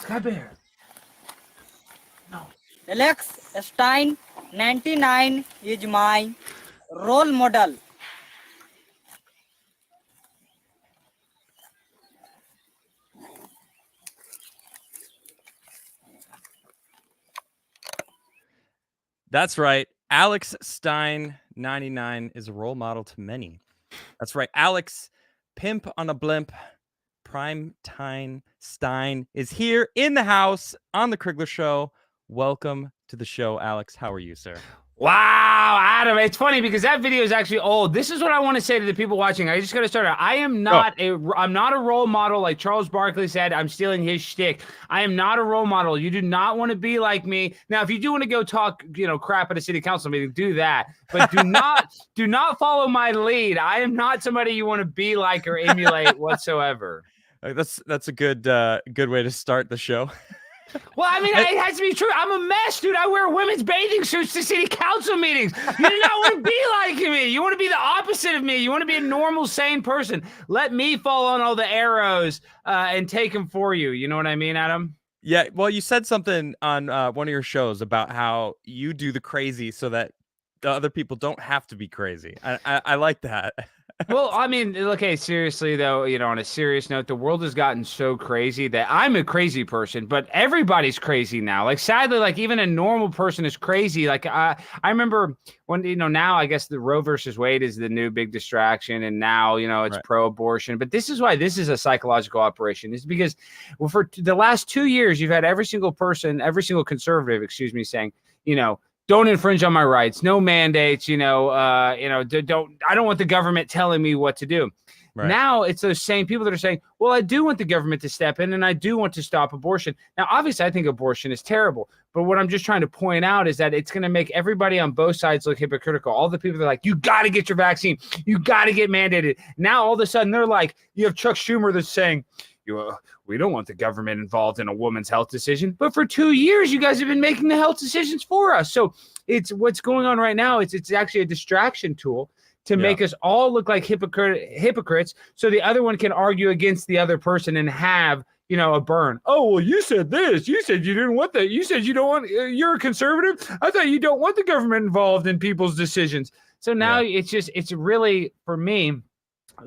Sky Bear. No. Alex Stein, 99, is my role model. That's right. Alex Stein, 99, is a role model to many. That's right. Alex, pimp on a blimp, prime time Stein is here in the house on the Crigler Show. Welcome to the show, Alex. How are you, sir? Wow, Adam, it's funny because that video is actually old. This is what I want to say to the people watching. I just got to start out. I'm not a role model like Charles Barkley said. I'm stealing his shtick. I am not a role model. You do not want to be like me. Now, if you do want to go talk, crap at a city council meeting, do that. But do not follow my lead. I am not somebody you want to be like or emulate whatsoever. That's a good way to start the show. Well, I mean, it has to be true. I'm a mess, dude. I wear women's bathing suits to city council meetings. You do not want to be like me. You want to be the opposite of me. You want to be a normal, sane person. Let me fall on all the arrows and take them for you. You know what I mean, Adam? Yeah. Well, you said something on one of your shows about how you do the crazy so that the other people don't have to be crazy. I like that. Well, I mean, okay, seriously, though, on a serious note, the world has gotten so crazy that I'm a crazy person, but everybody's crazy now. Like, sadly, like, even a normal person is crazy. Like, I remember when, now I guess the Roe versus Wade is the new big distraction, and now, it's Right. pro-abortion. But this is why this is a psychological operation. It's because for the last 2 years, you've had every single conservative, saying, don't infringe on my rights. No mandates. I don't want the government telling me what to do. Right. Now it's those same people that are saying, well, I do want the government to step in and I do want to stop abortion. Now, obviously, I think abortion is terrible. But what I'm just trying to point out is that it's going to make everybody on both sides look hypocritical. All the people that are like, you got to get your vaccine. You got to get mandated. Now, all of a sudden, they're like, you have Chuck Schumer that's saying, we don't want the government involved in a woman's health decision. But for 2 years, you guys have been making the health decisions for us. So it's what's going on right now. It's actually a distraction tool to make us all look like hypocrites. So the other one can argue against the other person and have, a burn. Oh, well, you said this. You said you didn't want that. You said you don't want, you're a conservative. I thought you don't want the government involved in people's decisions. So now it's really, for me,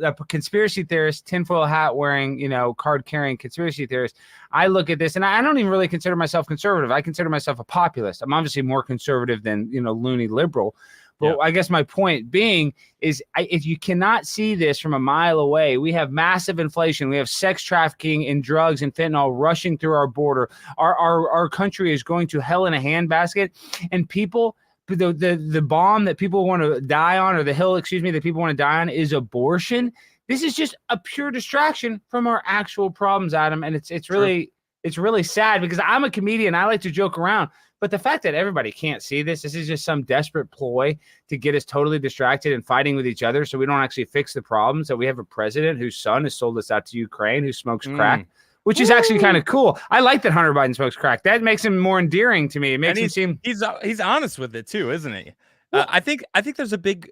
a conspiracy theorist, tinfoil hat wearing, card carrying conspiracy theorist. I look at this and I don't even really consider myself conservative. I consider myself a populist. I'm obviously more conservative than, loony liberal. But I guess my point being is if you cannot see this from a mile away, we have massive inflation. We have sex trafficking and drugs and fentanyl rushing through our border. Our country is going to hell in a handbasket, and people, the bomb that people want to die on, or the hill, that people want to die on, is abortion. This is just a pure distraction from our actual problems, Adam. And it's really sad because I'm a comedian. I like to joke around. But the fact that everybody can't see this is just some desperate ploy to get us totally distracted and fighting with each other so we don't actually fix the problems. That we have a president whose son has sold us out to Ukraine, who smokes crack, which is actually kind of cool. I like that Hunter Biden smokes crack. That makes him more endearing to me. It makes him seem he's honest with it too, isn't he? I think there's a big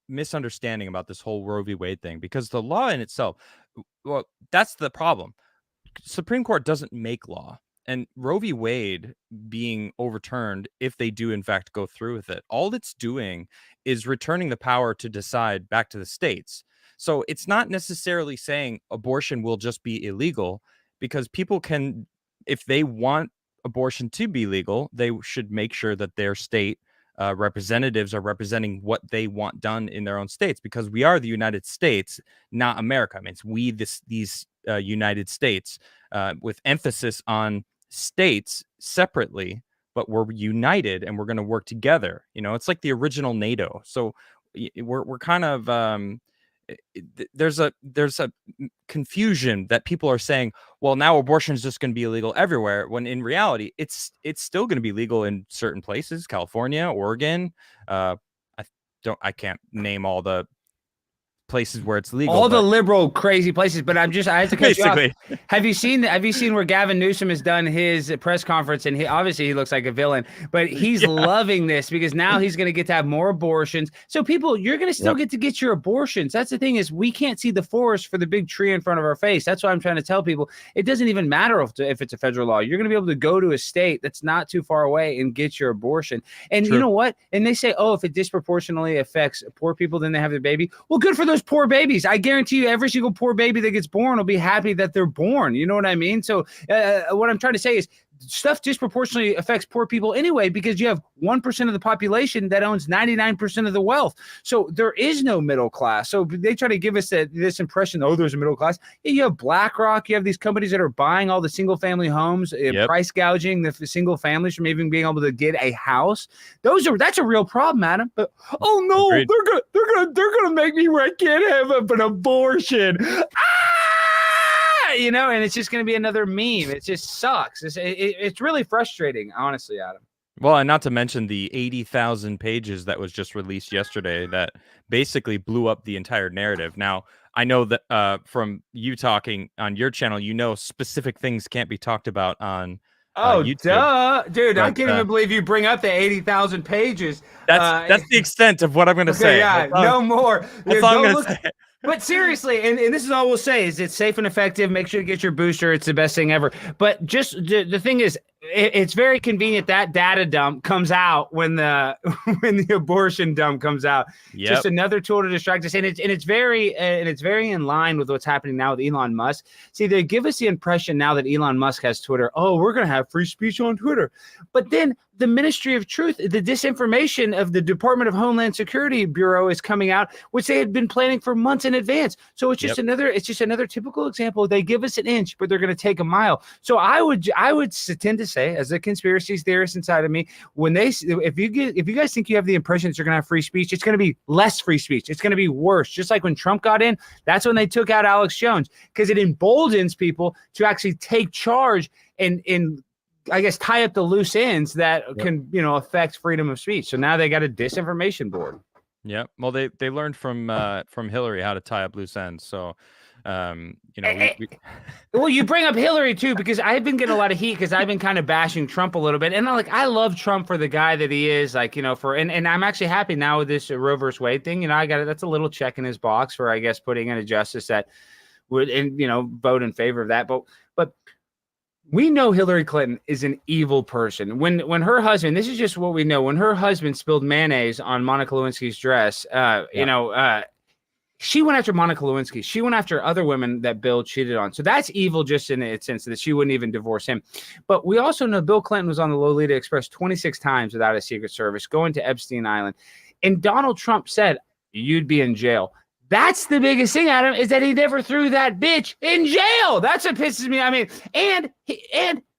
misunderstanding about this whole Roe v. Wade thing, because the law in itself, well, that's the problem. Supreme Court doesn't make law. And Roe v. Wade being overturned, if they do in fact go through with it, all it's doing is returning the power to decide back to the states. So it's not necessarily saying abortion will just be illegal, because people can, if they want abortion to be legal, they should make sure that their state representatives are representing what they want done in their own states, because we are the United States, not America. I mean, it's these United States with emphasis on states separately, but we're united and we're going to work together. It's like the original NATO. So we're kind of there's a confusion that people are saying, well, now abortion is just going to be illegal everywhere, when in reality it's still going to be legal in certain places, California, Oregon. I can't name all the places where it's legal. All the liberal crazy places, but I have to cut you off. Basically. Have you seen where Gavin Newsom has done his press conference, and he looks like a villain, but he's loving this because now he's going to get to have more abortions. So people, you're going to still get your abortions. That's the thing, is we can't see the forest for the big tree in front of our face. That's why I'm trying to tell people it doesn't even matter if it's a federal law. You're going to be able to go to a state that's not too far away and get your abortion. And you know what? And they say, oh, if it disproportionately affects poor people, then they have their baby. Well, good for those poor babies. I guarantee you every single poor baby that gets born will be happy that they're born. You know what I mean? So what I'm trying to say is stuff disproportionately affects poor people anyway, because you have 1% of the population that owns 99% of the wealth. So there is no middle class. So they try to give us this impression, oh, there's a middle class. You have BlackRock. You have these companies that are buying all the single family homes, price gouging the single families from even being able to get a house. That's a real problem, Adam. But oh no, Agreed. they're gonna make me where I can't have an abortion. You know, and it's just going to be another meme. It just sucks. It's really frustrating, honestly, Adam. Well, and not to mention the 80,000 pages that was just released yesterday that basically blew up the entire narrative. Now, I know that from you talking on your channel, you know specific things can't be talked about on YouTube. Duh. Dude, But, I can't even believe you bring up the 80,000 pages. That's the extent of what I'm going to say. Yeah, no more. That's all I'm going to say. But seriously, and this is all we'll say, is it's safe and effective. Make sure to get your booster. It's the best thing ever. But just the thing is, it's very convenient that data dump comes out when the abortion dump comes out. Yep. Just another tool to distract us, and it's very in line with what's happening now with Elon Musk. See, they give us the impression now that Elon Musk has Twitter. Oh, we're gonna have free speech on Twitter, but then the Ministry of Truth, the disinformation of the Department of Homeland Security Bureau is coming out, which they had been planning for months in advance. So it's just another typical example. They give us an inch, but they're going to take a mile. So I would tend to say, as a conspiracy theorist inside of me, if you guys think you have the impression that you're going to have free speech, it's going to be less free speech. It's going to be worse. Just like when Trump got in, that's when they took out Alex Jones, because it emboldens people to actually take charge and I guess tie up the loose ends that can, affect freedom of speech. So now they got a disinformation board. Yeah. Well, they learned from Hillary how to tie up loose ends. So, well, you bring up Hillary too, because I've been getting a lot of heat because I've been kind of bashing Trump a little bit. And I love Trump for the guy that he is, and I'm actually happy now with this Roe versus Wade thing. That's a little check in his box for, I guess, putting in a justice that would, vote in favor of that. But we know Hillary Clinton is an evil person. When her husband, this is just what we know, when her husband spilled mayonnaise on Monica Lewinsky's dress, she went after Monica Lewinsky. She went after other women that Bill cheated on. So that's evil just in its sense that she wouldn't even divorce him. But we also know Bill Clinton was on the Lolita Express 26 times without a Secret Service, going to Epstein Island. And Donald Trump said, you'd be in jail. That's the biggest thing, Adam, is that he never threw that bitch in jail. That's what pisses me. I mean, and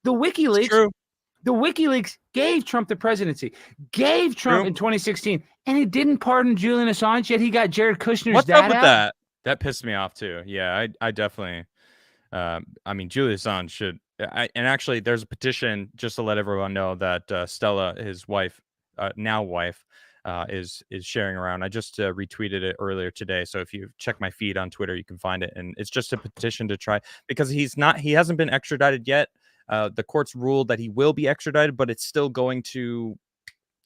the WikiLeaks gave Trump the presidency, gave Trump in 2016, and he didn't pardon Julian Assange, yet he got Jared Kushner's What's dad up with out. that? That pissed me off too. Yeah, I definitely. Julian Assange should. And actually, there's a petition just to let everyone know that Stella, his wife, now wife, is sharing around. I just retweeted it earlier today. So if you check my feed on Twitter, you can find it. And it's just a petition to try, because he hasn't been extradited yet. The courts ruled that he will be extradited, but it's still going to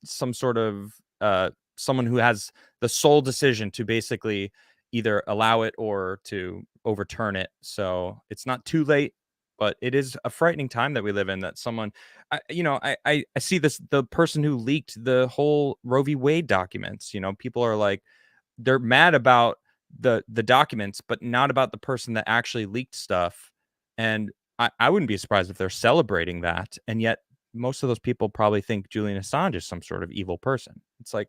some sort of someone who has the sole decision to basically either allow it or to overturn it. So it's not too late, but it is a frightening time that we live in, that someone, I see this, the person who leaked the whole Roe v. Wade documents, people are like, they're mad about the documents, but not about the person that actually leaked stuff. And I wouldn't be surprised if they're celebrating that. And yet most of those people probably think Julian Assange is some sort of evil person. It's like,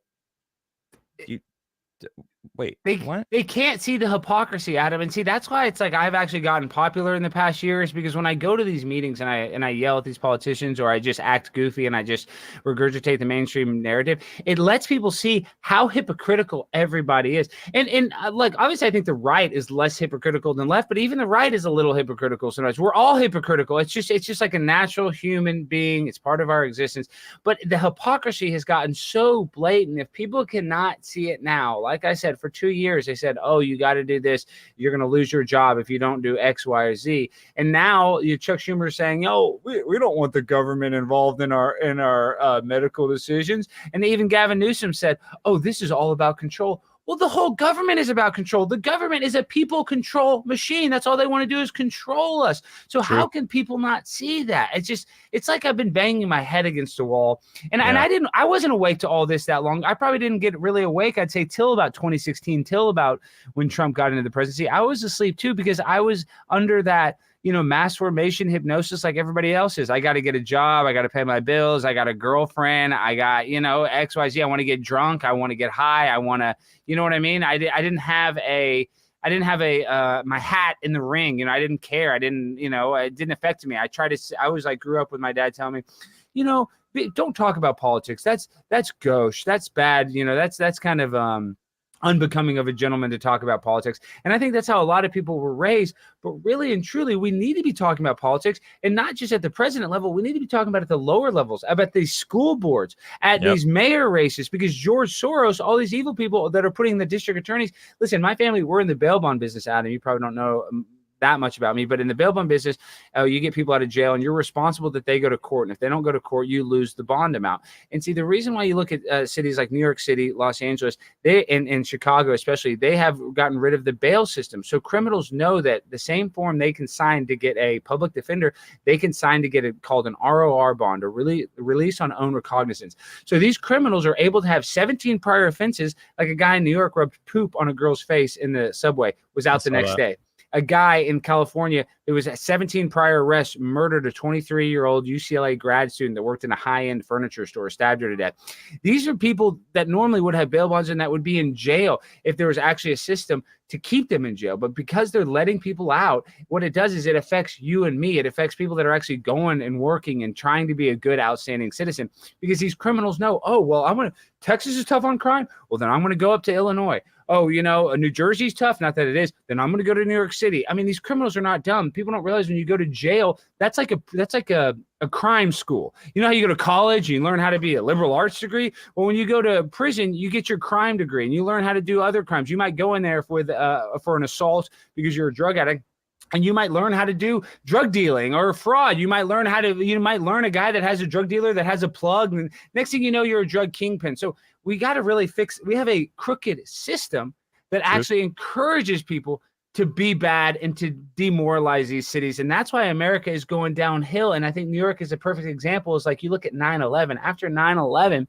what? They can't see the hypocrisy, Adam. And see, that's why it's like I've actually gotten popular in the past years, because when I go to these meetings and I yell at these politicians, or I just act goofy and I just regurgitate the mainstream narrative, it lets people see how hypocritical everybody is. And obviously I think the right is less hypocritical than left, but even the right is a little hypocritical sometimes. We're all hypocritical. It's just like a natural human being. It's part of our existence. But the hypocrisy has gotten so blatant. If people cannot see it now, Like I said, for 2 years, they said, oh, you got to do this. You're going to lose your job if you don't do X, Y, or Z. And now Chuck Schumer is saying, oh, we don't want the government involved in our medical decisions. And even Gavin Newsom said, oh, this is all about control. Well, the whole government is about control. The government is a people control machine. That's all they want to do is control us. So how can people not see that? It's like I've been banging my head against a wall. And I wasn't awake to all this that long. I probably didn't get really awake, I'd say, till about 2016, till about when Trump got into the presidency. I was asleep too, because I was under that mass formation hypnosis like everybody else is. I got to get a job. I got to pay my bills. I got a girlfriend. I got, X, Y, Z. I want to get drunk. I want to get high. I want to, you know what I mean? I didn't have my hat in the ring. I didn't care. I didn't, it didn't affect me. I was like, grew up with my dad telling me, don't talk about politics. That's gauche. That's bad. That's kind of, unbecoming of a gentleman to talk about politics. And I think that's how a lot of people were raised. But really and truly, we need to be talking about politics, and not just at the president level. We need to be talking about at the lower levels, about these school boards, at these mayor races, because George Soros, all these evil people that are putting the district attorneys. Listen, my family, we're in the bail bond business, Adam. You probably don't know that much about me, but in the bail bond business, you get people out of jail and you're responsible that they go to court. And if they don't go to court, you lose the bond amount. And see, the reason why you look at cities like New York City, Los Angeles, and Chicago especially, they have gotten rid of the bail system. So criminals know that the same form they can sign to get a public defender, they can sign to get it called an ROR bond, or release on own recognizance. So these criminals are able to have 17 prior offenses, like a guy in New York rubbed poop on a girl's face in the subway, was out the next day. A guy in California, there was 17 prior arrests, murdered a 23-year-old UCLA grad student that worked in a high-end furniture store, stabbed her to death. These are people that normally would have bail bonds and that would be in jail if there was actually a system to keep them in jail. But because they're letting people out, what it does is it affects you and me. It affects people that are actually going and working and trying to be a good, outstanding citizen, because these criminals know, oh, well, Texas is tough on crime. Well, then I'm going to go up to Illinois. Oh, New Jersey's tough. Not that it is. Then I'm going to go to New York City. I mean, these criminals are not dumb. People don't realize when you go to jail, that's like a crime school. You know how you go to college, you learn how to be a liberal arts degree. Well, when you go to prison, you get your crime degree and you learn how to do other crimes. You might go in there for an assault because you're a drug addict, and you might learn how to do drug dealing or fraud. You might learn a guy that has a drug dealer that has a plug, and next thing you know, you're a drug kingpin. So we got to really we have a crooked system that actually encourages people to be bad and to demoralize these cities. And that's why America is going downhill. And I think New York is a perfect example. It's like you look at 9/11. After 9/11,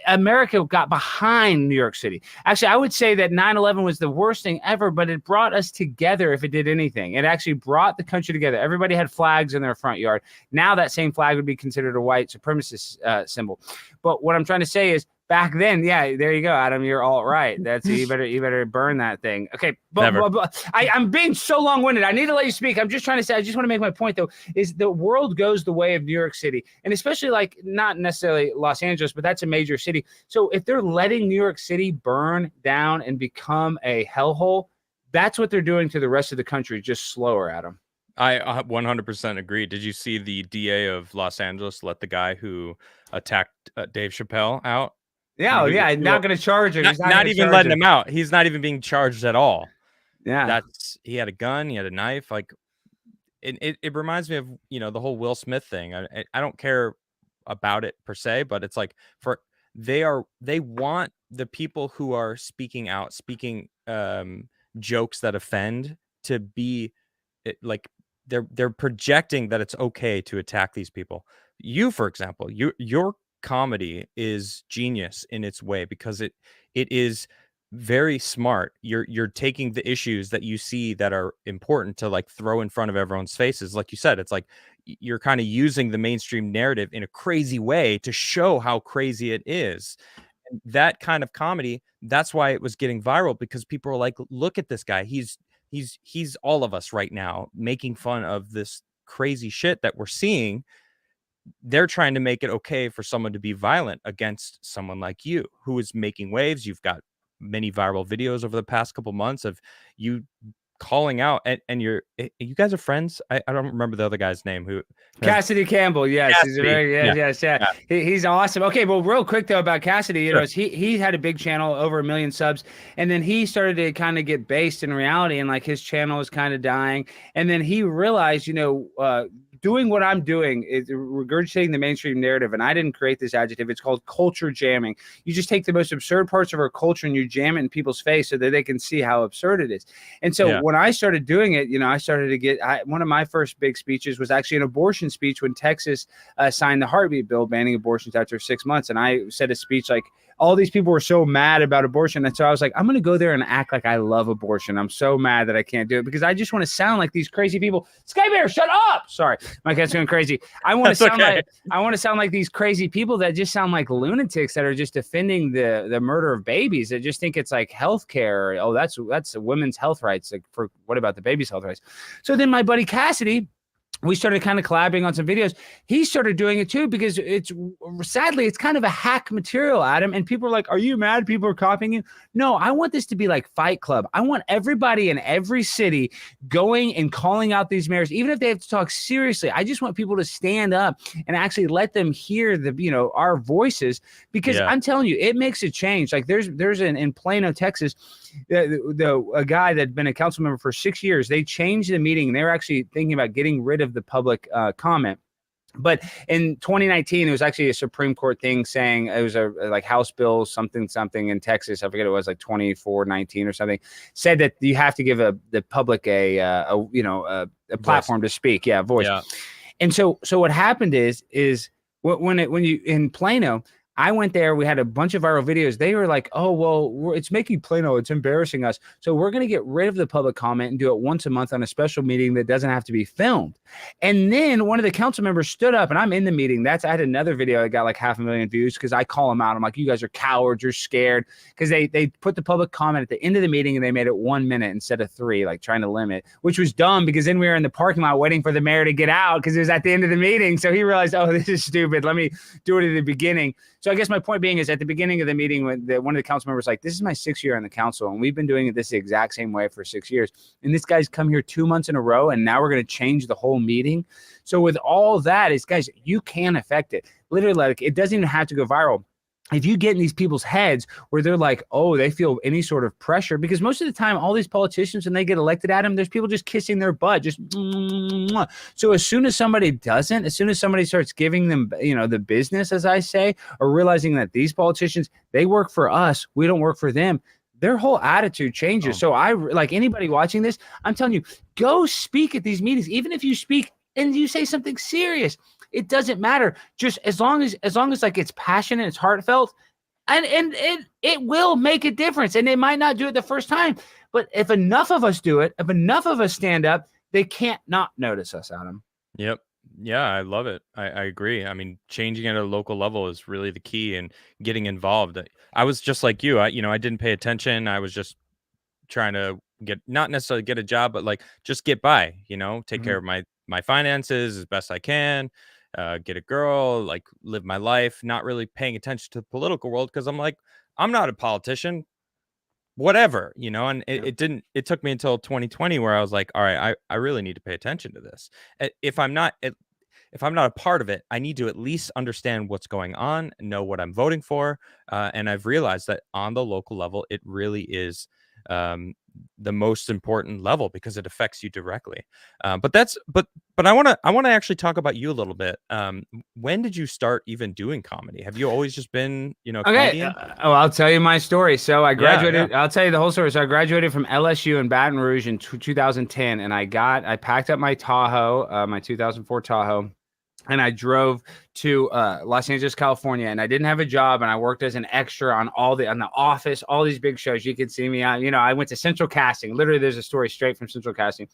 America got behind New York City. Actually, I would say that 9/11 was the worst thing ever, but it brought us together if it did anything. It actually brought the country together. Everybody had flags in their front yard. Now that same flag would be considered a white supremacist symbol. But what I'm trying to say is, back then, yeah, there you go, Adam. You're all right. That's you better burn that thing. Okay, but I'm being so long-winded. I need to let you speak. I'm just trying to say. I just want to make my point, though, is the world goes the way of New York City, and especially like not necessarily Los Angeles, but that's a major city. So if they're letting New York City burn down and become a hellhole, that's what they're doing to the rest of the country, just slower, Adam. I 100% agree. Did you see the DA of Los Angeles let the guy who attacked Dave Chappelle out? Yeah, not going to charge him. Not even letting him out. He's not even being charged at all. Yeah, he had a gun, he had a knife. Like, it reminds me of the whole Will Smith thing. I don't care about it per se, but it's like they want the people who are speaking out, speaking jokes that offend, to be like they're projecting that it's okay to attack these people. You, for example, your comedy is genius in its way, because it is very smart. You're taking the issues that you see that are important to like throw in front of everyone's faces. Like you said, it's like you're kind of using the mainstream narrative in a crazy way to show how crazy it is. And that kind of comedy, that's why it was getting viral, because people are like, look at this guy. He's all of us right now, making fun of this crazy shit that we're seeing. They're trying to make it okay for someone to be violent against someone like you, who is making waves. You've got many viral videos over the past couple months of you calling out, and you guys are friends. I don't remember the other guy's name who. Cassidy Campbell, yes, he's a very yes. He's awesome. Okay, well, real quick though about Cassidy, you know, he had a big channel, over 1 million subs, and then he started to kind of get based in reality, and like his channel was kind of dying, and then he realized, you know, doing what I'm doing is regurgitating the mainstream narrative, and I didn't create this adjective. It's called culture jamming. You just take the most absurd parts of our culture and you jam it in people's face so that they can see how absurd it is. And so when I started doing it, you know, I started to get one of my first big speeches was actually an abortion speech when Texas signed the heartbeat bill banning abortions after 6 months. And I said a speech like, all these people were so mad about abortion. And so I was like, I'm going to go there and act like I love abortion. I'm so mad that I can't do it because I just want to sound like these crazy people. Sky Bear, shut up. Sorry. My cat's going crazy. I want to sound like these crazy people that just sound like lunatics that are just defending the murder of babies. That just think it's like healthcare. Oh, that's women's health rights. Like, for what about the baby's health rights? So then my buddy Cassidy, we started kind of collaborating on some videos. He started doing it too because sadly it's kind of a hack material, Adam. And people are like, "Are you mad? People are copying you?" No, I want this to be like Fight Club. I want everybody in every city going and calling out these mayors, even if they have to talk seriously. I just want people to stand up and actually let them hear our voices, because I'm telling you, it makes a change. Like there's in Plano, Texas, a guy that'd been a council member for 6 years. They changed the meeting. They were actually thinking about getting rid of the public comment. But in 2019, it was actually a Supreme Court thing saying it was like House Bill something in Texas. I forget, it was like 2419 or something, said that you have to give the public a platform to speak. Yeah, voice. Yeah. And so what happened is when you in Plano, I went there. We had a bunch of viral videos. They were like, "Oh, well, it's making Plano. It's embarrassing us. So we're going to get rid of the public comment and do it once a month on a special meeting that doesn't have to be filmed." And then one of the council members stood up, and I'm in the meeting. I had another video that got like 500,000 views because I call them out. I'm like, "You guys are cowards. You're scared," because they put the public comment at the end of the meeting and they made it 1 minute instead of 3, like trying to limit, which was dumb because then we were in the parking lot waiting for the mayor to get out because it was at the end of the meeting. So he realized, oh, this is stupid. Let me do it at the beginning. So I guess my point being is at the beginning of the meeting, when one of the council members was like, "This is my 6th year on the council, and we've been doing it this exact same way for 6 years. And this guy's come here 2 months in a row, and now we're going to change the whole meeting." So with all that is, guys, you can affect it. Literally, like, it doesn't even have to go viral. If you get in these people's heads where they're like, oh, they feel any sort of pressure, because most of the time, all these politicians, when they get elected at them, there's people just kissing their butt, just. So as soon as somebody doesn't, as soon as somebody starts giving them, the business, as I say, or realizing that these politicians, they work for us, we don't work for them, their whole attitude changes. So I, like anybody watching this, I'm telling you, go speak at these meetings. Even if you speak and you say something serious, it doesn't matter. Just as long as like it's passionate, it's heartfelt, and it will make a difference. And they might not do it the first time, but if enough of us do it, if enough of us stand up, they can't not notice us, Adam. Yep. Yeah, I love it. I agree. I mean, changing at a local level is really the key, and getting involved. I was just like you. I didn't pay attention. I was just trying to not necessarily get a job, but like just get by, take care of my finances as best I can, get a girl, like live my life, not really paying attention to the political world because I'm like, I'm not a politician, whatever, and it took me until 2020 where I was like, all right, I really need to pay attention to this. If I'm not a part of it, I need to at least understand what's going on, know what I'm voting for. And I've realized that on the local level, it really is the most important level because it affects you directly. But I want to actually talk about you a little bit. When did you start even doing comedy? Have you always just been, comedian? I'll tell you my story. So I graduated. I'll tell you the whole story. So I graduated from LSU in Baton Rouge in 2010, and I packed up my Tahoe, my 2004 Tahoe, and I drove to Los Angeles, California, and I didn't have a job, and I worked as an extra on The Office, all these big shows. You could see me out. I went to Central Casting. Literally, there's a story straight from Central Casting,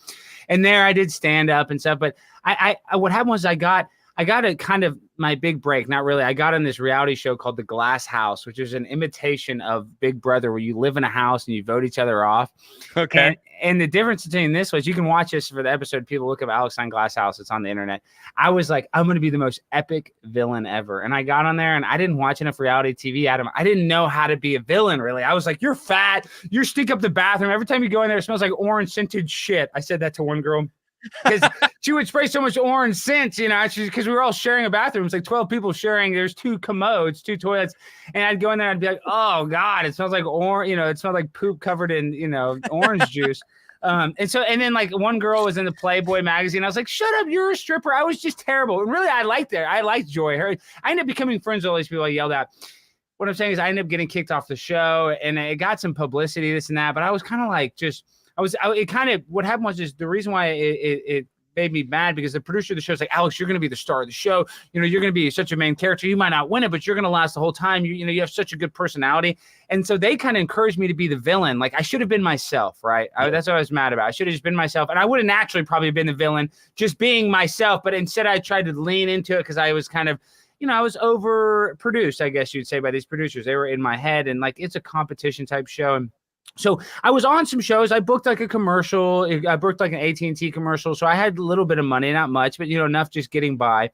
and there I did stand up and stuff. But I what happened was I got I got a kind of my big break. Not really. I got on this reality show called The Glass House, which is an imitation of Big Brother, where you live in a house and you vote each other off. Okay. And the difference between this was, you can watch this for the episode. People look up Alex Stein Glass House. It's on the internet. I was like, I'm going to be the most epic villain ever. And I got on there, and I didn't watch enough reality TV, Adam. I didn't know how to be a villain, really. I was like, you're fat. You stink up the bathroom. Every time you go in there, it smells like orange scented shit. I said that to one girl, because she would spray so much orange scent, you know, because we were all sharing a bathroom. It's like 12 people sharing. There's 2 commodes, 2 toilets. And I'd go in there and I'd be like, oh God, it smells like orange, you know, it smelled like poop covered in, you know, orange juice. And then like one girl was in the Playboy magazine. I was like, shut up, you're a stripper. I was just terrible. And really, I liked it. I liked Joy. I ended up becoming friends with all these people I yelled at. What I'm saying is, I ended up getting kicked off the show, and it got some publicity, this and that. But I was kind of like, what happened was, just the reason why it made me mad, because the producer of the show is like, Alex, you're going to be the star of the show. You know, you're going to be such a main character. You might not win it, but you're going to last the whole time. You know, you have such a good personality. And so they kind of encouraged me to be the villain. Like, I should have been myself, right? That's what I was mad about. I should have just been myself. And I would have naturally probably been the villain, just being myself. But instead, I tried to lean into it, because I was kind of, you know, I was overproduced, I guess you'd say, by these producers. They were in my head, and like, it's a competition type show. And so I was on some shows. I booked like a commercial. I booked like an AT&T commercial. So I had a little bit of money, not much, but, you know, enough just getting by.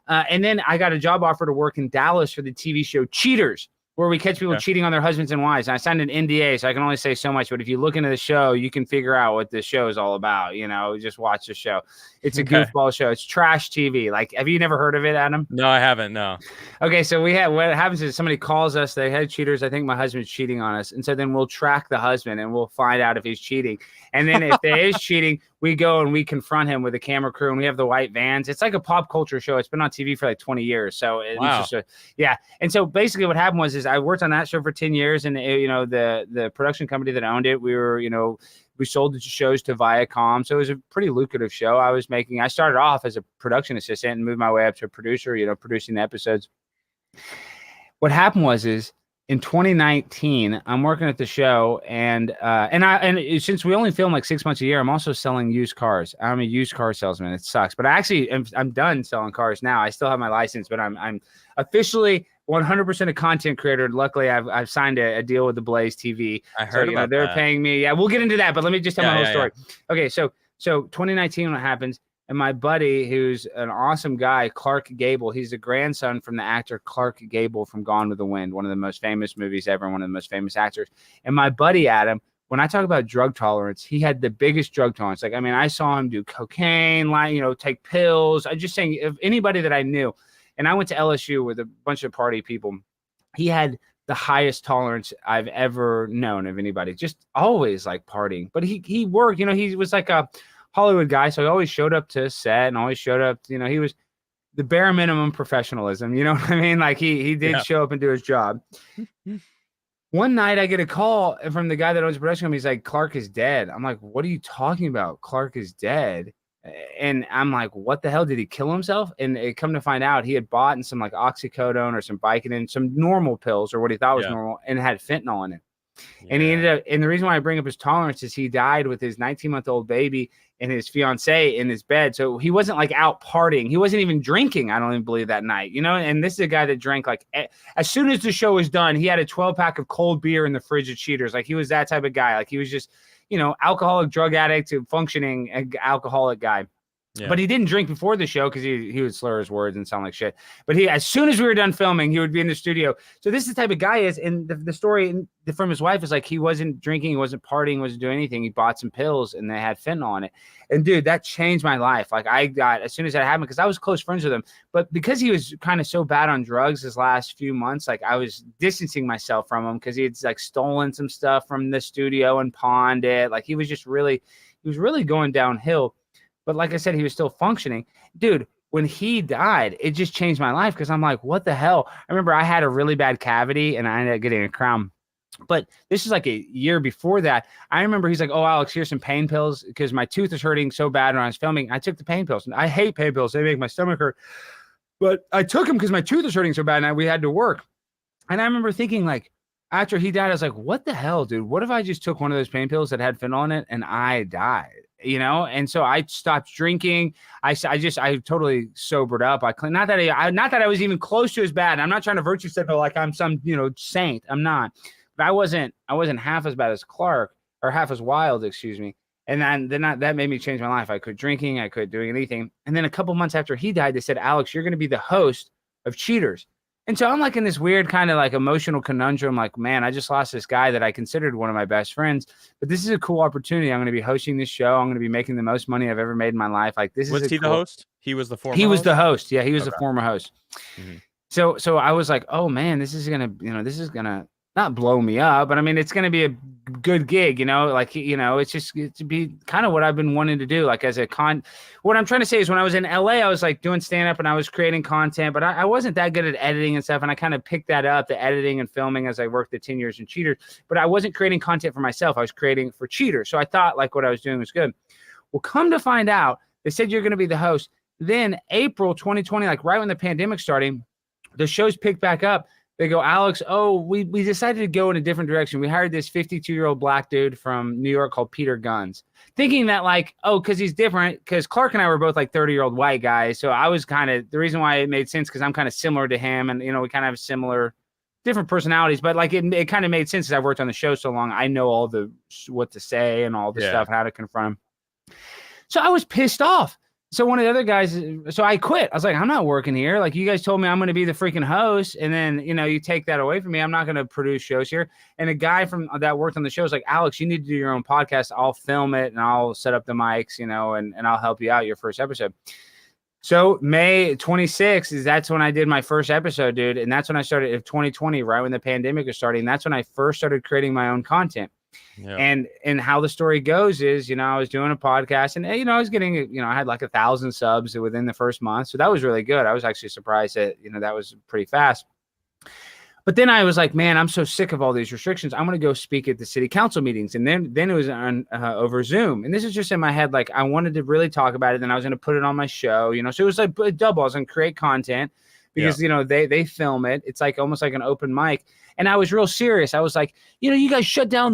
And then I got a job offer to work in Dallas for the TV show Cheaters, where we catch people cheating on their husbands and wives. And I signed an NDA, so I can only say so much. But if you look into the show, you can figure out what this show is all about. You know, just watch the show. It's a goofball show. It's trash TV. Like, have you never heard of it, Adam? No, I haven't. No. Okay, so what happens is, somebody calls us. They had cheaters. I think my husband's cheating on us. And so then we'll track the husband, and we'll find out if he's cheating. And then if there is cheating, we go and we confront him with a camera crew, and we have the white vans. It's like a pop culture show. It's been on TV for like 20 years. So it's just yeah. And so basically what happened was, I worked on that show for 10 years, and you know, the production company that owned it, we sold the shows to Viacom. So it was a pretty lucrative show. I started off as a production assistant and moved my way up to a producer, you know, producing the episodes. What happened was, in 2019, I'm working at the show, and since we only film like 6 months a year, I'm also selling used cars. I'm a used car salesman. It sucks, but I'm done selling cars now. I still have my license, but I'm officially 100% a content creator. Luckily, I've signed a deal with the Blaze TV. I heard about they're that. paying me. Yeah, we'll get into that, but let me just tell my whole story. Yeah. Okay, so 2019, what happens? And my buddy, who's an awesome guy, Clark Gable, he's the grandson from the actor Clark Gable from Gone with the Wind, one of the most famous movies ever, one of the most famous actors. And my buddy, Adam, when I talk about drug tolerance, he had the biggest drug tolerance. Like, I mean, I saw him do cocaine, like, you know, take pills. I'm just saying, if anybody that I knew, and I went to LSU with a bunch of party people, he had the highest tolerance I've ever known of anybody, just always like partying. But he worked, you know, he was like a Hollywood guy, so he always showed up to set and always showed up, you know, he was the bare minimum professionalism, you know what I mean? Like, he did show up and do his job. One night I get a call from the guy that owns the production company. He's like, Clark is dead. I'm like, what are you talking about? Clark is dead. And I'm like, what the hell? Did he kill himself? And it come to find out, he had bought some like oxycodone or some Vicodin, some normal pills, or what he thought was normal, and it had fentanyl in it. And he ended up, and the reason why I bring up his tolerance is he died with his 19-month-old baby and his fiance in his bed. So he wasn't like out partying. He wasn't even drinking, I don't even believe, that night, you know? And this is a guy that drank like, as soon as the show was done, he had a 12-pack of cold beer in the fridge of Cheaters. Like, he was that type of guy. Like, he was just, you know, alcoholic, drug addict to functioning alcoholic guy. Yeah. But he didn't drink before the show because he would slur his words and sound like shit. But as soon as we were done filming, he would be in the studio. So this is the type of guy he is. And the story from his wife is like, he wasn't drinking, he wasn't partying, wasn't doing anything. He bought some pills and they had fentanyl in it. And dude, that changed my life. Like, I got, as soon as that happened, because I was close friends with him, but because he was kind of so bad on drugs his last few months, like, I was distancing myself from him because he had like stolen some stuff from the studio and pawned it. Like, he was really going downhill. But like I said, he was still functioning. Dude, when he died, it just changed my life because I'm like, what the hell? I remember I had a really bad cavity and I ended up getting a crown. But this is like a year before that. I remember he's like, oh, Alex, here's some pain pills because my tooth is hurting so bad when I was filming. I took the pain pills. And I hate pain pills. They make my stomach hurt. But I took them because my tooth is hurting so bad and we had to work. And I remember thinking, like, after he died, I was like, what the hell, dude? What if I just took one of those pain pills that had fentanyl in it and I died? you know, and so I stopped drinking. I totally sobered up. Not that I was even close to as bad. I'm not trying to virtue signal like I'm some, you know, saint. I'm not, but I wasn't half as bad as Clark, or half as wild, excuse me. And then that made me change my life. I quit drinking. I quit doing anything. And then a couple months after he died, they said, Alex, you're going to be the host of Cheaters. And so I'm like in this weird kind of like emotional conundrum, like, man, I just lost this guy that I considered one of my best friends, but this is a cool opportunity. I'm going to be hosting this show. I'm going to be making the most money I've ever made in my life. Like, this Was is he the host? He was the former He was host? the host. Yeah, he was Okay. the former host. Mhm. So I was like, oh man, this is going to not blow me up, but I mean, it's going to be a good gig, you know, like, you know, it's to be kind of what I've been wanting to do. Like what I'm trying to say is when I was in LA, I was like doing stand up and I was creating content, but I wasn't that good at editing and stuff. And I kind of picked that up, the editing and filming, as I worked the 10 years in Cheaters, but I wasn't creating content for myself. I was creating for Cheaters. So I thought like what I was doing was good. Well, come to find out, they said you're going to be the host. Then April 2020, like right when the pandemic started, the shows picked back up. They go, Alex, we decided to go in a different direction. We hired this 52-year-old black dude from New York called Peter Guns, thinking that like, because he's different, because Clark and I were both like 30-year-old white guys. So I was kind of, the reason why it made sense, because I'm kind of similar to him. And, you know, we kind of have similar, different personalities, but like it kind of made sense because I've worked on the show so long. I know all the, what to say and all the stuff, how to confront him. So I was pissed off. So one of the other guys, so I quit. I was like, I'm not working here. Like, you guys told me I'm going to be the freaking host. And then, you know, you take that away from me. I'm not going to produce shows here. And a guy from that worked on the show was like, Alex, you need to do your own podcast. I'll film it and I'll set up the mics, you know, and I'll help you out your first episode. So May 26th that's when I did my first episode, dude. And that's when I started in 2020, right when the pandemic was starting. That's when I first started creating my own content. Yeah. And how the story goes is, you know, I was doing a podcast and, you know, I was getting, you know, I had like 1,000 subs within the first month. So that was really good. I was actually surprised that, you know, that was pretty fast. But then I was like, man, I'm so sick of all these restrictions. I'm going to go speak at the city council meetings. And then it was on over Zoom. And this is just in my head. Like, I wanted to really talk about it. Then I was going to put it on my show, you know, so it was like a double. I was going to create content because, you know, they film it. It's like almost like an open mic. And I was real serious. I was like, you know, you guys shut down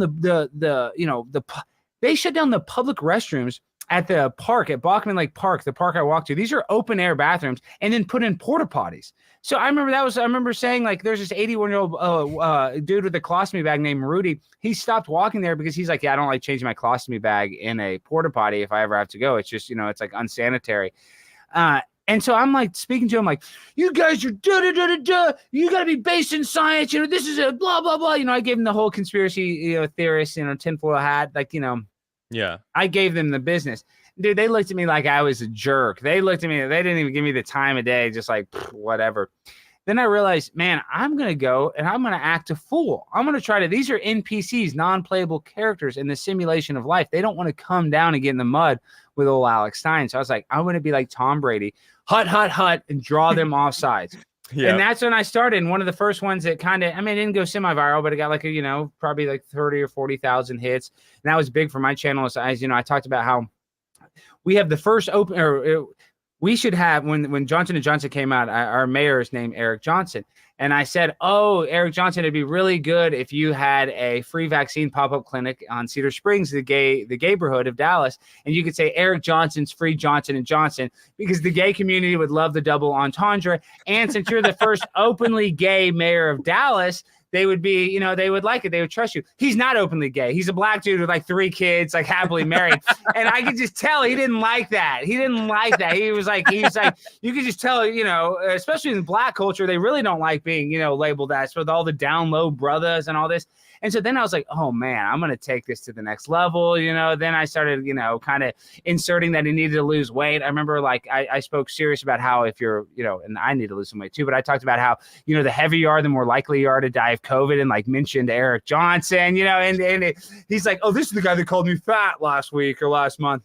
they shut down the public restrooms at the park at Bachman Lake Park, the park I walked to. These are open air bathrooms, and then put in porta potties. So I remember saying, like, there's this 81-year-old dude with a colostomy bag named Rudy. He stopped walking there because he's like, yeah, I don't like changing my colostomy bag in a porta potty if I ever have to go. It's just, you know, it's like unsanitary. And so I'm like speaking to him like, you guys are da-da-da-da-da. You got to be based in science. You know, this is a blah, blah, blah. You know, I gave him the whole conspiracy, you know, theorist, you know, tinfoil hat. Like, you know, I gave them the business. Dude, they looked at me like I was a jerk. They looked at me. They didn't even give me the time of day. Just like, whatever. Then I realized, man, I'm going to go and I'm going to act a fool. I'm going to try to, these are NPCs, non-playable characters in the simulation of life. They don't want to come down and get in the mud with old Alex Stein. So I was like, I'm going to be like Tom Brady, hut, and draw them off sides. And that's when I started. And one of the first ones that kind of, I mean, it didn't go semi-viral, but it got like, you know, probably like 30 or 40,000 hits. And that was big for my channel. As you know, I talked about how we have the first we should have, when Johnson & Johnson came out, our mayor is named Eric Johnson. And I said, oh, Eric Johnson, it'd be really good if you had a free vaccine pop-up clinic on Cedar Springs, the gayborhood of Dallas. And you could say Eric Johnson's free Johnson & Johnson, because the gay community would love the double entendre. And since you're the first openly gay mayor of Dallas, they would be, you know, they would like it. They would trust you. He's not openly gay. He's a black dude with like 3 kids, like happily married. And I could just tell he didn't like that. He was like, you could just tell, you know, especially in black culture, they really don't like being, you know, labeled as, with all the down low brothers and all this. And so then I was like, oh man, I'm going to take this to the next level. You know, then I started, you know, kind of inserting that he needed to lose weight. I remember like, I spoke serious about how if you're, you know, and I need to lose some weight too, but I talked about how, you know, the heavier you are, the more likely you are to die of COVID, and like mentioned Eric Johnson, you know, and he's like, oh, this is the guy that called me fat last week or last month.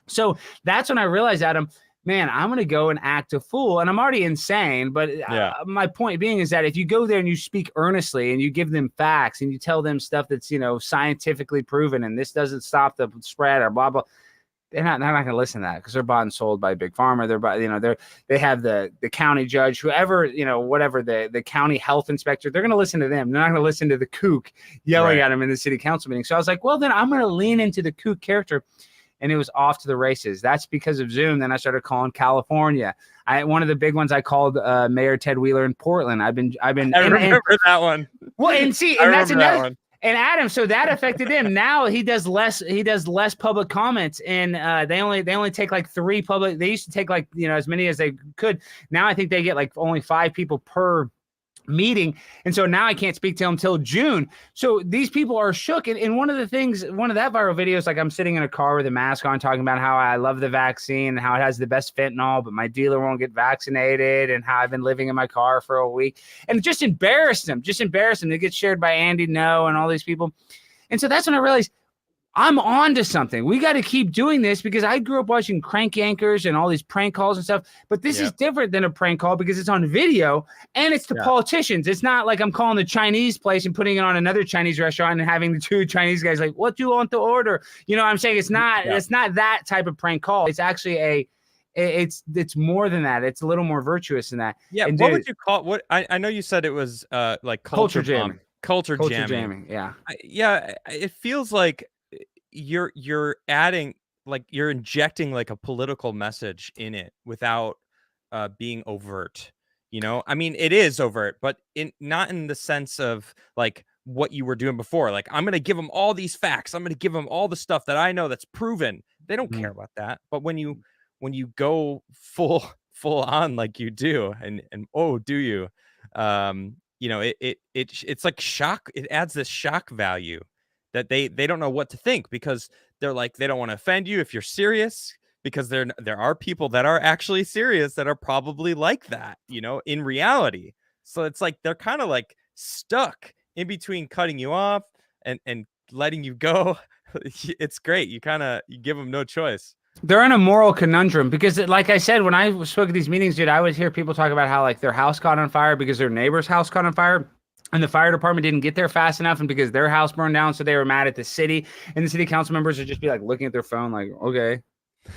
So that's when I realized, Adam, man, I'm going to go and act a fool. And I'm already insane. But my point being is that if you go there and you speak earnestly and you give them facts and you tell them stuff that's, you know, scientifically proven, and this doesn't stop the spread or blah, blah, they're not going to listen to that, because they're bought and sold by Big Pharma. They're by, you know, they have the county judge, whoever, you know, whatever, the county health inspector, they're going to listen to them. They're not going to listen to the kook yelling at them in the city council meeting. So I was like, well, then I'm going to lean into the kook character. and it was off to the races. That's because of Zoom. Then I started calling California. One of the big ones I called Mayor Ted Wheeler in Portland. I've been. I remember that one. Well, and see, and that's another one. And Adam, so that affected him. Now he does less public comments, and they only take like 3 public. They used to take like, as many as they could. Now I think they get like only 5 people per meeting, and so now I can't speak to them till June. So these people are shook. And one of that viral videos, like I'm sitting in a car with a mask on, talking about how I love the vaccine and how it has the best fentanyl, but my dealer won't get vaccinated, and how I've been living in my car for a week, and just embarrassed them. It gets shared by Andy No and all these people. And so that's when I realized I'm on to something. We got to keep doing this, because I grew up watching Crank Yankers and all these prank calls and stuff. But this is different than a prank call, because it's on video and it's the politicians. It's not like I'm calling the Chinese place and putting it on another Chinese restaurant and having the 2 Chinese guys like, what do you want to order? You know what I'm saying? It's not that type of prank call. It's actually it's more than that. It's a little more virtuous than that. Yeah. And what would you call what? I know you said it was like culture jamming. Culture jamming. Yeah. It feels like you're adding, like, you're injecting like a political message in it without being overt. I mean, it is overt, but not in the sense of like what you were doing before. Like, I'm going to give them all these facts. I'm going to give them all the stuff that I know that's proven. They don't care about that. But when you go full on like you do, and oh, do you? It's like shock. It adds this shock value that they don't know what to think, because they're like, they don't want to offend you if you're serious, because there are people that are actually serious that are probably like that, in reality. So it's like they're kind of like stuck in between cutting you off and letting you go. It's great. You give them no choice. They're in a moral conundrum, because like I said, when I spoke at these meetings, dude, I would hear people talk about how like their house caught on fire because their neighbor's house caught on fire. And the fire department didn't get there fast enough, and because their house burned down, so they were mad at the city. And the city council members would just be like looking at their phone, like, okay,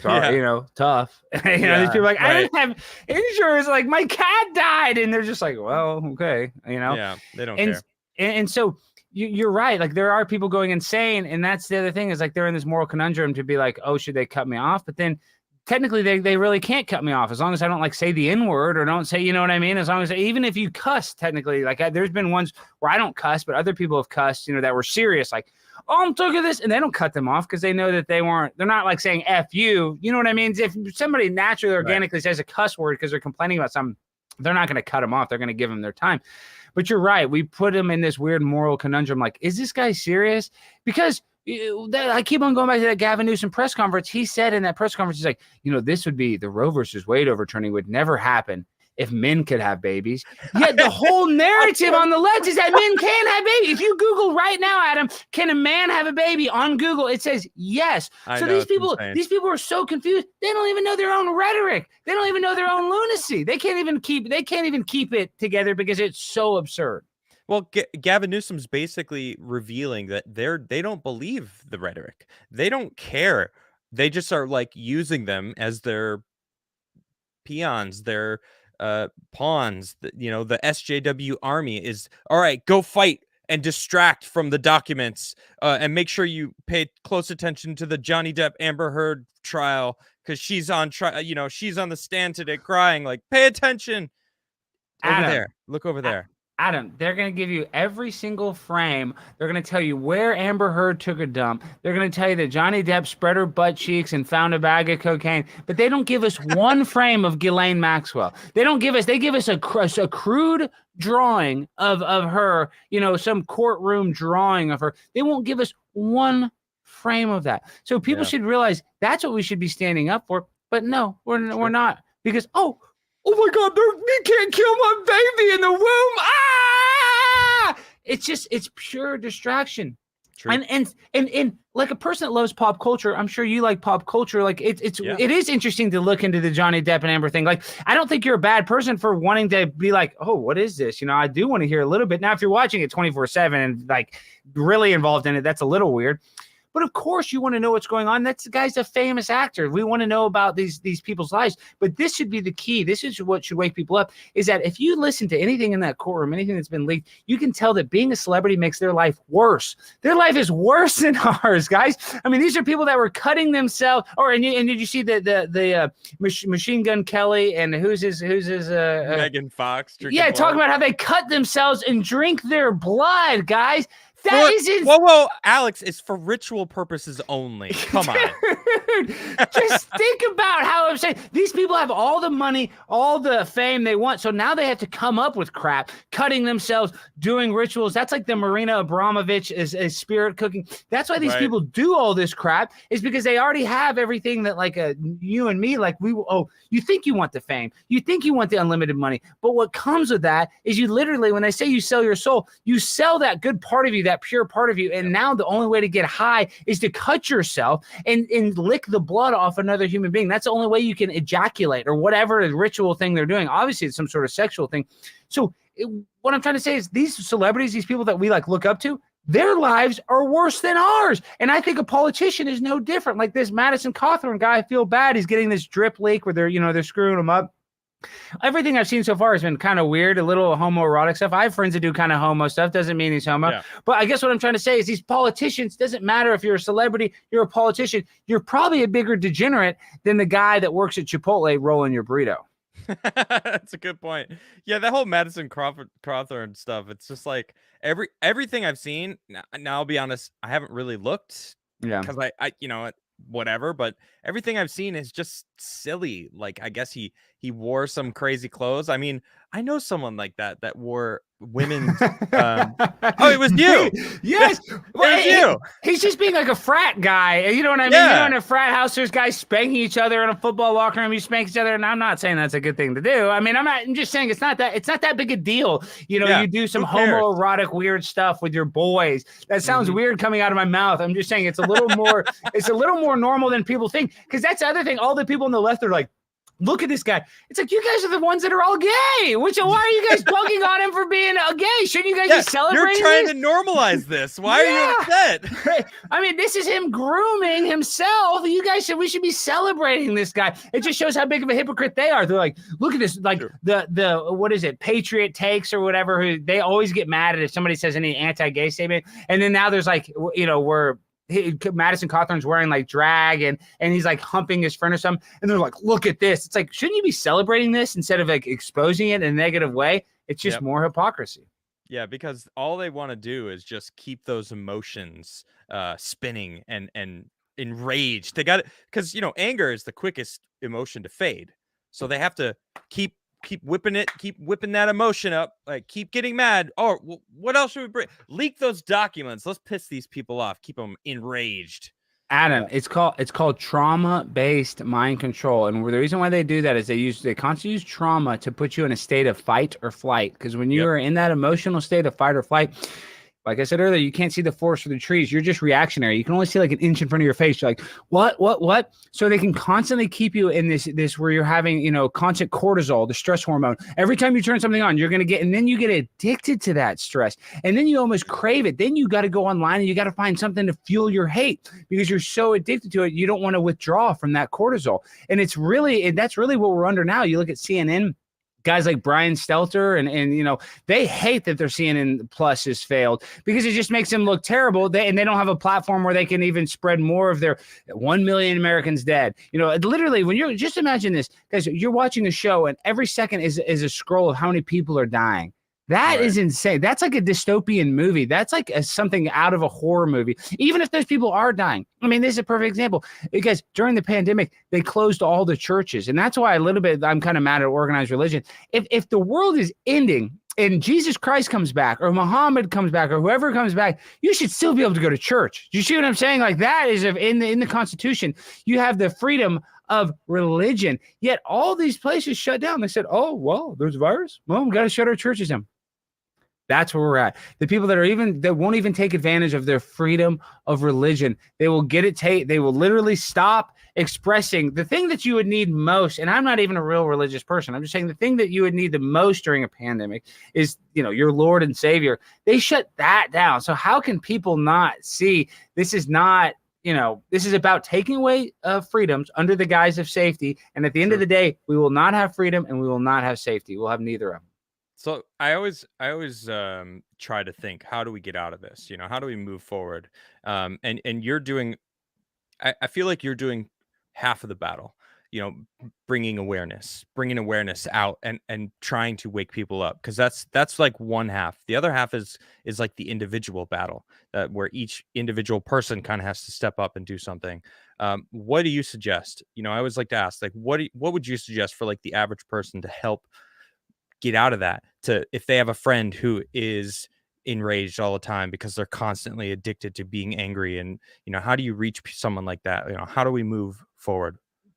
sorry, tough. These people are like, I didn't have insurance, like my cat died, and they're just like, well, okay, Yeah, they don't care. And so you're right. Like, there are people going insane, and that's the other thing, is like they're in this moral conundrum to be like, oh, should they cut me off? But then technically they really can't cut me off, as long as I don't like say the N-word or don't say, you know what I mean? As long as, even if you cuss, technically, like there's been ones where I don't cuss, but other people have cussed, that were serious, like, oh, I'm talking this, and they don't cut them off because they know that they're not like saying F you, you know what I mean? If somebody naturally, organically says a cuss word because they're complaining about something, they're not going to cut them off. They're going to give them their time. But you're right. We put them in this weird moral conundrum. Like, is this guy serious? Because I keep on going back to that Gavin Newsom press conference. He said in that press conference, he's like, this would be, the Roe versus Wade overturning would never happen if men could have babies. Yet the whole narrative on the left is that men can have babies. If you Google right now, Adam, can a man have a baby? On Google, it says yes. So these people are so confused. They don't even know their own rhetoric. They don't even know their own lunacy. They can't even keep it together because it's so absurd. Well, Gavin Newsom's basically revealing that they don't believe the rhetoric. They don't care. They just are like using them as their peons, their pawns. The SJW army is, all right, go fight and distract from the documents, and make sure you pay close attention to the Johnny Depp Amber Heard trial, because she's on she's on the stand today crying, like, pay attention. Look over there. Adam, they're going to give you every single frame. They're going to tell you where Amber Heard took a dump. They're going to tell you that Johnny Depp spread her butt cheeks and found a bag of cocaine. But they don't give us one frame of Ghislaine Maxwell. They give us a crude drawing of her, some courtroom drawing of her. They won't give us one frame of that. So people should realize that's what we should be standing up for. But no, we're not. Because, oh my God, they can't kill my baby in the womb. Ah! It's pure distraction. True. And like a person that loves pop culture, I'm sure you like pop culture. Like it is interesting to look into the Johnny Depp and Amber thing. Like, I don't think you're a bad person for wanting to be like, oh, what is this? I do want to hear a little bit. Now, if you're watching it 24/7 and like really involved in it, that's a little weird. But of course, you want to know what's going on. That guy's a famous actor. We want to know about these people's lives. But this should be the key. This is what should wake people up, is that if you listen to anything in that courtroom, anything that's been leaked, you can tell that being a celebrity makes their life worse. Their life is worse than ours, guys. I mean, these are people that were cutting themselves. And did you see the Machine Gun Kelly and who's his Megan Fox? Yeah, talking about how they cut themselves and drink their blood, guys. That isn't. Whoa, Alex, it's for ritual purposes only. Come on. Just think about how I'm saying these people have all the money, all the fame they want. So now they have to come up with crap, cutting themselves, doing rituals. That's like the Marina Abramovich is spirit cooking. That's why these people do all this crap, is because they already have everything that like you and me, like you think you want the fame, you think you want the unlimited money. But what comes with that is you literally, when they say you sell your soul, you sell that good part of you, that pure part of you. And now the only way to get high is to cut yourself and lick the blood off another human being. That's the only way you can ejaculate or whatever ritual thing they're doing. Obviously, it's some sort of sexual thing. So what I'm trying to say is these celebrities, these people that we like look up to, their lives are worse than ours. And I think a politician is no different. Like this Madison Cawthorn guy, I feel bad. He's getting this drip leak where they're screwing him up. Everything I've seen so far has been kind of weird, a little homoerotic stuff. I have friends that do kind of homo stuff. Doesn't mean he's homo. Yeah. But I guess what I'm trying to say is these politicians, doesn't matter if you're a celebrity, you're a politician, you're probably a bigger degenerate than the guy that works at Chipotle rolling your burrito. That's a good point. Yeah, that whole Madison Cawthorn stuff, it's just like everything I've seen. Now, I'll be honest, I haven't really looked. Yeah. Because I whatever, but everything I've seen is just silly. Like, I guess he wore some crazy clothes. I mean, I know someone like that wore women's oh, it was you. Yes. It was you. He's just being like a frat guy. You know what I mean? Yeah. In a frat house, there's guys spanking each other in a football locker room. You spank each other, and I'm not saying that's a good thing to do. I mean, I'm just saying it's not that big a deal. You do some homoerotic weird stuff with your boys. That sounds weird coming out of my mouth. I'm just saying it's a little more normal than people think. Because that's the other thing. All the people on the left are like, look at this guy. It's like, you guys are the ones that are all gay. Why are you guys bugging on him for being gay? Shouldn't you guys be celebrating? You're trying to normalize this. Why are you upset? I mean, this is him grooming himself. We should be celebrating this guy. It just shows how big of a hypocrite they are. They're like, look at this, like the what is it, Patriot Takes or whatever, who they always get mad at if somebody says any anti-gay statement. And then now there's like, Madison Cawthorn's wearing like drag and he's like humping his friend or something. And they're like, look at this. It's like, shouldn't you be celebrating this instead of like exposing it in a negative way? It's just more hypocrisy. Yeah, because all they want to do is just keep those emotions spinning and enraged. They got it because anger is the quickest emotion to fade. So they have to keep whipping that emotion up, like keep getting mad. Oh, what else should we bring? Leak those documents. Let's piss these people off. Keep them enraged. Adam, it's called trauma-based mind control, and the reason why they do that is they constantly use trauma to put you in a state of fight or flight. Because when you are in that emotional state of fight or flight, like I said earlier, you can't see the forest for the trees. You're just reactionary. You can only see like an inch in front of your face. You're like, what? So they can constantly keep you in this where you're having, constant cortisol, the stress hormone. Every time you turn something on, you're going to get, and then you get addicted to that stress. And then you almost crave it. Then you got to go online and you got to find something to fuel your hate because you're so addicted to it. You don't want to withdraw from that cortisol. And that's really what we're under now. You look at CNN. Guys like Brian Stelter and they hate that their CNN Plus has failed because it just makes them look terrible. They don't have a platform where they can even spread more of their 1 million Americans dead. Literally, when you're just imagine this, guys, you're watching a show and every second is a scroll of how many people are dying. That is insane. That's like a dystopian movie. That's like something out of a horror movie. Even if those people are dying. I mean, this is a perfect example because during the pandemic, they closed all the churches. And that's why I'm kind of mad at organized religion. If the world is ending and Jesus Christ comes back or Muhammad comes back or whoever comes back, you should still be able to go to church. Do you see what I'm saying? Like that is in the Constitution, you have the freedom of religion. Yet all these places shut down. They said, oh, well, there's a virus. Well, we got to shut our churches down. That's where we're at. The people that won't even take advantage of their freedom of religion, they will they will literally stop expressing the thing that you would need most. And I'm not even a real religious person. I'm just saying the thing that you would need the most during a pandemic is, your Lord and Savior. They shut that down. So how can people not see this is not this is about taking away freedoms under the guise of safety. And at the end of the day, we will not have freedom and we will not have safety. We'll have neither of them. So I always try to think, how do we get out of this? How do we move forward? And you're doing, I feel like you're doing half of the battle, bringing awareness out and trying to wake people up. Cause that's like one half. The other half is like the individual battle, where each individual person kind of has to step up and do something. What do you suggest? I always like to ask, like, what would you suggest for like the average person to help get out of that, if they have a friend who is enraged all the time because they're constantly addicted to being angry, and how do you reach someone like that? How do we move forward?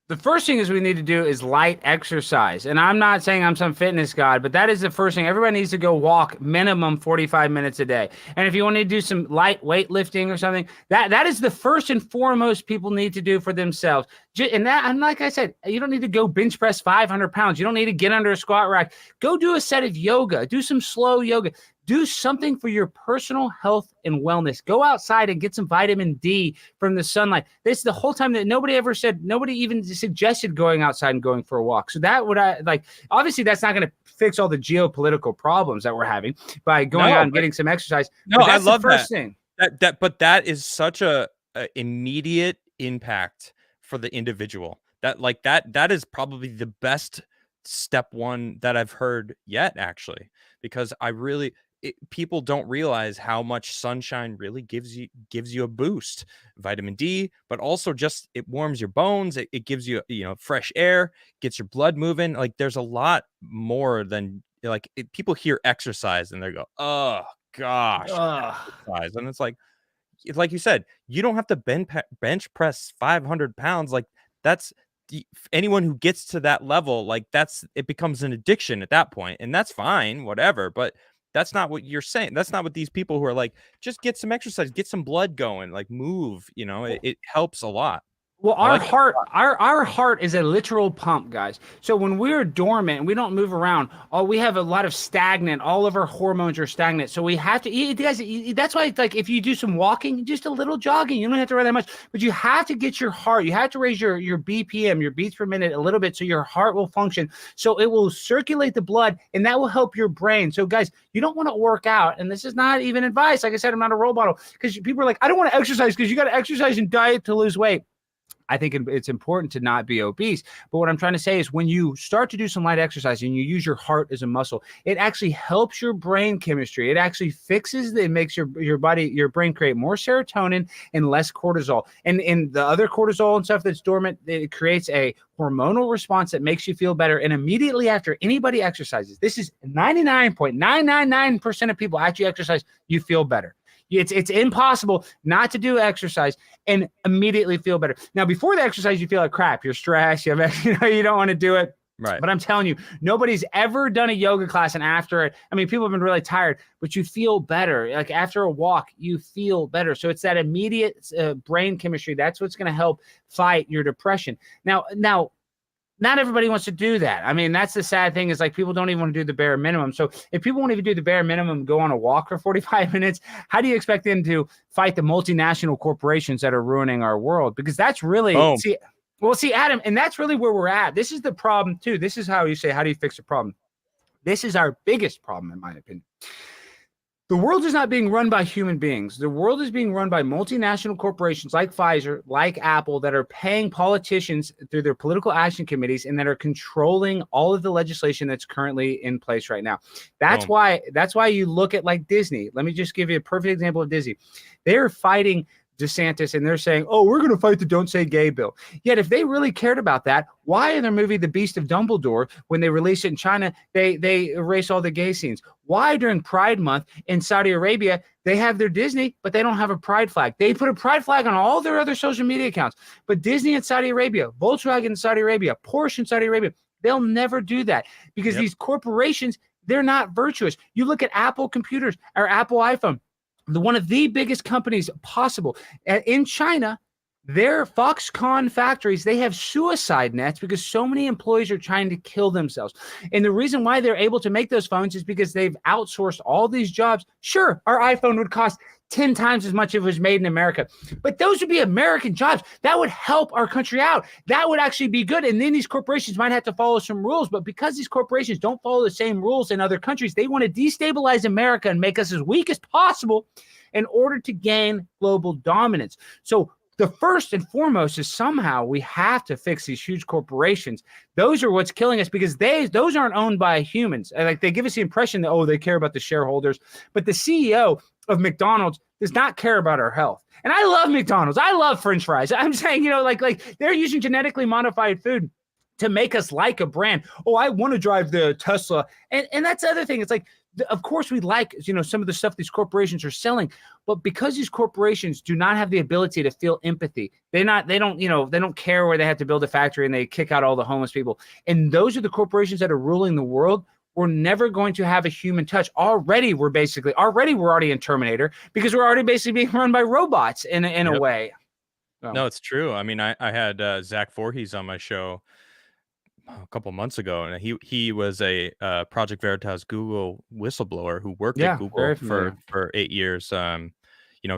The first thing is we need to do is light exercise. And I'm not saying I'm some fitness god, but that is the first thing. Everybody needs to go walk minimum 45 minutes a day. And if you want to do some light weightlifting or something, that is the first and foremost people need to do for themselves. And like I said, you don't need to go bench press 500 pounds. You don't need to get under a squat rack. Go do a set of yoga. Do some slow yoga. Do something for your personal health and wellness. Go outside and get some vitamin D from the sunlight. This is the whole time that nobody even suggested going outside and going for a walk. So that would obviously that's not going to fix all the geopolitical problems that we're having by going out and getting some exercise. No, but that's I love the first that. thing. But that is such a immediate impact for the individual. That is probably the best step one that I've heard yet, actually, because people don't realize how much sunshine really gives you a boost. Vitamin D, but also just it warms your bones. It gives you fresh air, gets your blood moving. Like there's a lot more than people hear exercise and they go, oh gosh, exercise. And it's like you said, you don't have to bench press 500 pounds. Like that's anyone who gets to that level, like it becomes an addiction at that point, and that's fine, whatever. But that's not what you're saying. That's not what these people who are like, just get some exercise, get some blood going, like move, it helps a lot. Well, our heart is a literal pump, guys. So when we're dormant and we don't move around, we have a lot of stagnant. All of our hormones are stagnant. So we have to eat, guys. That's why, like, if you do some walking, just a little jogging, you don't have to run that much. But you have to get your heart. You have to raise your BPM, your beats per minute, a little bit, so your heart will function. So it will circulate the blood, and that will help your brain. So, guys, you don't want to work out, and this is not even advice. Like I said, I'm not a role model, because people are like, I don't want to exercise, because you got to exercise and diet to lose weight. I think it's important to not be obese. But what I'm trying to say is when you start to do some light exercise and you use your heart as a muscle, it actually helps your brain chemistry. It actually it makes your brain create more serotonin and less cortisol. And the other cortisol and stuff that's dormant, it creates a hormonal response that makes you feel better. And immediately after anybody exercises, this is 99.999% of people actually exercise, you feel better. It's impossible not to do exercise and immediately feel better. Now, before the exercise, you feel like crap. You're stressed. You don't want to do it. Right. But I'm telling you, nobody's ever done a yoga class and after it, I mean, people have been really tired, but you feel better. Like after a walk, you feel better. So it's that immediate brain chemistry. That's what's going to help fight your depression. Now, not everybody wants to do that. I mean, that's the sad thing, is like people don't even want to do the bare minimum. So if people won't even do the bare minimum, go on a walk for 45 minutes, how do you expect them to fight the multinational corporations that are ruining our world? Because that's really, see, Adam, and that's really where we're at. This is the problem too. This is how you say, how do you fix a problem? This is our biggest problem, in my opinion. The world is not being run by human beings. The world is being run by multinational corporations like Pfizer, like Apple, that are paying politicians through their political action committees and that are controlling all of the legislation that's currently in place right now. That's why you look at like Disney. Let me just give you a perfect example of Disney. They're fighting DeSantis and they're saying, oh, we're going to fight the Don't Say Gay bill. Yet if they really cared about that, why in their movie The Beast of Dumbledore, when they release it in China, they erase all the gay scenes? Why during Pride Month in Saudi Arabia, they have their Disney, but they don't have a pride flag? They put a pride flag on all their other social media accounts. But Disney in Saudi Arabia, Volkswagen in Saudi Arabia, Porsche in Saudi Arabia, they'll never do that because these corporations, they're not virtuous. You look at Apple computers or Apple iPhone, one of the biggest companies possible in China. Their Foxconn factories, they have suicide nets because so many employees are trying to kill themselves. And the reason why they're able to make those phones is because they've outsourced all these jobs. Sure, our iPhone would cost 10 times as much if it was made in America, but those would be American jobs. That would help our country out. That would actually be good. And then these corporations might have to follow some rules, but because these corporations don't follow the same rules in other countries, they want to destabilize America and make us as weak as possible in order to gain global dominance. So the first and foremost is somehow we have to fix these huge corporations. Those are what's killing us because those aren't owned by humans. Like they give us the impression that, oh, they care about the shareholders, but the CEO of McDonald's does not care about our health. And I love McDonald's. I love French fries. I'm saying, like they're using genetically modified food to make us like a brand. Oh, I want to drive the Tesla. And that's the other thing. It's like, of course we like, some of the stuff these corporations are selling, but because these corporations do not have the ability to feel empathy, they don't care where they have to build a factory and they kick out all the homeless people. And those are the corporations that are ruling the world. We're never going to have a human touch. Already we're already in Terminator because we're already basically being run by robots in a way. No, it's true. I mean, I had Zach Voorhees on my show a couple months ago, and he was a Project Veritas Google whistleblower who worked at Google for 8 years.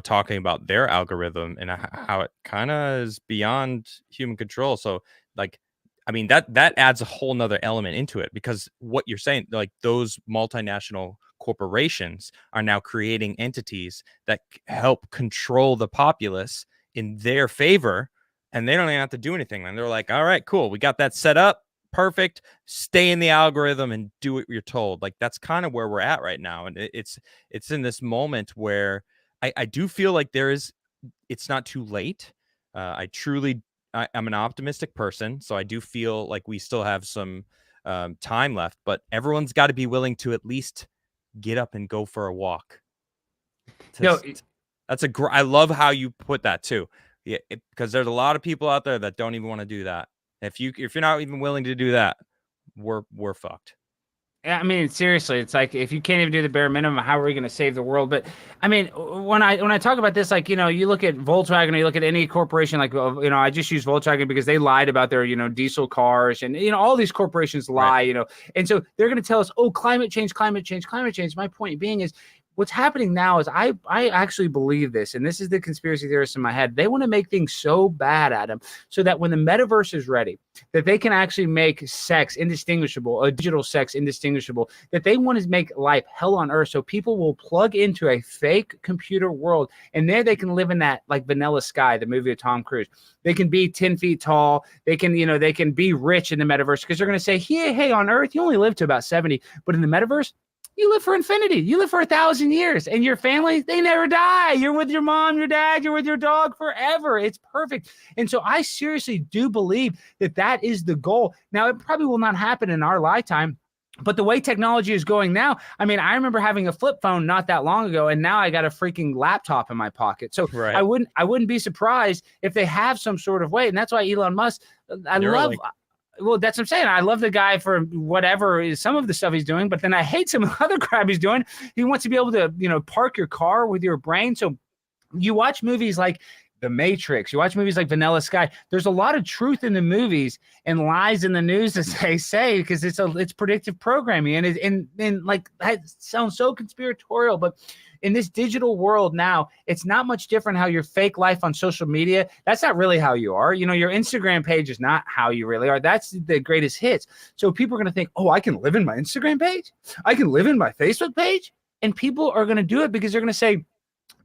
Talking about their algorithm and how it kind of is beyond human control. So, like, I mean, that adds a whole nother element into it because what you're saying, like those multinational corporations are now creating entities that help control the populace in their favor, and they don't even have to do anything. And they're like, all right, cool, we got that set up. Perfect. Stay in the algorithm and do what you're told. Like that's kind of where we're at right now. And it's in this moment where I do feel like it's not too late. I'm an optimistic person. So I do feel like we still have some time left, but everyone's got to be willing to at least get up and go for a walk. I love how you put that too. Yeah, because there's a lot of people out there that don't even want to do that. If you're not even willing to do that, we're fucked. I mean, seriously, it's like if you can't even do the bare minimum, how are we going to save the world? But I mean, when I talk about this, like, you look at Volkswagen or you look at any corporation, like, I just use Volkswagen because they lied about their, diesel cars and, all these corporations lie, right. And so they're going to tell us, oh, climate change. My point being is, what's happening now is I actually believe this, and this is the conspiracy theorist in my head. They want to make things so bad, Adam, so that when the metaverse is ready, that they can actually make sex indistinguishable, a digital sex indistinguishable, that they want to make life hell on earth so people will plug into a fake computer world, and there they can live in that, like Vanilla Sky, the movie of Tom Cruise. They can be 10 feet tall. They can, they can be rich in the metaverse because they're going to say, hey, on Earth, you only live to about 70, but in the metaverse, you live for infinity. You live for 1,000 years, and your family, they never die. You're with your mom, your dad, you're with your dog forever. It's perfect. And so I seriously do believe that is the goal. Now, it probably will not happen in our lifetime, but the way technology is going now, I mean, I remember having a flip phone not that long ago, and now I got a freaking laptop in my pocket. So right. I wouldn't be surprised if they have some sort of way. And that's why Elon Musk, well, that's what I'm saying. I love the guy for whatever is some of the stuff he's doing, but then I hate some of the other crap he's doing. He wants to be able to, park your car with your brain. So you watch movies like The Matrix, you watch movies like Vanilla Sky. There's a lot of truth in the movies and lies in the news, as they say, because it's predictive programming. And like that sounds so conspiratorial, but in this digital world now, it's not much different how your fake life on social media. That's not really how you are. Your Instagram page is not how you really are. That's the greatest hits. So people are going to think, oh, I can live in my Instagram page. I can live in my Facebook page. And people are going to do it because they're going to say,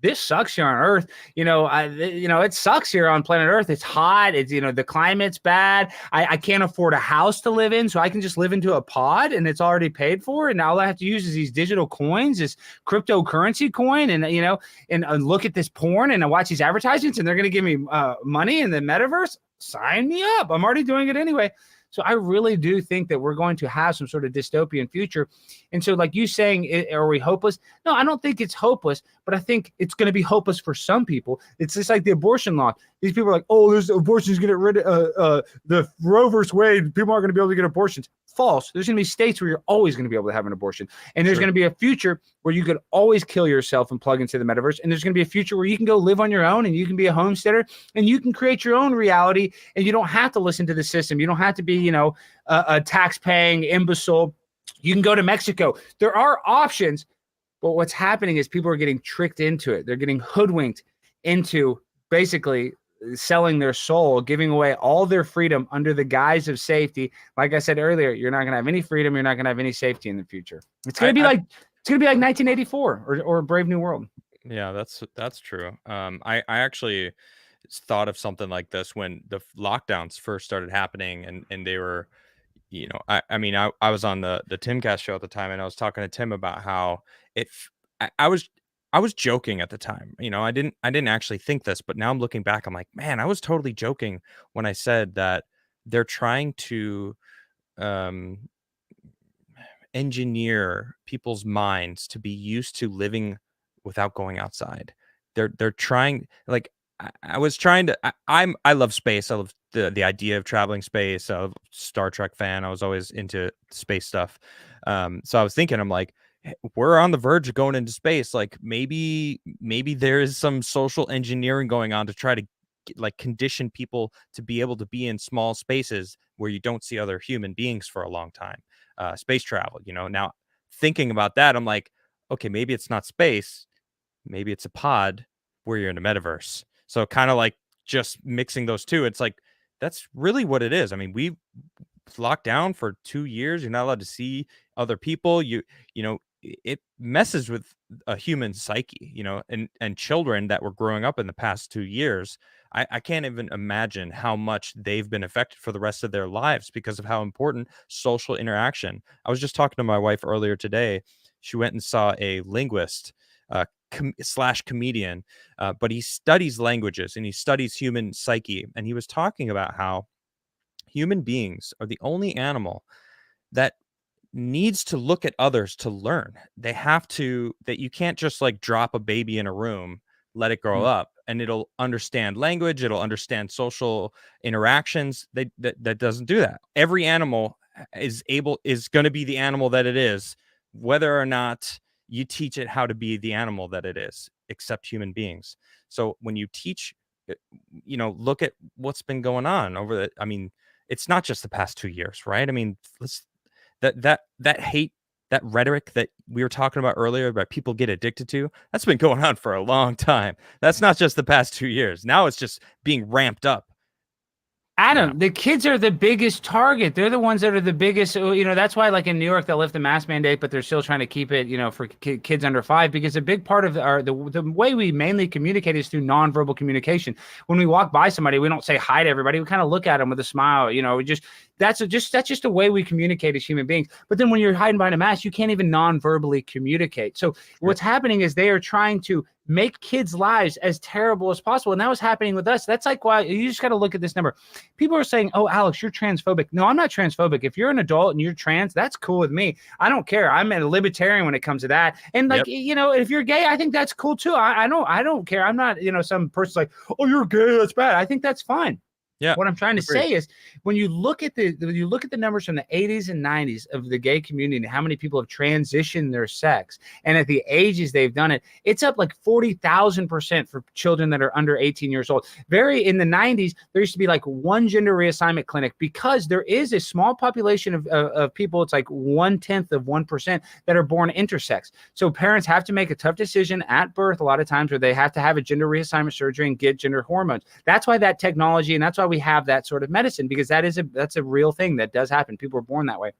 this sucks here on Earth. It sucks here on planet Earth. It's hot. It's, the climate's bad. I can't afford a house to live in, so I can just live into a pod and it's already paid for. And all I have to use is these digital coins, this cryptocurrency coin, and, and look at this porn and I watch these advertisements and they're going to give me money in the metaverse. Sign me up. I'm already doing it anyway. So I really do think that we're going to have some sort of dystopian future. And so like you saying, are we hopeless? No, I don't think it's hopeless, but I think it's going to be hopeless for some people. It's just like the abortion law. these people are like, oh, there's abortions get rid of the Roe versus Wade. People aren't going to be able to get abortions. False. There's going to be states where you're always going to be able to have an abortion. And there's going to be a future where you could always kill yourself and plug into the metaverse. And there's going to be a future where you can go live on your own and you can be a homesteader and you can create your own reality. And you don't have to listen to the system. You don't have to be, you know, a tax-paying imbecile. You can go to Mexico. There are options. But what's happening is people are getting tricked into it. They're getting hoodwinked into basically selling their soul, giving away all their freedom under the guise of safety. Like I said earlier, you're not going to have any freedom. You're not going to have any safety in the future. It's going to be like 1984 or Brave New World. Yeah, that's true. I actually thought of something like this when the lockdowns first started happening, and they were, you know, I mean, I was on the Timcast show at the time, and I was talking to Tim about how I was joking at the time. You know, I didn't actually think this, but now I'm looking back, I'm like, man, I was totally joking when I said that they're trying to engineer people's minds to be used to living without going outside. They're trying, like, I was trying to. I love space. I love the idea of traveling space. I'm a Star Trek fan. I was always into space stuff. So I was thinking, I'm like, we're on the verge of going into space. Like maybe there is some social engineering going on to try to like condition people to be able to be in small spaces where you don't see other human beings for a long time. Space travel, you know. Now thinking about that, I'm like, okay, maybe it's not space. Maybe it's a pod where you're in a metaverse. So kind of like just mixing those two. It's like, that's really what it is. I mean, we've locked down for 2 years. You're not allowed to see other people. You know, it messes with a human psyche, you know, and children that were growing up in the past 2 years. I can't even imagine how much they've been affected for the rest of their lives because of how important social interaction. I was just talking to my wife earlier today. She went and saw a linguist, slash comedian, but he studies languages and he studies human psyche. And he was talking about how human beings are the only animal that needs to look at others to learn. They have to, that you can't just like drop a baby in a room, let it grow up, and it'll understand language, it'll understand social interactions. That doesn't do that. Every animal is going to be the animal that it is, whether or not you teach it how to be the animal that it is, except human beings. So when you teach, you know, look at what's been going on over the, I mean, it's not just the past 2 years, right? I mean, that hate, that rhetoric that we were talking about earlier about people get addicted to, that's been going on for a long time. That's not just the past 2 years. Now it's just being ramped up. Adam, the kids are the biggest target. They're the ones that are the biggest. You know, that's why, like in New York, they'll lift the mask mandate, but they're still trying to keep it, you know, for kids under 5, because a big part of the way we mainly communicate is through nonverbal communication. When we walk by somebody, we don't say hi to everybody. We kind of look at them with a smile. You know, that's just a way we communicate as human beings. But then when you're hiding behind a mask, you can't even non-verbally communicate. So what's happening is they are trying to make kids' lives as terrible as possible. And that was happening with us. That's like why you just got to look at this number. People are saying, oh, Alex, you're transphobic. No, I'm not transphobic. If you're an adult and you're trans, that's cool with me. I don't care. I'm a libertarian when it comes to that. And like, you know, if you're gay, I think that's cool too. I don't care. I'm not, you know, some person's like, oh, you're gay, that's bad. I think that's fine. Yeah. What I'm trying to say is when you look at the numbers from the 80s and 90s of the gay community and how many people have transitioned their sex, and at the ages they've done it, it's up like 40,000% for children that are under 18 years old. In the 90s, there used to be like one gender reassignment clinic because there is a small population of people, it's like 0.1% that are born intersex. So parents have to make a tough decision at birth a lot of times where they have to have a gender reassignment surgery and get gender hormones. That's why that technology, and that's why we have that sort of medicine, because that's a real thing that does happen. People are born that way.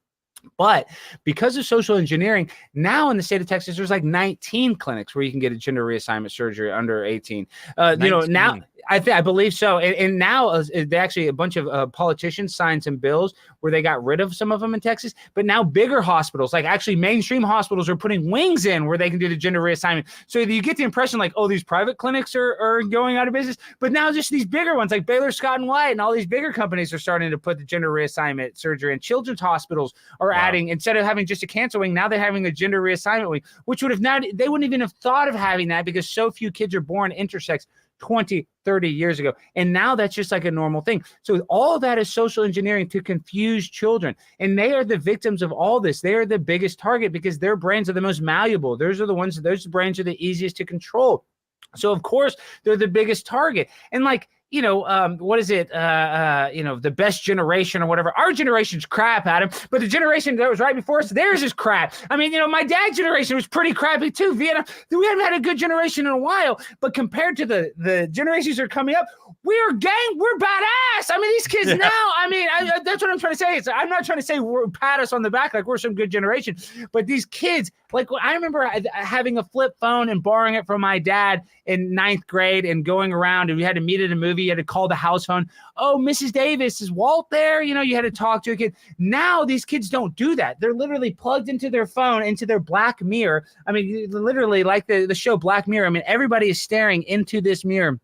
But because of social engineering, now in the state of Texas, there's like 19 clinics where you can get a gender reassignment surgery under 18. You know, now I believe so. And now they actually, a bunch of politicians signed some bills where they got rid of some of them in Texas. But now bigger hospitals, like actually mainstream hospitals, are putting wings in where they can do the gender reassignment. So you get the impression like, oh, these private clinics are going out of business. But now just these bigger ones like Baylor, Scott & White and all these bigger companies are starting to put the gender reassignment surgery, and children's hospitals are adding, instead of having just a cancer wing, now they're having a gender reassignment wing, which would have not, they wouldn't even have thought of having that because so few kids are born intersex. 20, 30 years ago. And now that's just like a normal thing. So all of that is social engineering to confuse children. And they are the victims of all this. They are the biggest target because their brains are the most malleable. Those brains are the easiest to control. So of course they're the biggest target. And like, what is it? The best generation or whatever. Our generation's crap, Adam, but the generation that was right before us, theirs is crap. I mean, my dad's generation was pretty crappy too. Vietnam, we haven't had a good generation in a while, but compared to the generations that are coming up, we're badass. I mean, these kids now, that's what I'm trying to say. I'm not trying to say pat us on the back like we're some good generation, but these kids, like I remember having a flip phone and borrowing it from my dad in 9th grade and going around, and we had to meet at a movie. You had to call the house phone. Oh, Mrs. Davis, is Walt there? You had to talk to a kid. Now these kids don't do that. They're literally plugged into their phone, into their Black Mirror. I mean, literally like the show Black Mirror. I mean, everybody is staring into this mirror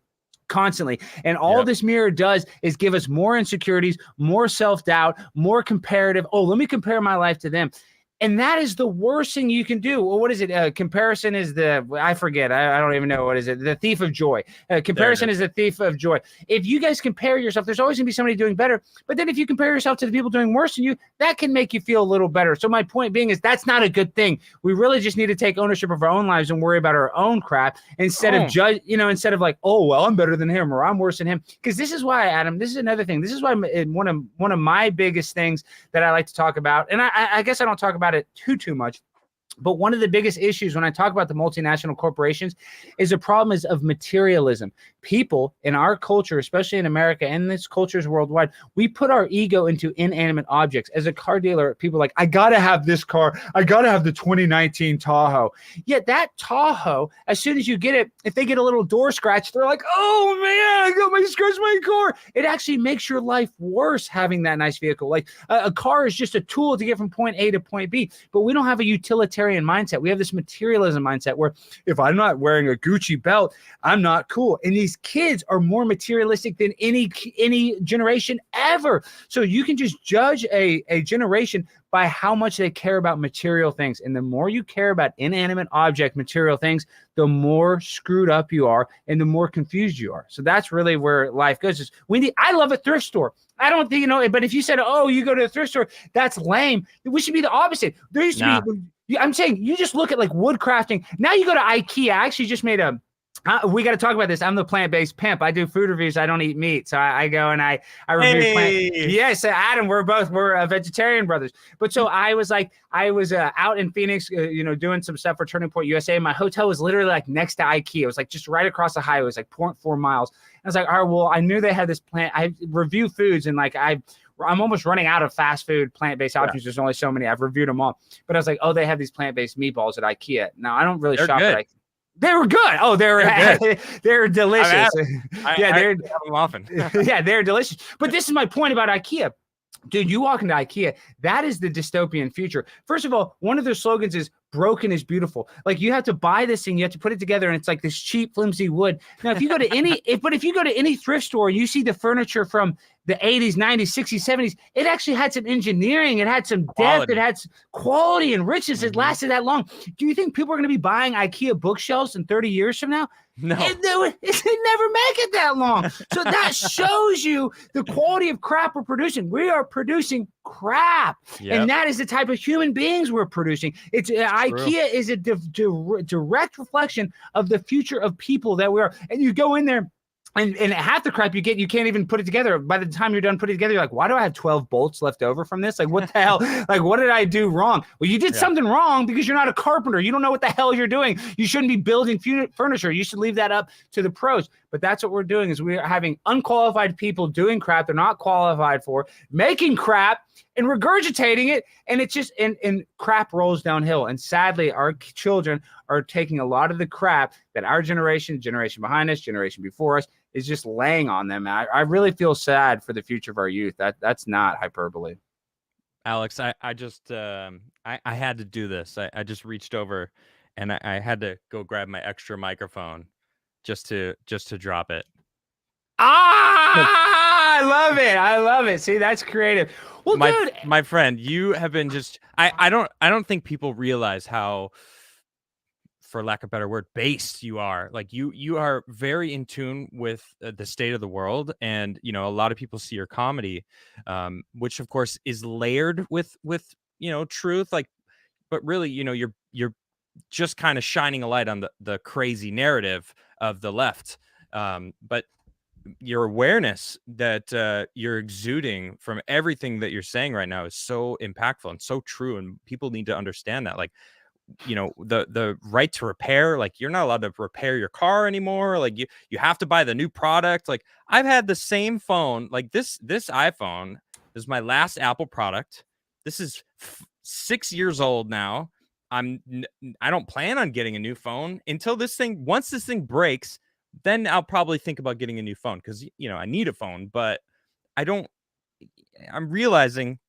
constantly. And all this mirror does is give us more insecurities, more self-doubt, more comparative. Oh, let me compare my life to them. And that is the worst thing you can do. Well, what is it? Comparison is I forget. I don't even know. What is it? The thief of joy. Comparison is the thief of joy. If you guys compare yourself, there's always going to be somebody doing better. But then if you compare yourself to the people doing worse than you, that can make you feel a little better. So my point being is that's not a good thing. We really just need to take ownership of our own lives and worry about our own crap instead of instead of like, oh, well, I'm better than him or I'm worse than him. Because this is why, Adam, this is another thing. This is why one of my biggest things that I like to talk about, and I guess I don't talk about it too much, but one of the biggest issues when I talk about the multinational corporations is the problem is of materialism. People in our culture, especially in America and this culture is worldwide, we put our ego into inanimate objects. As a car dealer, people are like, I got to have this car. I got to have the 2019 Tahoe. Yet that Tahoe, as soon as you get it, if they get a little door scratch, they're like, oh man, I got my scratch my car. It actually makes your life worse having that nice vehicle. Like a car is just a tool to get from point A to point B, but we don't have a utilitarian mindset. We have this materialism mindset where if I'm not wearing a Gucci belt, I'm not cool. And these kids are more materialistic than any generation ever. So you can just judge a generation by how much they care about material things. And the more you care about inanimate object material things, the more screwed up you are and the more confused you are. So that's really where life goes. I love a thrift store. I don't think, but if you said, oh, you go to a thrift store, that's lame. We should be the opposite. There used to be, I'm saying you just look at like wood crafting. Now you go to IKEA. I actually just made we got to talk about this. I'm the plant-based pimp. I do food reviews. I don't eat meat. So I go and I review plant. Yes, Adam, we're vegetarian brothers. But so I was out in Phoenix, doing some stuff for Turning Point USA. My hotel was literally like next to IKEA. It was like just right across the highway. It was like 0.4 miles. I was like, all right, well, I knew they had this plant. I review foods and like I'm almost running out of fast food plant-based options. There's only so many. I've reviewed them all. But I was like, oh, they have these plant-based meatballs at IKEA. Now, I don't really shop at IKEA. They were good. Oh, they're delicious. They're have them often. Yeah, they're delicious. But this is my point about IKEA. Dude, you walk into IKEA, that is the dystopian future. First of all, one of their slogans is broken is beautiful. Like you have to buy this thing, you have to put it together, and it's like this cheap, flimsy wood. Now, if you go to any thrift store and you see the furniture from the 80s, 90s, 60s, 70s, it actually had some engineering, it had some depth, it had quality and richness. It lasted that long. Do you think people are going to be buying IKEA bookshelves in 30 years from now? No. It never make it that long. So that shows you the quality of crap we're producing. We are producing crap. Yep. And that is the type of human beings we're producing. It's IKEA is a direct reflection of the future of people that we are. And you go in there, and half the crap you get, you can't even put it together. By the time you're done putting it together, you're like, why do I have 12 bolts left over from this? Like, what the hell? Like, what did I do wrong? Well, you did something wrong because you're not a carpenter. You don't know what the hell you're doing. You shouldn't be building furniture. You should leave that up to the pros. But that's what we're doing is we are having unqualified people doing crap they're not qualified for, making crap and regurgitating it. And it's just, and crap rolls downhill. And sadly, our children are taking a lot of the crap that our generation behind us, generation before us, is just laying on them. I really feel sad for the future of our youth. That's not hyperbole. Alex, I just I had to do this. I just reached over and I had to go grab my extra microphone just to drop it. I love it. See, that's creative. Well, dude, my friend, you have been just I don't think people realize how for lack of a better word, based you are. Like you are very in tune with the state of the world, and you know a lot of people see your comedy, which of course is layered with truth. Like, but really, you're just kind of shining a light on the crazy narrative of the left. But your awareness that you're exuding from everything that you're saying right now is so impactful and so true, and people need to understand that. Like, the right to repair, like you're not allowed to repair your car anymore. Like you have to buy the new product. Like I've had the same phone, like this iPhone is my last Apple product. This is 6 years old now. I don't plan on getting a new phone until once this thing breaks, then I'll probably think about getting a new phone, because I need a phone, but I'm realizing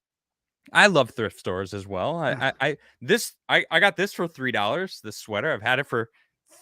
I love thrift stores as well. I got this for $3. This sweater, I've had it for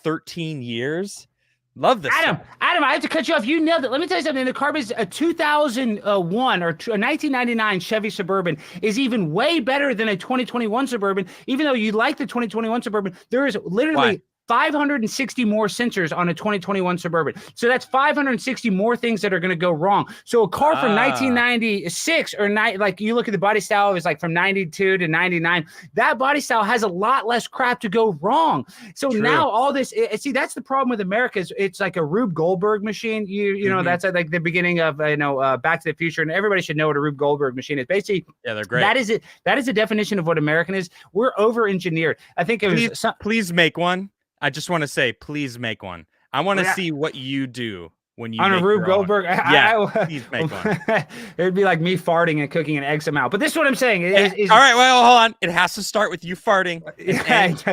13 years. Love this. Adam, I have to cut you off. You nailed it. Let me tell you something. The car is a 2001 or a 1999 Chevy Suburban is even way better than a 2021 Suburban. Even though you like the 2021 Suburban, there is literally 560 more sensors on a 2021 Suburban. So that's 560 more things that are going to go wrong. So a car from 1996 or like you look at the body style, it was like from 92 to 99. That body style has a lot less crap to go wrong. So now all this, see, that's the problem with America is it's like a Rube Goldberg machine. You know, that's like the beginning of, Back to the Future. And everybody should know what a Rube Goldberg machine is. Basically, yeah, they're great. That is it. That is the definition of what American is. We're over-engineered. I think it was please make one. I just want to say, please make one. I want to see what you do when you on make a Rube Goldberg. Please make one. It would be like me farting and cooking an egg somehow. But this is what I'm saying. All right, well, hold on. It has to start with you farting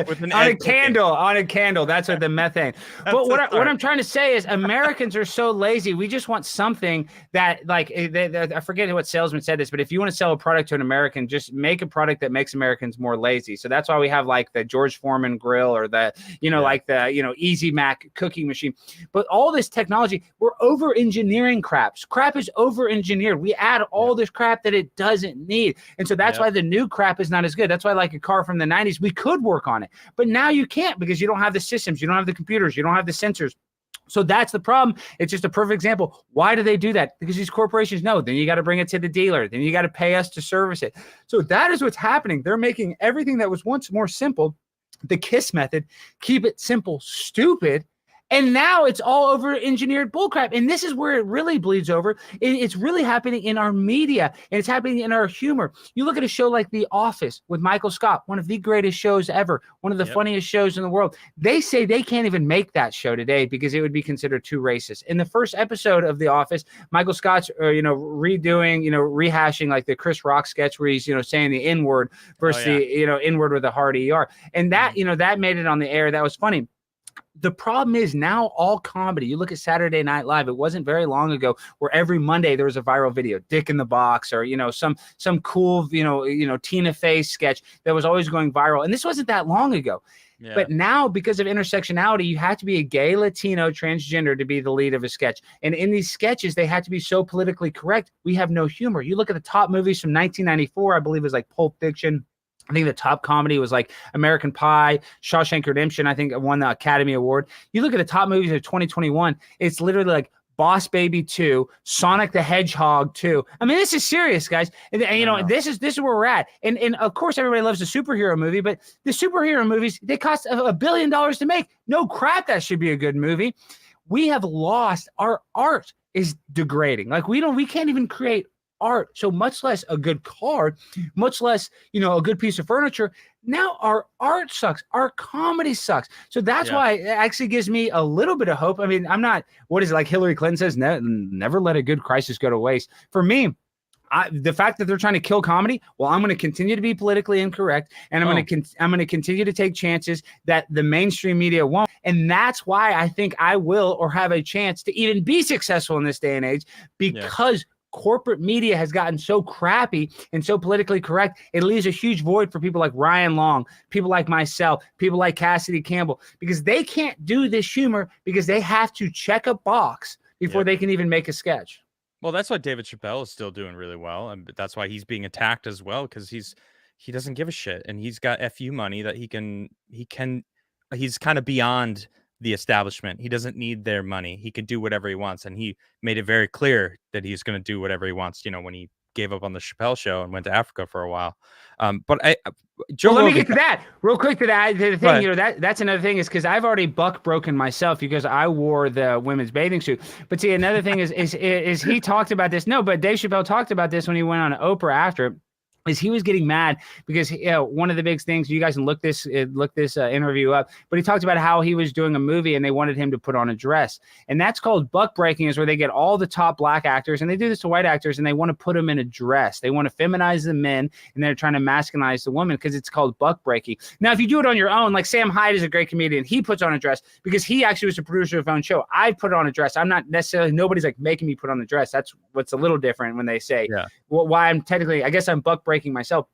with an on egg on a candle. That's what the methane. But what I'm trying to say is Americans are so lazy. We just want something that, like, I forget what salesman said this, but if you want to sell a product to an American, just make a product that makes Americans more lazy. So that's why we have like the George Foreman grill or the, like the, Easy Mac cooking machine. But all this technology, we're over-engineering crap. Crap is over-engineered. We add all this crap that it doesn't need. And so that's why the new crap is not as good. That's why, like a car from the 90s, we could work on it. But now you can't, because you don't have the systems. You don't have the computers. You don't have the sensors. So that's the problem. It's just a perfect example. Why do they do that? Because these corporations know. Then you got to bring it to the dealer. Then you got to pay us to service it. So that is what's happening. They're making everything that was once more simple, the KISS method, keep it simple, stupid. And now it's all over engineered bullcrap. And this is where it really bleeds over. It's really happening in our media, and it's happening in our humor. You look at a show like The Office with Michael Scott, one of the greatest shows ever, one of the funniest shows in the world. They say they can't even make that show today because it would be considered too racist. In the first episode of The Office, Michael Scott's, rehashing like the Chris Rock sketch where he's, saying the N-word versus the, N-word with a hard ER. And that, that made it on the air. That was funny. The problem is now all comedy. You look at Saturday Night Live. It wasn't very long ago where every Monday there was a viral video, Dick in the Box, or some cool Tina Fey sketch that was always going viral. And this wasn't that long ago. Yeah. But now, because of intersectionality, you have to be a gay Latino transgender to be the lead of a sketch. And in these sketches, they had to be so politically correct. We have no humor. You look at the top movies from 1994, I believe it was like Pulp Fiction. I think the top comedy was like American Pie, Shawshank Redemption. I think won the Academy Award. You look at the top movies of 2021, it's literally like Boss Baby 2, Sonic the Hedgehog 2. I mean, this is serious, guys. And this is where we're at. And of course, everybody loves a superhero movie, but the superhero movies, they cost $1 billion to make. No crap, that should be a good movie. We have lost our art is degrading. Like we can't even create art, so much less a good car, much less a good piece of furniture. Now our art sucks, our comedy sucks. So that's why it actually gives me a little bit of hope. I mean, I'm not, what is it, like Hillary Clinton says, never let a good crisis go to waste. For me, the fact that they're trying to kill comedy, well, I'm going to continue to be politically incorrect, and I'm going to continue to take chances that the mainstream media won't. And that's why I think I will or have a chance to even be successful in this day and age, because corporate media has gotten so crappy and so politically correct, it leaves a huge void for people like Ryan Long, people like myself, people like Cassidy Campbell, because they can't do this humor because they have to check a box before they can even make a sketch. Well, that's why David Chappelle is still doing really well, and that's why he's being attacked as well, because he doesn't give a shit, and he's got FU money that he can he's kind of beyond the establishment. He doesn't need their money. He could do whatever he wants, and he made it very clear that he's going to do whatever he wants. When he gave up on the Chappelle Show and went to Africa for a while. But Joe Well, let me Rogan, get to that real quick. To the Go thing, ahead. that's another thing is because I've already broken myself because I wore the women's bathing suit. But see, another thing is he talked about this. No, but Dave Chappelle talked about this when he went on Oprah after. Is he was getting mad because one of the big things, you guys can look this interview up, but he talked about how he was doing a movie and they wanted him to put on a dress, and that's called buck breaking, is where they get all the top black actors and they do this to white actors and they want to put them in a dress. They want to feminize the men and they're trying to masculinize the woman because it's called buck breaking. Now, if you do it on your own, like Sam Hyde is a great comedian, he puts on a dress because he actually was a producer of his own show. I put on a dress. I'm not necessarily, nobody's like making me put on the dress. That's what's a little different when they say, why I'm technically, I guess I'm buck breaking myself.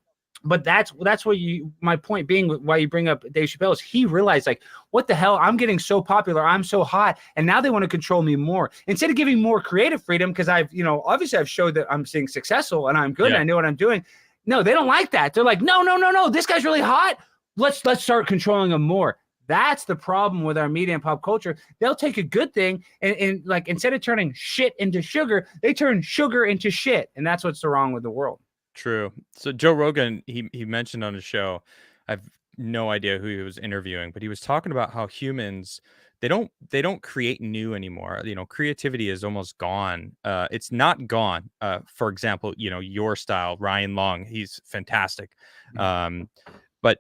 But that's what my point being why you bring up Dave Chappelle is he realized, like, what the hell, I'm getting so popular, I'm so hot, and now they want to control me more instead of giving more creative freedom, because I've obviously I've showed that I'm being successful and I'm good and I know what I'm doing. No, they don't like that. They're like, no, this guy's really hot, let's start controlling him more. That's the problem with our media and pop culture. They'll take a good thing and like, instead of turning shit into sugar, they turn sugar into shit, and that's what's wrong with the world. True. So Joe Rogan, he mentioned on his show, I've no idea who he was interviewing, but he was talking about how humans, they don't create new anymore. Creativity is almost gone. It's not gone. For example, your style, Ryan Long, he's fantastic. But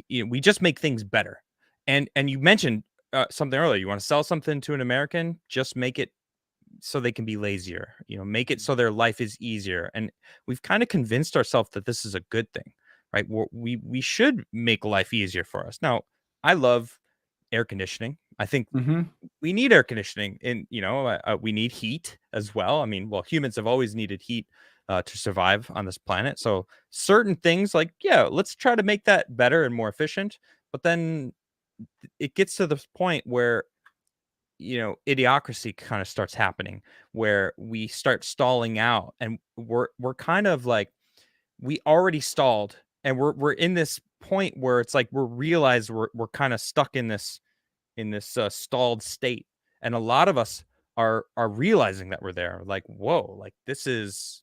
we just make things better. And you mentioned something earlier. You want to sell something to an American, just make it so they can be lazier, make it so their life is easier. And we've kind of convinced ourselves that this is a good thing, right? We should make life easier for us. Now, I love air conditioning. I think we need air conditioning, and we need heat as well. I mean, well, humans have always needed heat to survive on this planet. So certain things like, let's try to make that better and more efficient. But then it gets to the point where idiocracy kind of starts happening, where we start stalling out, and we're kind of like, we already stalled, and we're in this point where it's like we're kind of stuck in this stalled state, and a lot of us are realizing that we're there, like, whoa, like this is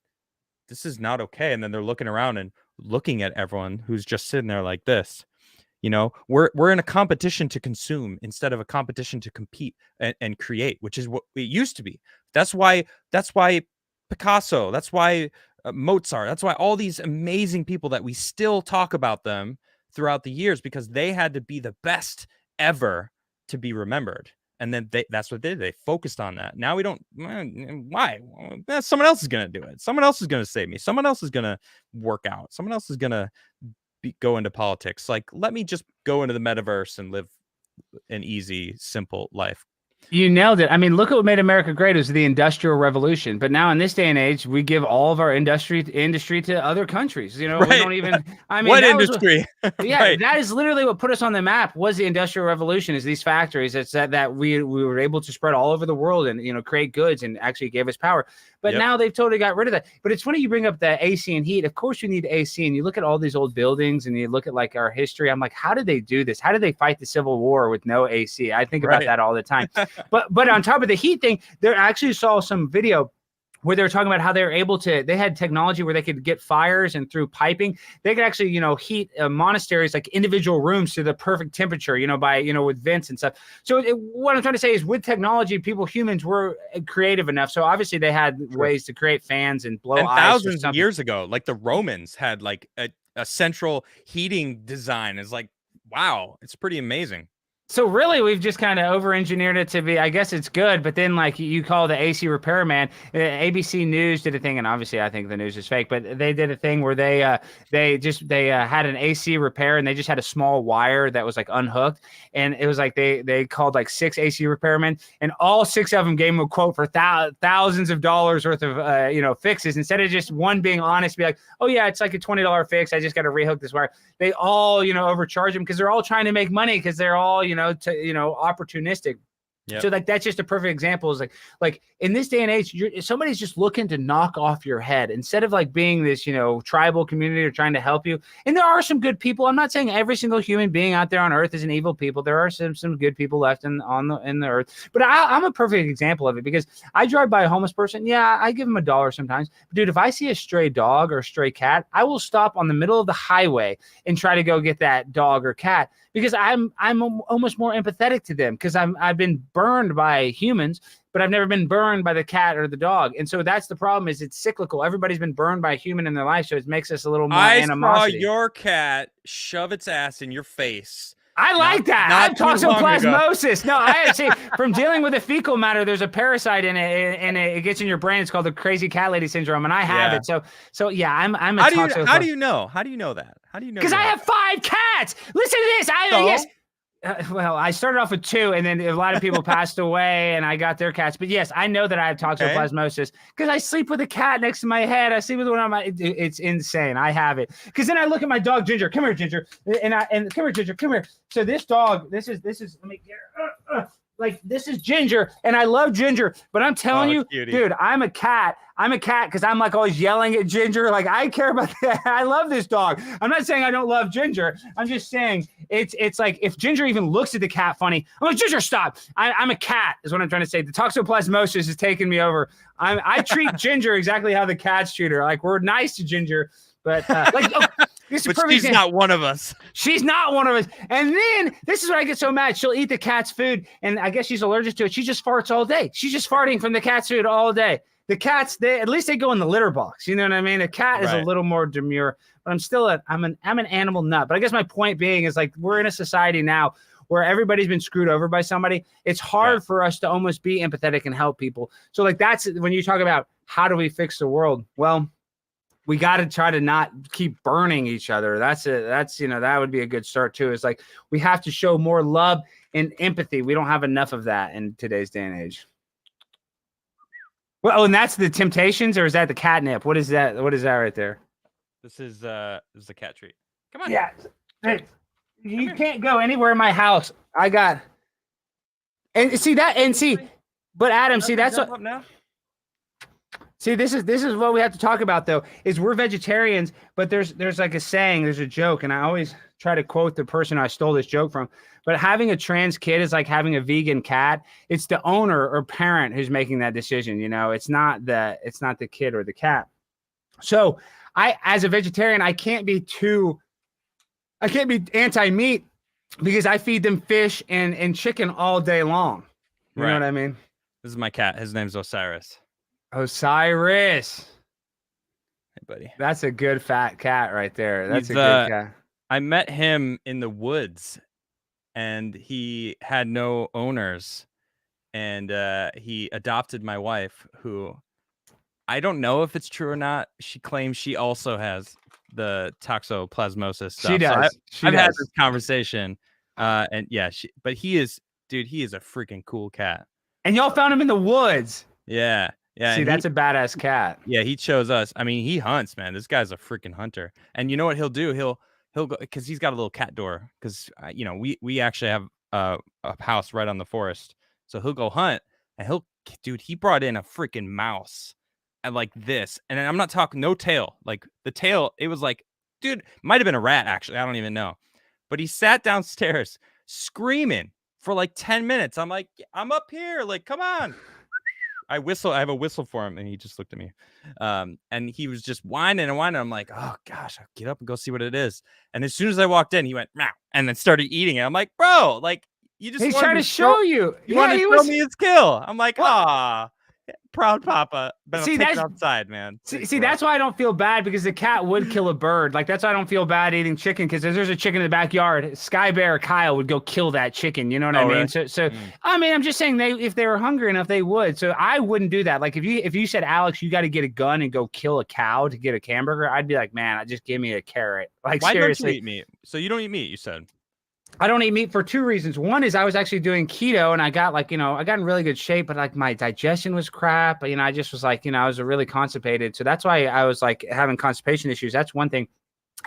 not okay. And then they're looking around and looking at everyone who's just sitting there like this. We're in a competition to consume instead of a competition to compete and create, which is what it used to be. That's why Picasso, that's why Mozart, that's why all these amazing people that we still talk about them throughout the years, because they had to be the best ever to be remembered. And then that's what they did. They focused on that. Now we don't. Why? Someone else is going to do it. Someone else is going to save me. Someone else is going to work out. Someone else is going to go into politics. Like, let me just go into the metaverse and live an easy, simple life. You nailed it. I mean, look at what made America great. It was the Industrial Revolution. But now in this day and age, we give all of our industry to other countries. We don't even. I mean, what industry? Right. That is literally what put us on the map. Was the Industrial Revolution? Is these factories? It's that we were able to spread all over the world and create goods and actually gave us power. But now they've totally got rid of that. But it's funny you bring up the AC and heat. Of course, you need AC. And you look at all these old buildings and you look at like our history. I'm like, how did they do this? How did they fight the Civil War with no AC? I think about that all the time. But on top of the heat thing, there actually saw some video where they were talking about how they were able to, they had technology where they could get fires, and through piping, they could actually, heat monasteries, like individual rooms, to the perfect temperature, by, with vents and stuff. So what I'm trying to say is, with technology, humans were creative enough. So obviously they had ways to create fans and blow ice. Thousands of years ago, like the Romans had like a central heating design. It's like, wow, it's pretty amazing. So really, we've just kind of over-engineered it to be, I guess it's good, but then like you call the AC repairman, ABC News did a thing, and obviously I think the news is fake, but they did a thing where they had an AC repair, and they just had a small wire that was like unhooked, and it was like they called like 6 AC repairmen, and all 6 of them gave them a quote for thousands of dollars worth of fixes, instead of just one being honest, be like, oh yeah, it's like a $20 fix, I just got to rehook this wire. They all overcharge them because they're all trying to make money, because they're all opportunistic. Yep. So like that's just a perfect example. Is like in this day and age, somebody's just looking to knock off your head instead of like being this, tribal community or trying to help you. And there are some good people. I'm not saying every single human being out there on earth is an evil people. There are some good people left in the earth. But I'm a perfect example of it because I drive by a homeless person. Yeah, I give them $1 sometimes. But dude, if I see a stray dog or a stray cat, I will stop on the middle of the highway and try to go get that dog or cat because I'm almost more empathetic to them because I've been burned by humans, but I've never been burned by the cat or the dog. And so that's the problem is it's cyclical. Everybody's been burned by a human in their life. So it makes us a little more animosity. I saw your cat shove its ass in your face. I like that. I have toxoplasmosis. No, I see from dealing with the fecal matter, there's a parasite in it and it gets in your brain. It's called the crazy cat lady syndrome. And I have it. So yeah, I'm a How do you know? How do you know that? How do you know? Because I have 5 cats. Listen to this. Yes. Well, I started off with 2, and then a lot of people passed away, and I got their cats. But yes, I know that I have toxoplasmosis because I sleep with a cat next to my head. I sleep with one on my. It's insane. I have it because then I look at my dog Ginger. Come here, Ginger, and come here, Ginger. Come here. So this dog, this is. Let me get her. Like this is Ginger, and I love Ginger, but I'm telling you, cutie. dude, I'm a cat because I'm like always yelling at Ginger. Like I care about that. I love this dog. I'm not saying I don't love Ginger. I'm just saying it's like if Ginger even looks at the cat funny, I'm like, Ginger, stop. I'm a cat is what I'm trying to say. The toxoplasmosis is taking me over. I treat Ginger exactly how the cats treat her. Like we're nice to Ginger, but but she's not one of us. She's not one of us. And then this is where I get so mad. She'll eat the cat's food, and I guess she's allergic to it. She just farts all day. She's just farting from the cat's food all day. The cats, at least they go in the litter box. You know what I mean? A cat is a little more demure, but I'm still I'm an animal nut. But I guess my point being is like we're in a society now where everybody's been screwed over by somebody. It's hard for us to almost be empathetic and help people. So like that's when you talk about how do we fix the world? Well, we got to try to not keep burning each other. That would be a good start too. It's like we have to show more love and empathy. We don't have enough of that in today's day and age. Well, and that's the Temptations, or is that the catnip? What is that? What is that right there? This is the cat treat. Come on. Yeah. Hey, you can't go anywhere in my house. I got but Adam, see that's what now? See, this is what we have to talk about though, is we're vegetarians, but there's like a saying, there's a joke, and I always try to quote the person I stole this joke from, but having a trans kid is like having a vegan cat. It's the owner or parent who's making that decision, it's not the kid or the cat. So I, as a vegetarian, I can't be anti-meat because I feed them fish and chicken all day long. You know what I mean? This is my cat. His name's Osiris. Osiris. Hey, buddy. That's a good fat cat right there. That's a good cat. I met him in the woods, and he had no owners, and he adopted my wife, who I don't know if it's true or not. She claims she also has the toxoplasmosis stuff. She does. So I've had this conversation, and yeah, but he is a freaking cool cat. And y'all found him in the woods. Yeah. Yeah. See, that's a badass cat. Yeah, he chose us. I mean, he hunts, man. This guy's a freaking hunter. And you know what he'll do? He'll go because he's got a little cat door. Because we actually have a house right on the forest, so he'll go hunt and he brought in a freaking mouse and like this. And I'm not talking no tail. Like the tail, it was like, dude, might have been a rat actually. I don't even know. But he sat downstairs screaming for like 10 minutes. I'm like, I'm up here. Like, come on. I have a whistle for him, and he just looked at me. And he was just whining and whining. I'm like, oh gosh, I'll get up and go see what it is. And as soon as I walked in, he went meow and then started eating it. I'm like, bro, like he's trying to show you. You want to show me his kill. I'm like, proud papa. But see, that's outside, man. See, that's why I don't feel bad, because the cat would kill a bird. Like that's why I don't feel bad eating chicken, because there's a chicken in the backyard. Sky Bear Kyle would go kill that chicken. You know what I mean? Really? So I mean, I'm just saying if they were hungry enough, they would. So I wouldn't do that. Like if you said, Alex, you got to get a gun and go kill a cow to get a hamburger, I'd be like, man, just give me a carrot. Like why seriously. Don't you eat meat? So you don't eat meat, you said. I don't eat meat for 2 reasons. One is I was actually doing keto, and I got I got in really good shape, but like my digestion was crap. I just was like, I was really constipated. So that's why I was like having constipation issues. That's one thing.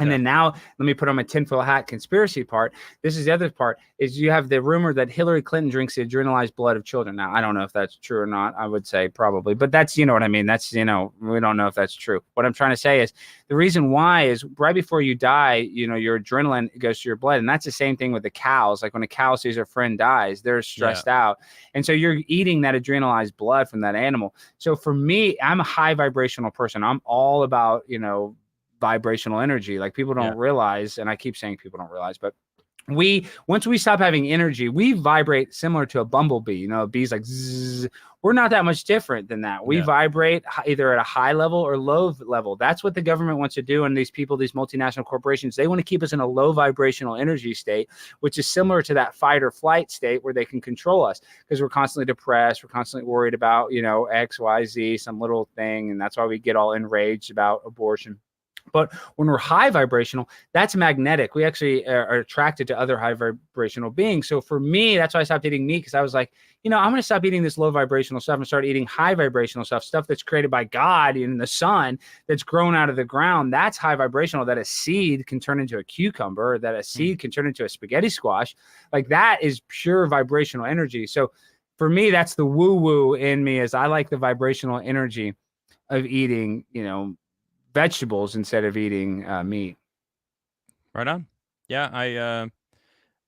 And then now let me put on my tinfoil hat conspiracy part. This is the other part is you have the rumor that Hillary Clinton drinks the adrenalized blood of children. Now, I don't know if that's true or not. I would say probably, but that's, you know what I mean? That's, you know, we don't know if that's true. What I'm trying to say is the reason why is right before you die, you know, your adrenaline goes to your blood. And that's the same thing with the cows. Like when a cow sees her friend dies, they're stressed out. And so you're eating that adrenalized blood from that animal. So for me, I'm a high vibrational person. I'm all about, you know, vibrational energy. Like people don't realize, and I keep saying people don't realize, but once we stop having energy, we vibrate similar to a bumblebee. You know, a bee's like zzz. We're not that much different than that. We vibrate either at a high level or low level. That's what the government wants to do. And these people, these multinational corporations, they want to keep us in a low vibrational energy state, which is similar to that fight or flight state where they can control us because we're constantly depressed. We're constantly worried about, you know, X, Y, Z, some little thing. And that's why we get all enraged about abortion. But when we're high vibrational, that's magnetic. We actually are attracted to other high vibrational beings. So for me, that's why I stopped eating meat, because I was like, you know, I'm going to stop eating this low vibrational stuff and start eating high vibrational stuff that's created by God in the sun, that's grown out of the ground. That's high vibrational, that a seed can turn into a cucumber, that a seed can turn into a spaghetti squash. Like that is pure vibrational energy. So for me, that's the woo-woo in me, is I like the vibrational energy of eating, you know, vegetables instead of eating meat. Right on. Yeah,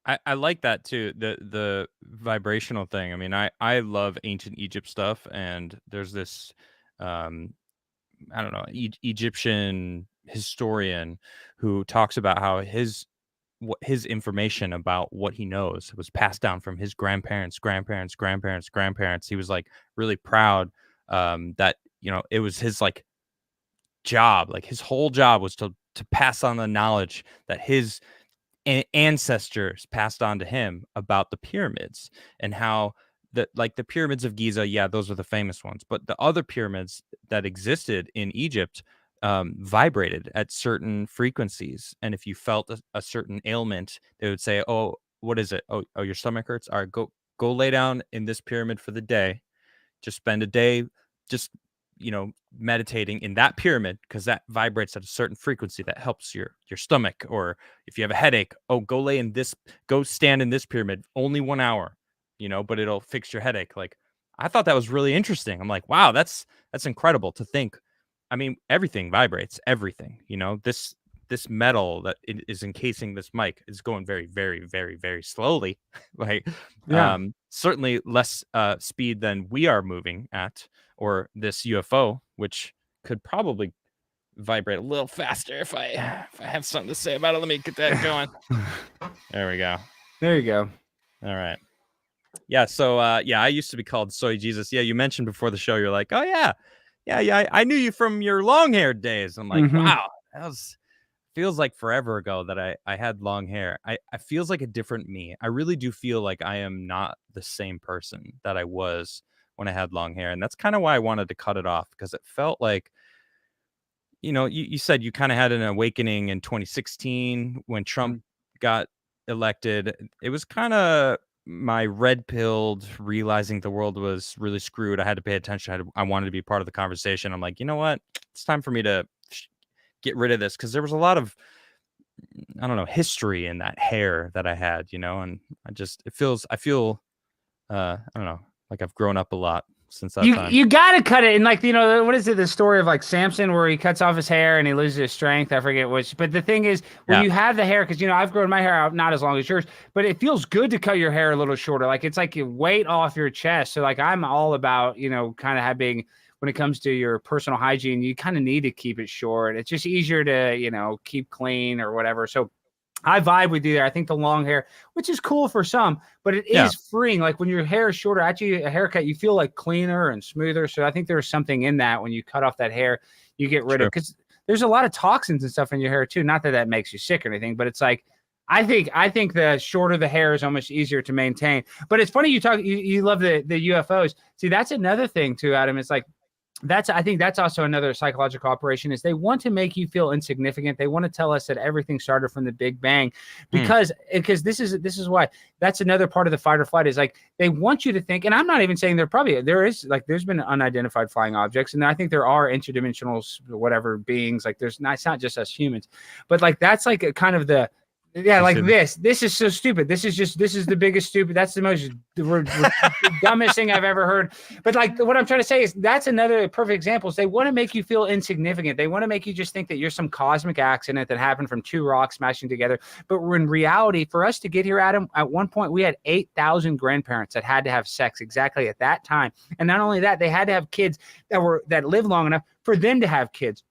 I like that too. The vibrational thing. I mean, I love ancient Egypt stuff, and there's this I don't know, Egyptian historian who talks about how his information about what he knows was passed down from his grandparents. He was like really proud that, you know, it was his like job, like his whole job was to pass on the knowledge that his ancestors passed on to him about the pyramids, and how like the pyramids of Giza, yeah, those are the famous ones, but the other pyramids that existed in Egypt vibrated at certain frequencies, and if you felt a certain ailment, they would say, oh, what is it? Oh, your stomach hurts. All right, go lay down in this pyramid for the day. Just spend a day just, you know, meditating in that pyramid, because that vibrates at a certain frequency that helps your stomach. Or if you have a headache, oh, go stand in this pyramid only 1 hour, you know, but it'll fix your headache. Like, I thought that was really interesting. I'm like, wow, that's incredible to think. I mean, everything vibrates, everything, you know, this metal that is encasing this mic is going very, very, very, very slowly. Like, certainly less speed than we are moving at, or this UFO, which could probably vibrate a little faster if I have something to say about it. Let me get that going. There we go. There you go. All right. Yeah. So, I used to be called Soy Jesus. Yeah. You mentioned before the show, you're like, oh yeah. I knew you from your long-haired days. I'm like, wow, feels like forever ago that I had long hair. I feels like a different me. I really do feel like I am not the same person that I was when I had long hair. And that's kind of why I wanted to cut it off, because it felt like, you know, you said you kind of had an awakening in 2016 when Trump got elected. It was kind of my red pilled, realizing the world was really screwed. I had to pay attention. I wanted to be part of the conversation. I'm like, you know what? It's time for me to get rid of this, because there was a lot of, I don't know, history in that hair that I had, you know, and I feel I don't know, like I've grown up a lot since that time. You gotta cut it. And like, you know, what is it, the story of like Samson where he cuts off his hair and he loses his strength? I forget which, but the thing is, when you have the hair, because, you know, I've grown my hair out not as long as yours, but it feels good to cut your hair a little shorter. Like, it's like you weight off your chest. So like, I'm all about, you know, kind of having, when it comes to your personal hygiene, you kind of need to keep it short. It's just easier to, you know, keep clean or whatever. So I vibe with you there. I think the long hair, which is cool for some, but it is freeing. Like when your hair is shorter, actually a haircut, you feel like cleaner and smoother. So I think there's something in that when you cut off that hair, you get rid of, because there's a lot of toxins and stuff in your hair too. Not that makes you sick or anything, but it's like, I think the shorter the hair is almost easier to maintain. But it's funny you love the UFOs. See, that's another thing too, Adam. It's like, I think that's also another psychological operation is they want to make you feel insignificant. They want to tell us that everything started from the Big Bang because this is why that's another part of the fight or flight is like they want you to think, and I'm not even saying there's been unidentified flying objects, and I think there are interdimensional whatever beings, like it's not just us humans, but like that's like a kind of the this is so stupid. This is the biggest stupid. That's the most dumbest thing I've ever heard. But like what I'm trying to say is that's another perfect example. Is they want to make you feel insignificant. They want to make you just think that you're some cosmic accident that happened from two rocks smashing together. But in reality, for us to get here, Adam, at one point we had 8,000 grandparents that had to have sex exactly at that time. And not only that, they had to have kids that lived long enough for them to have kids.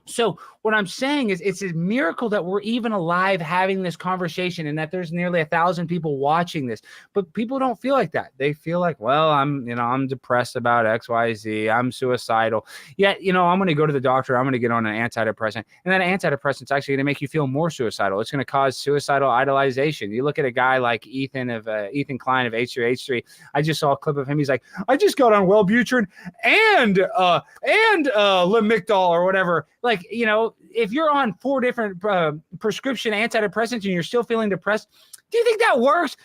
So what I'm saying is it's a miracle that we're even alive having this conversation and that there's nearly 1,000 people watching this. But people don't feel like that. They feel like, well, I'm depressed about X, Y, Z. I'm suicidal. Yet, I'm going to go to the doctor. I'm going to get on an antidepressant. And that antidepressant is actually going to make you feel more suicidal. It's going to cause suicidal idolization. You look at a guy like Ethan Klein of H3H3. I just saw a clip of him. He's like, I just got on Wellbutrin and Lamictal or whatever. Like, if you're on 4 different prescription antidepressants and you're still feeling depressed, do you think that works?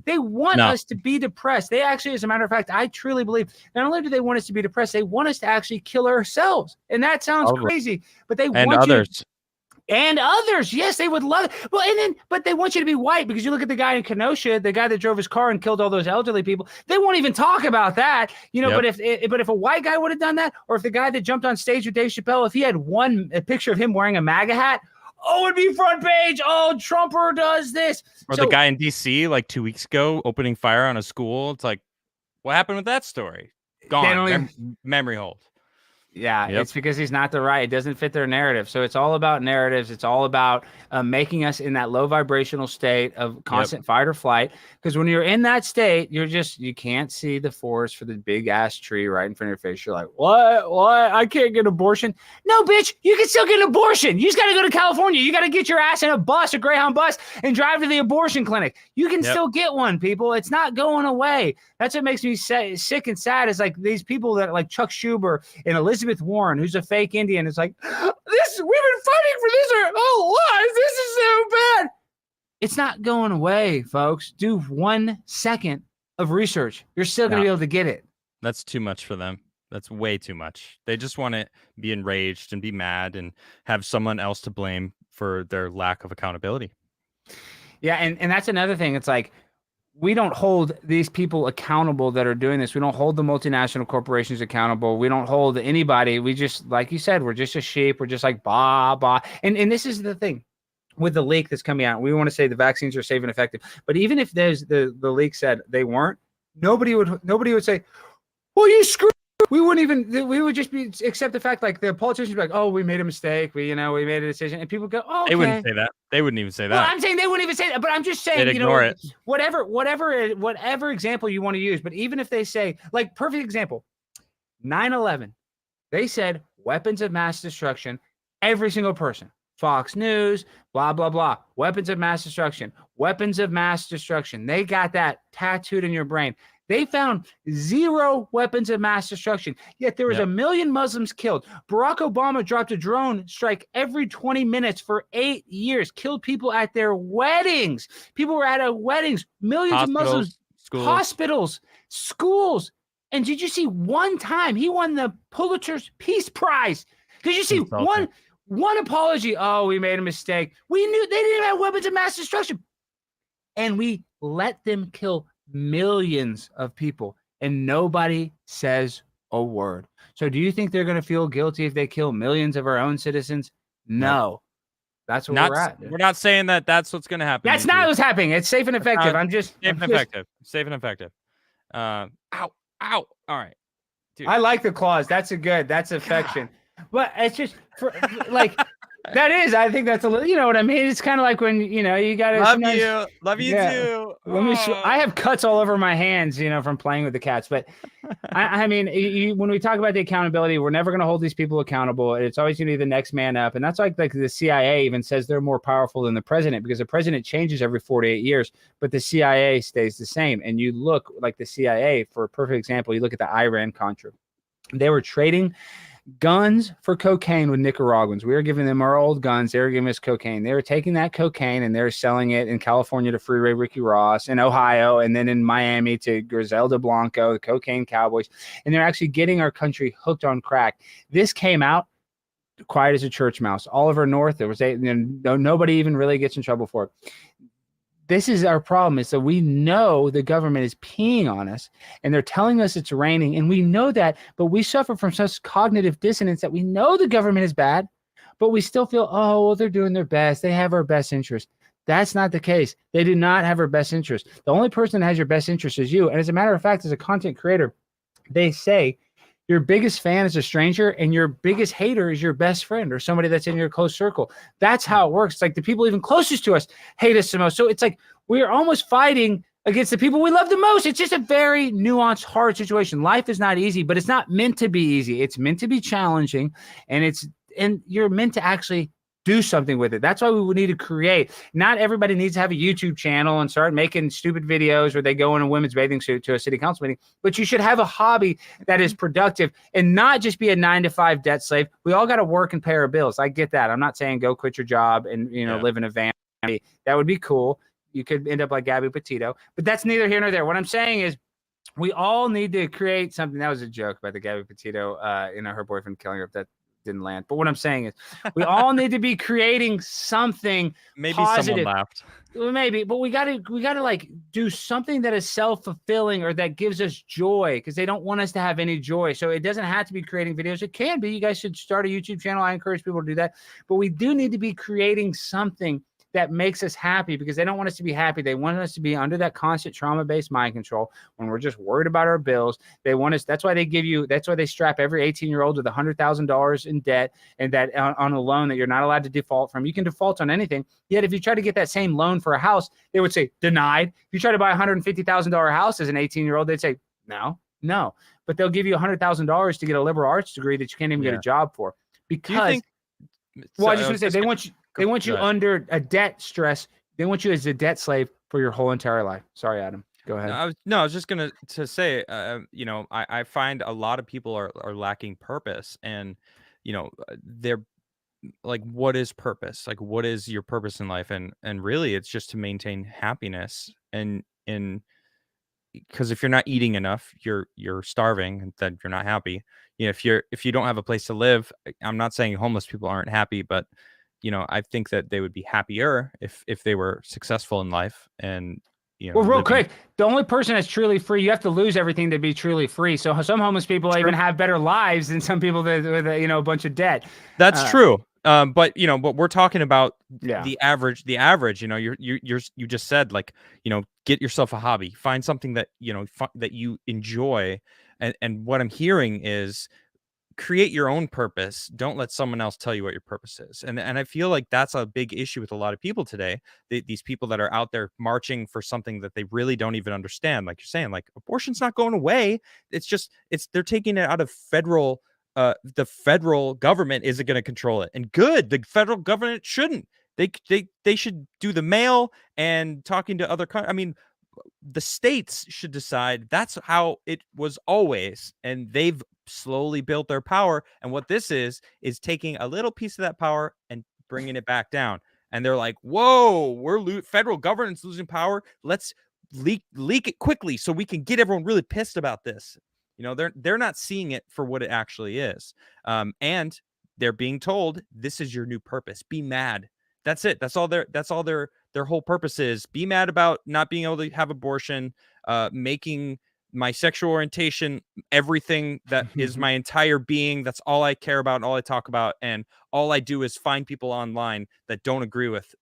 They want us to be depressed. They actually, as a matter of fact, I truly believe not only do they want us to be depressed, they want us to actually kill ourselves. And that sounds crazy, but they want others. And others, yes, they would love it. Well, but they want you to be white because you look at the guy in Kenosha, the guy that drove his car and killed all those elderly people. They won't even talk about that, But if a white guy would have done that, or if the guy that jumped on stage with Dave Chappelle, if he had a picture of him wearing a MAGA hat, it'd be front page. Oh, Trumper does this. Or the guy in DC like 2 weeks ago opening fire on a school. It's like, what happened with that story? Gone. Memory hold. Yeah, It's because he's not the right. It doesn't fit their narrative. So it's all about narratives. It's all about making us in that low vibrational state of constant fight or flight. Because when you're in that state, you can't see the forest for the big ass tree right in front of your face. You're like, what? I can't get an abortion. No, bitch, you can still get an abortion. You just got to go to California. You got to get your ass in a Greyhound bus, and drive to the abortion clinic. You can still get one, people. It's not going away. That's what makes me sick and sad is like these people that like Chuck Schumer and Elizabeth Warren, who's a fake Indian, is like, we've been fighting for this our whole lives. This is so bad. It's not going away, folks. Do 1 second of research. You're still going to be able to get it. That's too much for them. That's way too much. They just want to be enraged and be mad and have someone else to blame for their lack of accountability. Yeah, and that's another thing. It's like, we don't hold these people accountable that are doing this. We don't hold the multinational corporations accountable. We don't hold anybody. We just, like you said, we're just a sheep. We're just like, bah. And this is the thing with the leak that's coming out. We want to say the vaccines are safe and effective. But even if there's the leak said they weren't, nobody would say, well, you screwed. We would just accept the fact, like the politicians would be like, oh, we made a mistake. We made a decision. And people go, oh, okay. They wouldn't say that. They wouldn't even say that. Well, I'm saying they wouldn't even say that, but I'm just saying, they'd ignore it. Whatever example you want to use. But even if they say, like, perfect example, 9/11, they said weapons of mass destruction, every single person, Fox News, blah, blah, blah, weapons of mass destruction. They got that tattooed in your brain. They found 0 weapons of mass destruction, yet there was 1 million Muslims killed. Barack Obama dropped a drone strike every 20 minutes for 8 years, killed people at their weddings. People were at weddings, millions of Muslims, hospitals, schools. And did you see one time he won the Pulitzer's Peace Prize? Did you see one apology? Oh, we made a mistake. We knew they didn't have weapons of mass destruction. And we let them kill millions of people, and nobody says a word. So do you think they're going to feel guilty if they kill millions of our own citizens? No. That's where we're at. We're not saying that that's what's going to happen. That's not what's happening. It's safe and effective. Safe and effective. Ow. All right. Dude. I like the claws. That's affection. But it's just like that is. I think that's a little. You know what I mean? It's kind of like when you got to love you too. I have cuts all over my hands, from playing with the cats. But I mean, when we talk about the accountability, we're never going to hold these people accountable. It's always going to be the next man up, and that's like the CIA even says they're more powerful than the president because the president changes every 4 to 8 years, but the CIA stays the same. And you look like the CIA for a perfect example. You look at the Iran-Contra. They were trading guns for cocaine with Nicaraguans. We were giving them our old guns. They were giving us cocaine. They were taking that cocaine and they're selling it in California to Freeway Ricky Ross, in Ohio, and then in Miami to Griselda Blanco, the cocaine cowboys. And they're actually getting our country hooked on crack. This came out quiet as a church mouse. Oliver North, there was nobody even really gets in trouble for it. This is our problem, is that we know the government is peeing on us and they're telling us it's raining, and we know that, but we suffer from such cognitive dissonance that we know the government is bad, but we still feel, oh, well, they're doing their best. They have our best interest. That's not the case. They do not have our best interest. The only person that has your best interest is you. And as a matter of fact, as a content creator, they say your biggest fan is a stranger and your biggest hater is your best friend or somebody that's in your close circle. That's how it works. It's like the people even closest to us hate us the most. So it's like we're almost fighting against the people we love the most. It's just a very nuanced, hard situation. Life is not easy, but it's not meant to be easy. It's meant to be challenging, and you're meant to actually do something with it. That's why we would need to create. Not everybody needs to have a YouTube channel and start making stupid videos where they go in a women's bathing suit to a city council meeting, but you should have a hobby that is productive and not just be a 9-to-5 debt slave. We all got to work and pay our bills. I get that. I'm not saying go quit your job and, live in a van. That would be cool. You could end up like Gabby Petito, but that's neither here nor there. What I'm saying is we all need to create something. That was a joke about the Gabby Petito, her boyfriend killing her. That didn't land. But what I'm saying is we all need to be creating something maybe positive. Someone laughed. Maybe, but we gotta like do something that is self-fulfilling or that gives us joy, because they don't want us to have any joy. So it doesn't have to be creating videos. It can be. You guys should start a YouTube channel. I encourage people to do that. But we do need to be creating something that makes us happy, because they don't want us to be happy. They want us to be under that constant trauma-based mind control when we're just worried about our bills. They want us. That's why they strap every 18-year-old with $100,000 in debt, and that on a loan that you're not allowed to default from. You can default on anything. Yet if you try to get that same loan for a house, they would say denied. If you try to buy a $150,000 house as an 18-year-old, they'd say no. But they'll give you $100,000 to get a liberal arts degree that you can't even get a job for, because. I just want to say they want you. They want you under a debt stress. They want you as a debt slave for your whole entire life. Sorry, Adam. Go ahead. I was just going to say, I find a lot of people are lacking purpose, and, they're like, what is purpose? Like, what is your purpose in life? And really it's just to maintain happiness. And because if you're not eating enough, you're starving, and then you're not happy. If you don't have a place to live, I'm not saying homeless people aren't happy, but I think that they would be happier if they were successful in life. And real quick, the only person that's truly free, you have to lose everything to be truly free. So some homeless people even have better lives than some people with a bunch of debt. That's true. But we're talking about the average. You just said, like, get yourself a hobby, find something that that you enjoy, and what I'm hearing is create your own purpose. Don't let someone else tell you what your purpose is. And I feel like that's a big issue with a lot of people today. These people that are out there marching for something that they really don't even understand. Like you're saying, like, abortion's not going away. They're taking it out of federal. The federal government isn't going to control it. And good, the federal government shouldn't. They should do the mail and talking to other countries. I mean, the states should decide. That's how it was always, and they've slowly built their power. And what this is taking a little piece of that power and bringing it back down. And they're like, whoa, federal government's losing power. Let's leak it quickly so we can get everyone really pissed about this. They're not seeing it for what it actually is. And they're being told, this is your new purpose. Be mad. That's it. That's all their whole purpose is. Be mad about not being able to have abortion, making my sexual orientation everything that is my entire being. That's all I care about and all I talk about. And all I do is find people online that don't agree with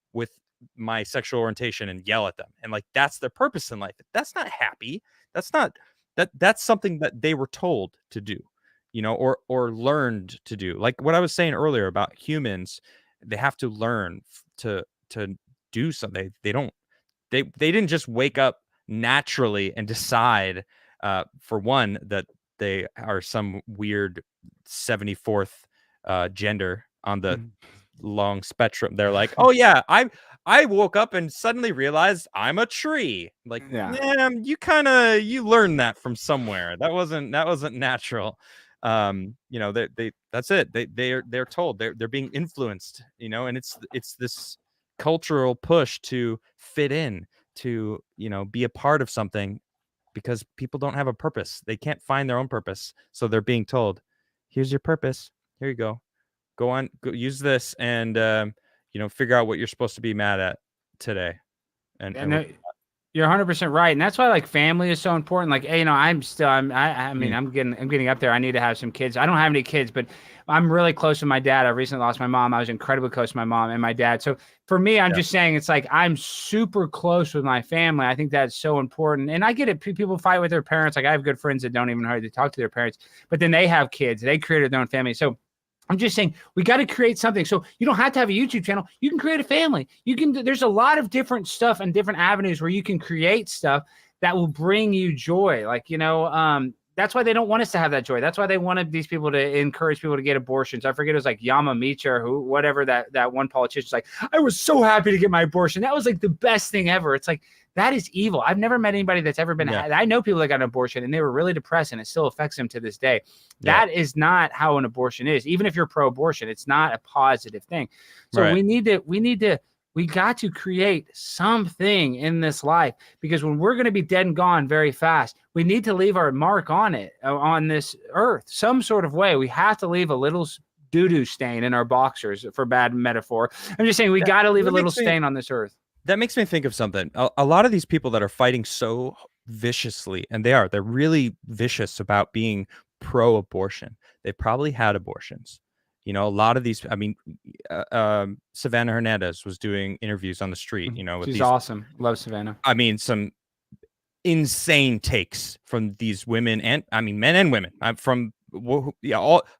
my sexual orientation and yell at them. And like, that's their purpose in life. That's not happy. That's something that they were told to do, or learned to do. Like what I was saying earlier about humans, they have to learn to do something. They didn't just wake up naturally and decide, for one, that they are some weird 74th gender on the long spectrum. They're like, oh yeah, I woke up and suddenly realized I'm a tree. Like, you learned that from somewhere. That wasn't natural. You know, that's it. They're told, they're being influenced, you know, and it's this cultural push to fit in, to, you know, be a part of something, because people don't have a purpose. They can't find their own purpose. So they're being told, here's your purpose. Here you go. Go on, go use this, and you know, figure out what you're supposed to be mad at today. And you're 100% right, and that's why like family is so important. Like, hey, you know, I mean, I'm getting up there. I need to have some kids. I don't have any kids, but I'm really close to my dad. I recently lost my mom. I was incredibly close to my mom and my dad. So for me, I'm just saying, it's like I'm super close with my family. I think that's so important. And I get it. People fight with their parents. Like I have good friends that don't even hardly talk to their parents, but then they have kids. They created their own family. So I'm just saying we got to create something. So you don't have to have a YouTube channel. You can create a family. There's a lot of different stuff and different avenues where you can create stuff that will bring you joy. Like, you know, that's why they don't want us to have that joy. That's why they wanted these people to encourage people to get abortions. I forget, it was like Yamamicha or whatever that one politician's like, I was so happy to get my abortion. That was like the best thing ever. It's like, that is evil. I've never met anybody that's ever been, I know people that got an abortion and they were really depressed and it still affects them to this day. That is not how an abortion is. Even if you're pro-abortion, it's not a positive thing. So we got to create something in this life, because when we're going to be dead and gone very fast, we need to leave our mark on it, on this earth, some sort of way. We have to leave a little doo-doo stain in our boxers, for bad metaphor. I'm just saying we got to leave a little stain on this earth. That makes me think of something. A lot of these people that are fighting so viciously, and they're really vicious about being pro-abortion. They probably had abortions. You know, a lot of these, I mean, Savannah Hernandez was doing interviews on the street, you know. With She's awesome. Love Savannah. I mean, some insane takes from these women, and I mean, men and women. I'm from,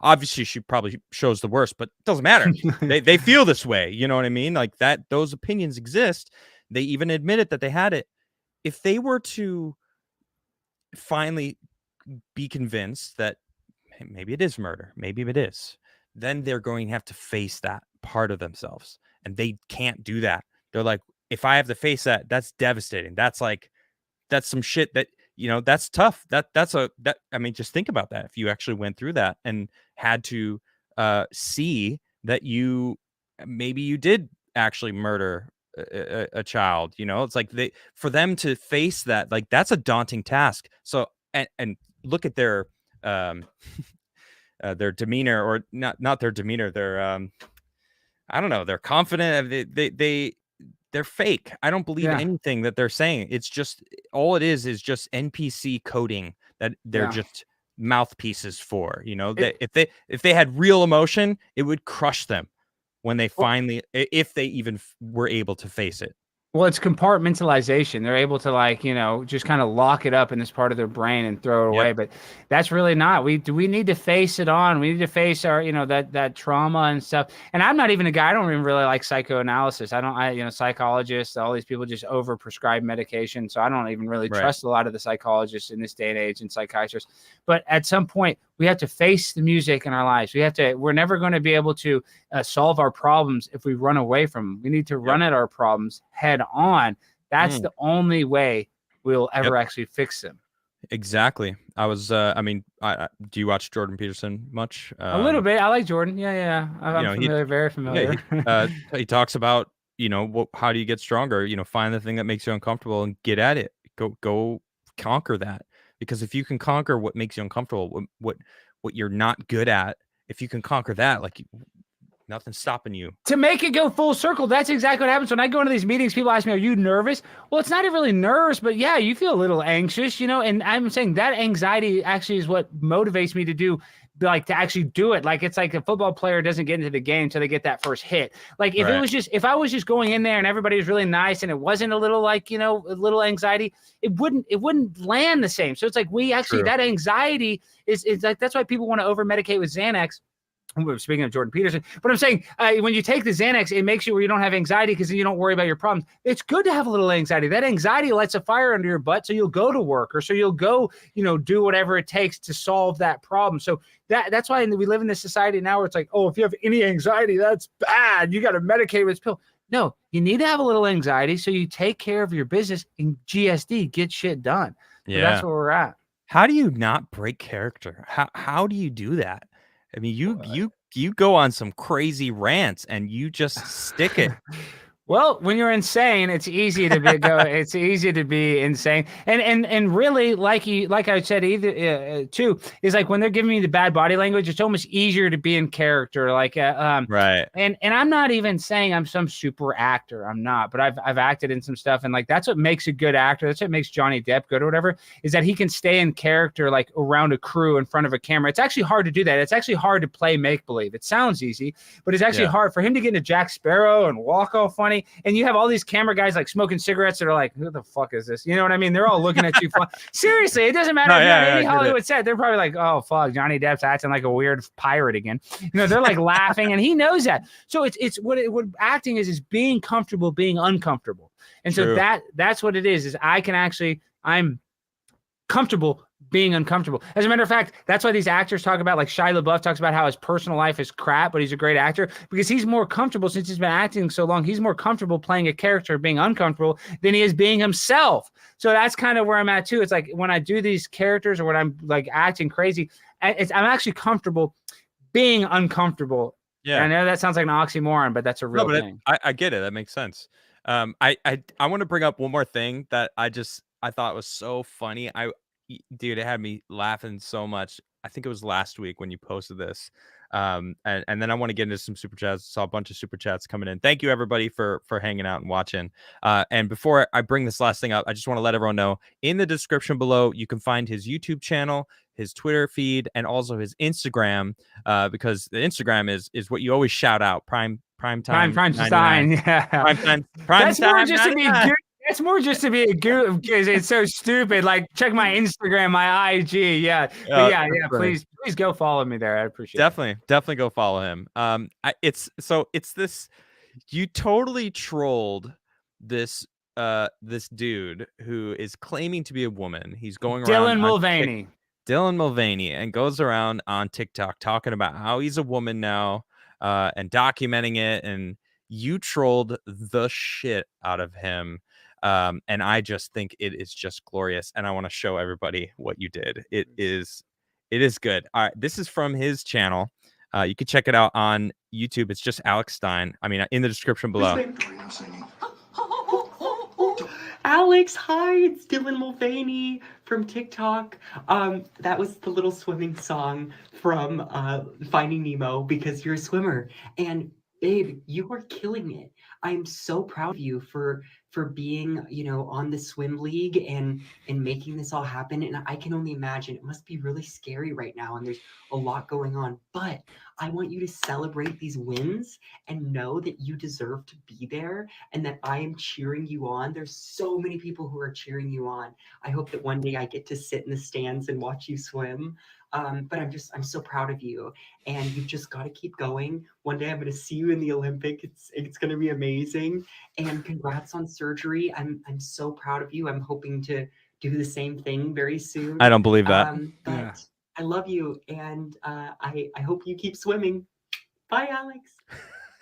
obviously she probably shows the worst, but it doesn't matter. they feel this way. You know what I mean? Like that, those opinions exist. They even admitted that they had it. If they were to finally be convinced that maybe it is murder, maybe it is, then they're going to have to face that part of themselves, and they can't do that. They're like, if I have to face that, that's devastating. That's some shit that, you know, that's tough. I mean, just think about that. If you actually went through that and had to see that maybe you did actually murder a child, you know, it's like for them to face that, like, that's a daunting task. So, and look at their demeanor, or not their demeanor. They're, I don't know. They're confident. They're fake. I don't believe anything that they're saying. It's just, all it is just NPC coding that they're just mouthpieces for, you know. That if they had real emotion, it would crush them when they finally, if they even were able to face it. Well, it's compartmentalization. They're able to, like, you know, just kind of lock it up in this part of their brain and throw it away. But that's really not. We need to face it on. We need to face our, you know, that trauma and stuff. And I'm not even a guy. I don't even really like psychoanalysis. You know, psychologists, all these people just over prescribe medication. So I don't even really trust a lot of the psychologists in this day and age and psychiatrists. But at some point, we have to face the music in our lives. We're never going to be able to solve our problems if we run away from them. We need to run at our problems head on. That's the only way we'll ever actually fix them. Exactly. I was, do you watch Jordan Peterson much? A little bit. I like Jordan. Yeah. I'm familiar, very familiar. He talks about, you know, how do you get stronger? You know, find the thing that makes you uncomfortable and get at it. Go conquer that. Because if you can conquer what makes you uncomfortable, what you're not good at, if you can conquer that, like, nothing's stopping you. To make it go full circle, that's exactly what happens. When I go into these meetings, people ask me, are you nervous? Well, it's not really nervous, but yeah, you feel a little anxious, you know, and I'm saying that anxiety actually is what motivates me to do, like, to actually do it. Like, it's like a football player doesn't get into the game until they get that first hit. Like, if if I was just going in there and everybody was really nice and it wasn't a little, like, you know, a little anxiety, it wouldn't land the same. So it's like, that anxiety is like, that's why people want to over medicate with Xanax. Speaking of Jordan Peterson, but I'm saying when you take the Xanax, it makes you where you don't have anxiety, because then you don't worry about your problems. It's good to have a little anxiety. That anxiety lights a fire under your butt, so you'll go to work, or so you'll go, you know, do whatever it takes to solve that problem. So that's why we live in this society now where it's like, oh, if you have any anxiety, that's bad. You got to medicate with this pill. No, you need to have a little anxiety so you take care of your business and GSD, get shit done. So that's where we're at. How do you not break character? How do you do that? I mean, you go on some crazy rants and you just stick it. Well, when you're insane, it's easy to be it's easy to be insane, and really, like I said, either too, is like when they're giving me the bad body language, it's almost easier to be in character. Right. And I'm not even saying I'm some super actor. I'm not, but I've acted in some stuff, and like that's what makes a good actor. That's what makes Johnny Depp good or whatever. Is that he can stay in character like around a crew in front of a camera. It's actually hard to do that. It's actually hard to play make believe. It sounds easy, but it's actually hard for him to get into Jack Sparrow and walk all funny. And you have all these camera guys like smoking cigarettes that are like, who the fuck is this? You know what I mean? They're all looking at you. Seriously, it doesn't matter if you're on any Hollywood set. They're probably like, oh, fuck, Johnny Depp's acting like a weird pirate again. You know, they're like laughing, and he knows that. So it's what acting is being comfortable, being uncomfortable. And so that's what it is I'm comfortable being uncomfortable. As a matter of fact, that's why these actors talk about, like Shia LaBeouf talks about how his personal life is crap, but he's a great actor because he's more comfortable since he's been acting so long. He's more comfortable playing a character being uncomfortable than he is being himself. So that's kind of where I'm at too. It's like when I do these characters or when I'm like acting crazy, I'm actually comfortable being uncomfortable. Yeah. And I know that sounds like an oxymoron, but that's a real thing. I get it. That makes sense. I want to bring up one more thing that I thought was so funny. Dude, it had me laughing so much. I think it was last week when you posted this. And then I want to get into some super chats. Saw a bunch of super chats coming in. Thank you everybody for hanging out and watching. And before I bring this last thing up, I just want to let everyone know in the description below, you can find his YouTube channel, his Twitter feed, and also his Instagram, because the Instagram is what you always shout out. Prime time. Prime Stein. Yeah. Prime That's time. More just to be good. It's more just to be a goof because it's so stupid. Like, check my Instagram, my IG. Yeah. But please go follow me there. I appreciate it. Definitely go follow him. It's this, you totally trolled this dude who is claiming to be a woman. He's going around Dylan Mulvaney, and goes around on TikTok talking about how he's a woman now, and documenting it, and you trolled the shit out of him. And I just think it is just glorious, and I want to show everybody what you did. It is good. All right, this is from his channel. You can check it out on YouTube. It's just Alex Stein. I mean, in the description below. Alex, hi, it's Dylan Mulvaney from TikTok. That was the little swimming song from Finding Nemo, because you're a swimmer. And babe, you are killing it. I'm so proud of you for being, on the swim league and making this all happen. And I can only imagine it must be really scary right now, and there's a lot going on. But I want you to celebrate these wins and know that you deserve to be there and that I am cheering you on. There's so many people who are cheering you on. I hope that one day I get to sit in the stands and watch you swim. But I'm so proud of you, and you've just got to keep going. One day I'm going to see you in the Olympic. It's going to be amazing. And congrats on surgery. I'm so proud of you. I'm hoping to do the same thing very soon. I don't believe that. But I love you, and I hope you keep swimming. Bye, Alex.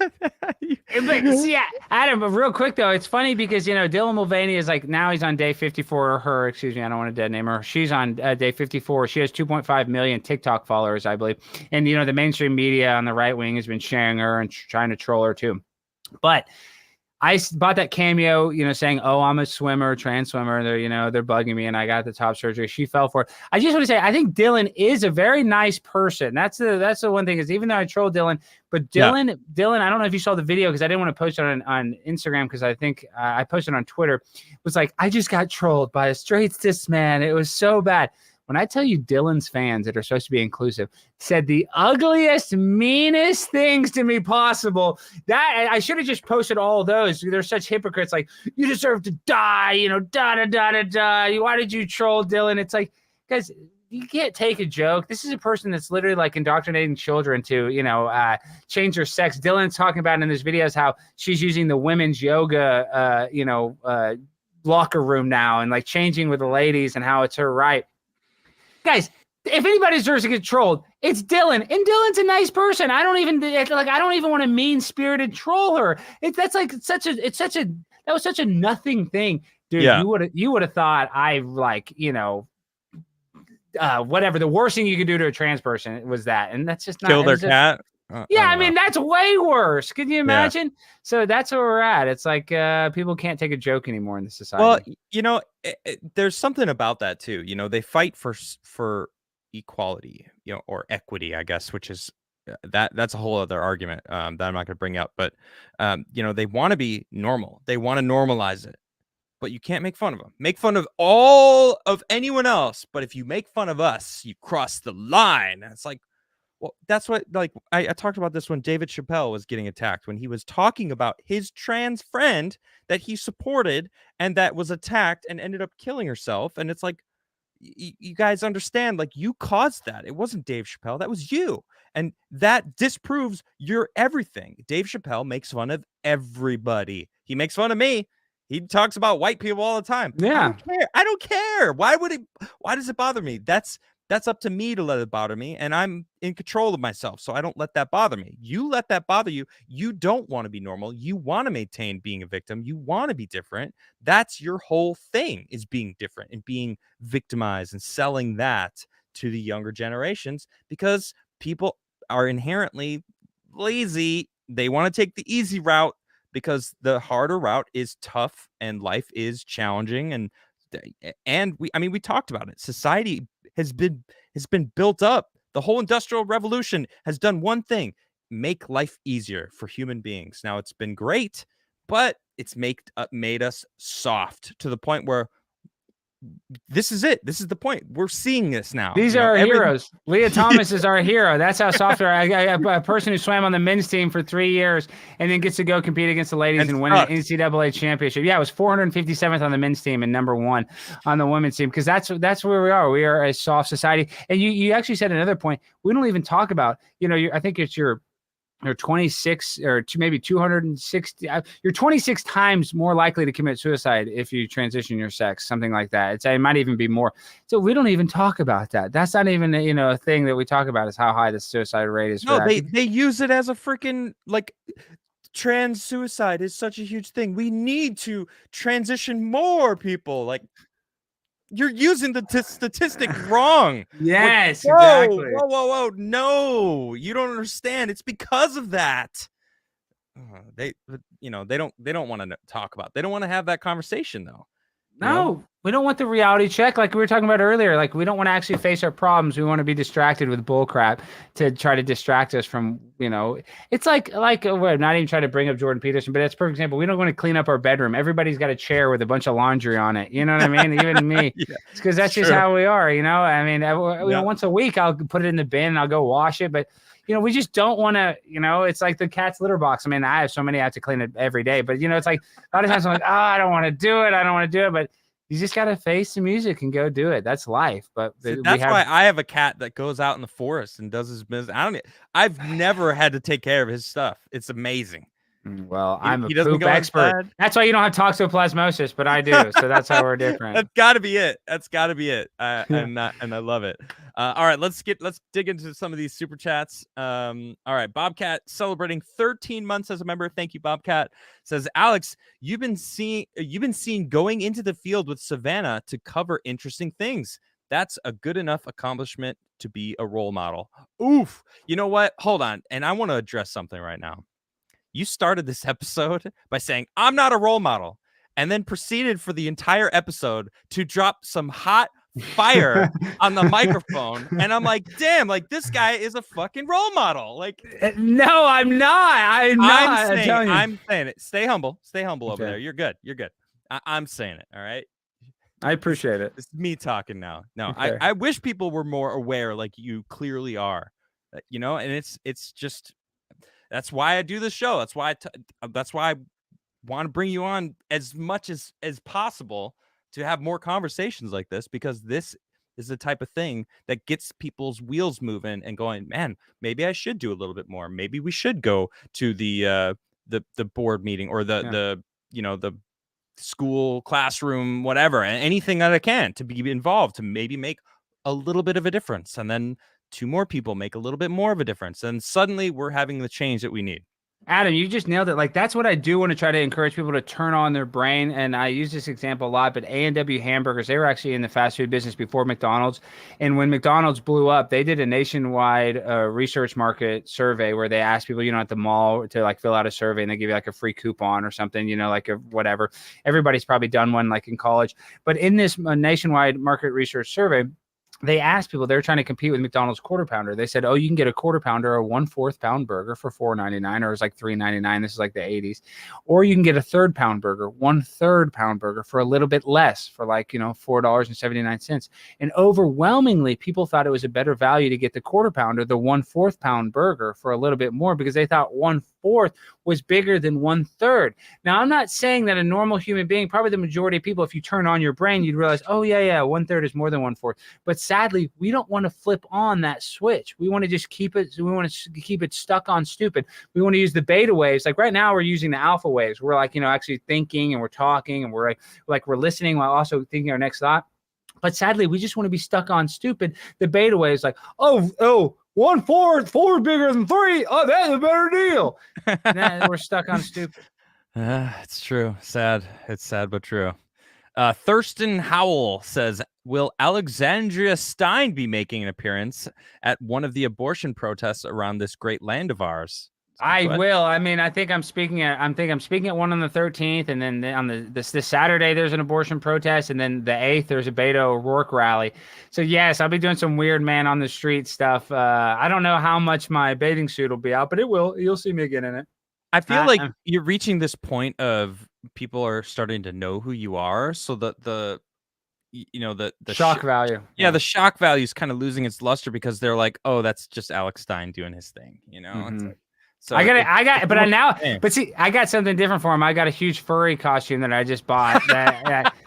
But see, Adam, but real quick though, it's funny because Dylan Mulvaney is like, now he's on day 54. I don't want to dead name her. She's on day 54. She has 2.5 million TikTok followers, I believe. And the mainstream media on the right wing has been sharing her and trying to troll her too. But I bought that cameo, saying, "Oh, I'm a swimmer, trans swimmer. They're bugging me, and I got the top surgery." She fell for it. I just want to say, I think Dylan is a very nice person. That's the one thing, is even though I trolled Dylan, but Dylan, I don't know if you saw the video because I didn't want to post it on Instagram because I think I posted on Twitter. It was like, I just got trolled by a straight cis man. It was so bad. When I tell you Dylan's fans that are supposed to be inclusive said the ugliest, meanest things to me possible, that I should have just posted all those. They're such hypocrites. Like, you deserve to die, da. Why did you troll Dylan? It's like, guys, you can't take a joke. This is a person that's literally like indoctrinating children to, change their sex. Dylan's talking about in this videos how she's using the women's yoga, locker room now and like changing with the ladies and how it's her right. Guys, if anybody deserves to get trolled, it's Dylan, and Dylan's a nice person. I don't even want to mean-spirited troll her. That was such a nothing thing, dude. Yeah. You would have thought I whatever. The worst thing you could do to a trans person was that, and that's just not Kill their it's just- cat. Yeah, I don't mean know. that's way worse. Can you imagine? So that's where we're at. It's like people can't take a joke anymore in the society. Well, you know, there's something about that too. You know, they fight for equality, you know, or equity, I guess, which is that's a whole other argument that I'm not going to bring up. But you know, they want to be normal. They want to normalize it, but you can't make fun of them. Make fun of all of anyone else, but if you make fun of us, you cross the line. And it's like, well, that's what, like, I talked about this when David Chappelle was getting attacked, when he was talking about his trans friend that he supported and that was attacked and ended up killing herself. And it's like, you guys understand, like, you caused that. It wasn't Dave Chappelle. That was you. And that disproves your everything. Dave Chappelle makes fun of everybody. He makes fun of me. He talks about white people all the time. Yeah. I don't care. Why does it bother me? That's up to me to let it bother me, and I'm in control of myself, so I don't let that bother me. You let that bother you. You don't want to be normal. You want to maintain being a victim. You want to be different. That's your whole thing, is being different and being victimized and selling that to the younger generations, because people are inherently lazy. They want to take the easy route because the harder route is tough and life is challenging. And we talked about it. Society has been built up. The whole Industrial Revolution has done one thing: make life easier for human beings. Now, it's been great, but it's made us soft to the point where this is it. This is the point. We're seeing this now. These are our heroes. Leah Thomas is our hero. That's how soft I a person who swam on the men's team for 3 years and then gets to go compete against the ladies and win an NCAA championship. Yeah, it was 457th on the men's team and number 1 on the women's team, because that's where we are. We are a soft society. And you actually said another point. We don't even talk about, I think it's you're 26 or maybe 260. You're 26 times more likely to commit suicide if you transition your sex, something like that. It might even be more. So we don't even talk about that. That's not even a thing that we talk about, is how high the suicide rate is. No, they use it as a freaking, like, trans suicide is such a huge thing. We need to transition more people. Like, you're using the statistic wrong. Yes, like, exactly. Whoa. No, you don't understand. It's because of that. They don't want to talk about. They don't want to have that conversation, though. No, we don't want the reality check like we were talking about earlier. Like, we don't want to actually face our problems. We want to be distracted with bull crap to try to distract us from, it's like we're not even trying to bring up Jordan Peterson, but it's, for example, we don't want to clean up our bedroom. Everybody's got a chair with a bunch of laundry on it. You know what I mean? Even me, it's because that's just how we are. I mean, once a week I'll put it in the bin and I'll go wash it, but we just don't want to, it's like the cat's litter box. I mean, I have so many, I have to clean it every day, but it's like a lot of times I'm like, I don't want to do it. But you just got to face the music and go do it. That's life. But that's why I have a cat that goes out in the forest and does his business. I've never had to take care of his stuff. It's amazing. Well, I'm a poop expert. Inside. That's why you don't have toxoplasmosis, but I do. So that's how we're different. That's got to be it. And I love it. All right, let's dig into some of these super chats. All right, Bobcat celebrating 13 months as a member. Thank you, Bobcat. Says, Alex, you've been seen going into the field with Savannah to cover interesting things. That's a good enough accomplishment to be a role model. Oof. You know what? Hold on. And I want to address something right now. You started this episode by saying, I'm not a role model, and then proceeded for the entire episode to drop some hot fire on the microphone. And I'm like, damn, like, this guy is a fucking role model. Like, no, I'm not. I'm saying it. Stay humble over there. You're good. I'm saying it. All right. I appreciate it. It's me talking now. No, okay. I wish people were more aware, like you clearly are, and it's just, that's why I do this show. That's why I want to bring you on as much as possible to have more conversations like this, because this is the type of thing that gets people's wheels moving and going, man, maybe I should do a little bit more. Maybe we should go to the board meeting or the school classroom, whatever, and anything that I can to be involved, to maybe make a little bit of a difference. And then 2 more people make a little bit more of a difference, and suddenly we're having the change that we need. Adam, you just nailed it. Like, that's what I do want to try to encourage people to turn on their brain. And I use this example a lot, but A&W Hamburgers, they were actually in the fast food business before McDonald's. And when McDonald's blew up, they did a nationwide research market survey where they asked people, at the mall to like fill out a survey, and they give you like a free coupon or something, like a whatever. Everybody's probably done one like in college. But in this nationwide market research survey, they asked people, they're trying to compete with McDonald's Quarter Pounder. They said, you can get a Quarter Pounder or 1/4 pound burger for $4.99, or it's like $3.99. This is like the 80s. Or you can get a 1/3 pound burger, 1/3 pound burger for a little bit less, for like, $4.79. And overwhelmingly, people thought it was a better value to get the Quarter Pounder, the 1/4 pound burger, for a little bit more, because they thought 1/4 was bigger than 1/3. Now, I'm not saying that a normal human being, probably the majority of people, if you turn on your brain, you'd realize, 1/3 is more than 1/4. But sadly, we don't want to flip on that switch. We want to just keep it. We want to keep it stuck on stupid. We want to use the beta waves. Like right now, we're using the alpha waves. We're like, actually thinking, and we're talking, and we're listening while also thinking our next thought. But sadly, we just want to be stuck on stupid. The beta waves, like, 1/4, 4 bigger than 3. Oh, that's a better deal. Nah, we're stuck on stupid. It's true. Sad. It's sad, but true. Thurston Howell says, will Alexandria Stein be making an appearance at one of the abortion protests around this great land of ours? I will. I mean, I think I'm speaking at one on the 13th, and then on this Saturday there's an abortion protest, and then the 8th there's a Beto O'Rourke rally. So yes, I'll be doing some weird man on the street stuff. I don't know how much my bathing suit will be out, but it will. You'll see me again in it. I feel like you're reaching this point of people are starting to know who you are, so the shock value. Yeah, the shock value is kind of losing its luster, because they're like, oh, that's just Alex Stein doing his thing, Mm-hmm. It's like, so I got something different for him. I got a huge furry costume that I just bought.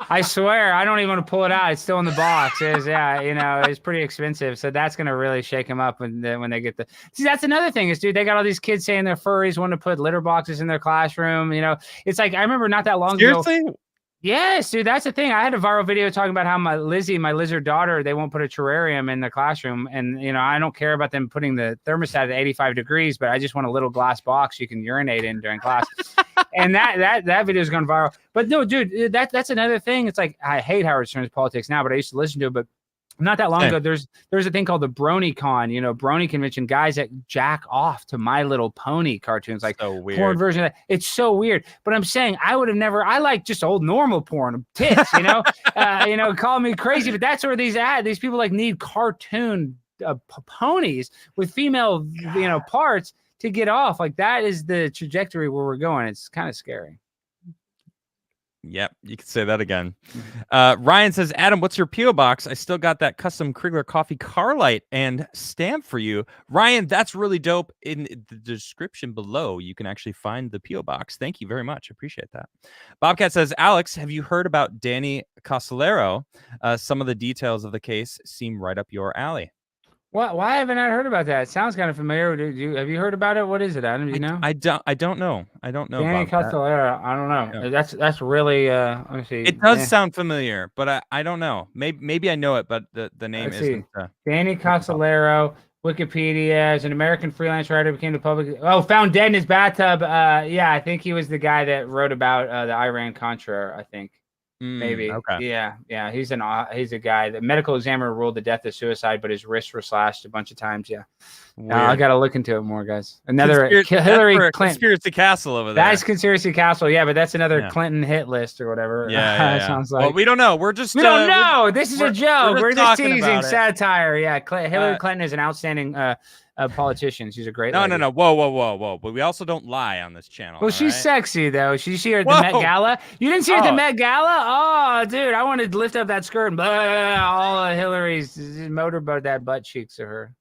I swear, I don't even want to pull it out. It's still in the box. It's pretty expensive. So that's gonna really shake them up when they get the. See, that's another thing is, dude, they got all these kids saying they're furries, want to put litter boxes in their classroom. It's like I remember not that long ago. Seriously? Yes, dude, that's the thing. I had a viral video talking about how my lizard daughter, they won't put a terrarium in the classroom. And, I don't care about them putting the thermostat at 85 degrees, but I just want a little glass box you can urinate in during class. And that video has gone viral. But no, dude, that's another thing. It's like, I hate Howard Stern's politics now, but I used to listen to it. But not that long ago, there's a thing called the BronyCon, Brony convention, guys that jack off to My Little Pony cartoons, like so weird. Porn version of that. It's so weird. But I'm saying I I like just old normal porn, tits, call me crazy, but that's where these people like need cartoon ponies with female, parts to get off. Like that is the trajectory where we're going. It's kind of scary. Yep, you can say that again. Ryan says, Adam, what's your P.O. box? I still got that custom Crigler coffee car light and stamp for you. Ryan, that's really dope. In the description below, you can actually find the P.O. box. Thank you very much. Appreciate that. Bobcat says, Alex, have you heard about Danny Casolero? Some of the details of the case seem right up your alley. Why haven't I heard about that? It sounds kind of familiar. Have you heard about it? What is it, Adam? Do you know? I don't know. Danny Casolero. I don't know. Yeah. That's really. Let me see. It does sound familiar, but I don't know. Maybe I know it, but the name isn't. Danny Casolero. Wikipedia, as an American freelance writer, became the public. Found dead in his bathtub. Yeah, I think he was the guy that wrote about the Iran-Contra. I think. Maybe. Okay. Yeah. He's a guy. The medical examiner ruled the death as suicide, but his wrists were slashed a bunch of times. Yeah. I got to look into it more, guys. Another Hillary Clinton. Conspiracy Castle over there. That's Conspiracy Castle. Yeah, but that's another Clinton hit list or whatever. Yeah. Sounds like. Well, we don't know. We don't know. This is a joke. We're just teasing satire. Yeah. Hillary Clinton is an outstanding politician. She's a great lady. No. Whoa. But we also don't lie on this channel. Well, she's sexy, though. She see her at the Met Gala. You didn't see her at the Met Gala? Oh, dude, I wanted to lift up that skirt and all of Hillary's motorboat that butt cheeks of her.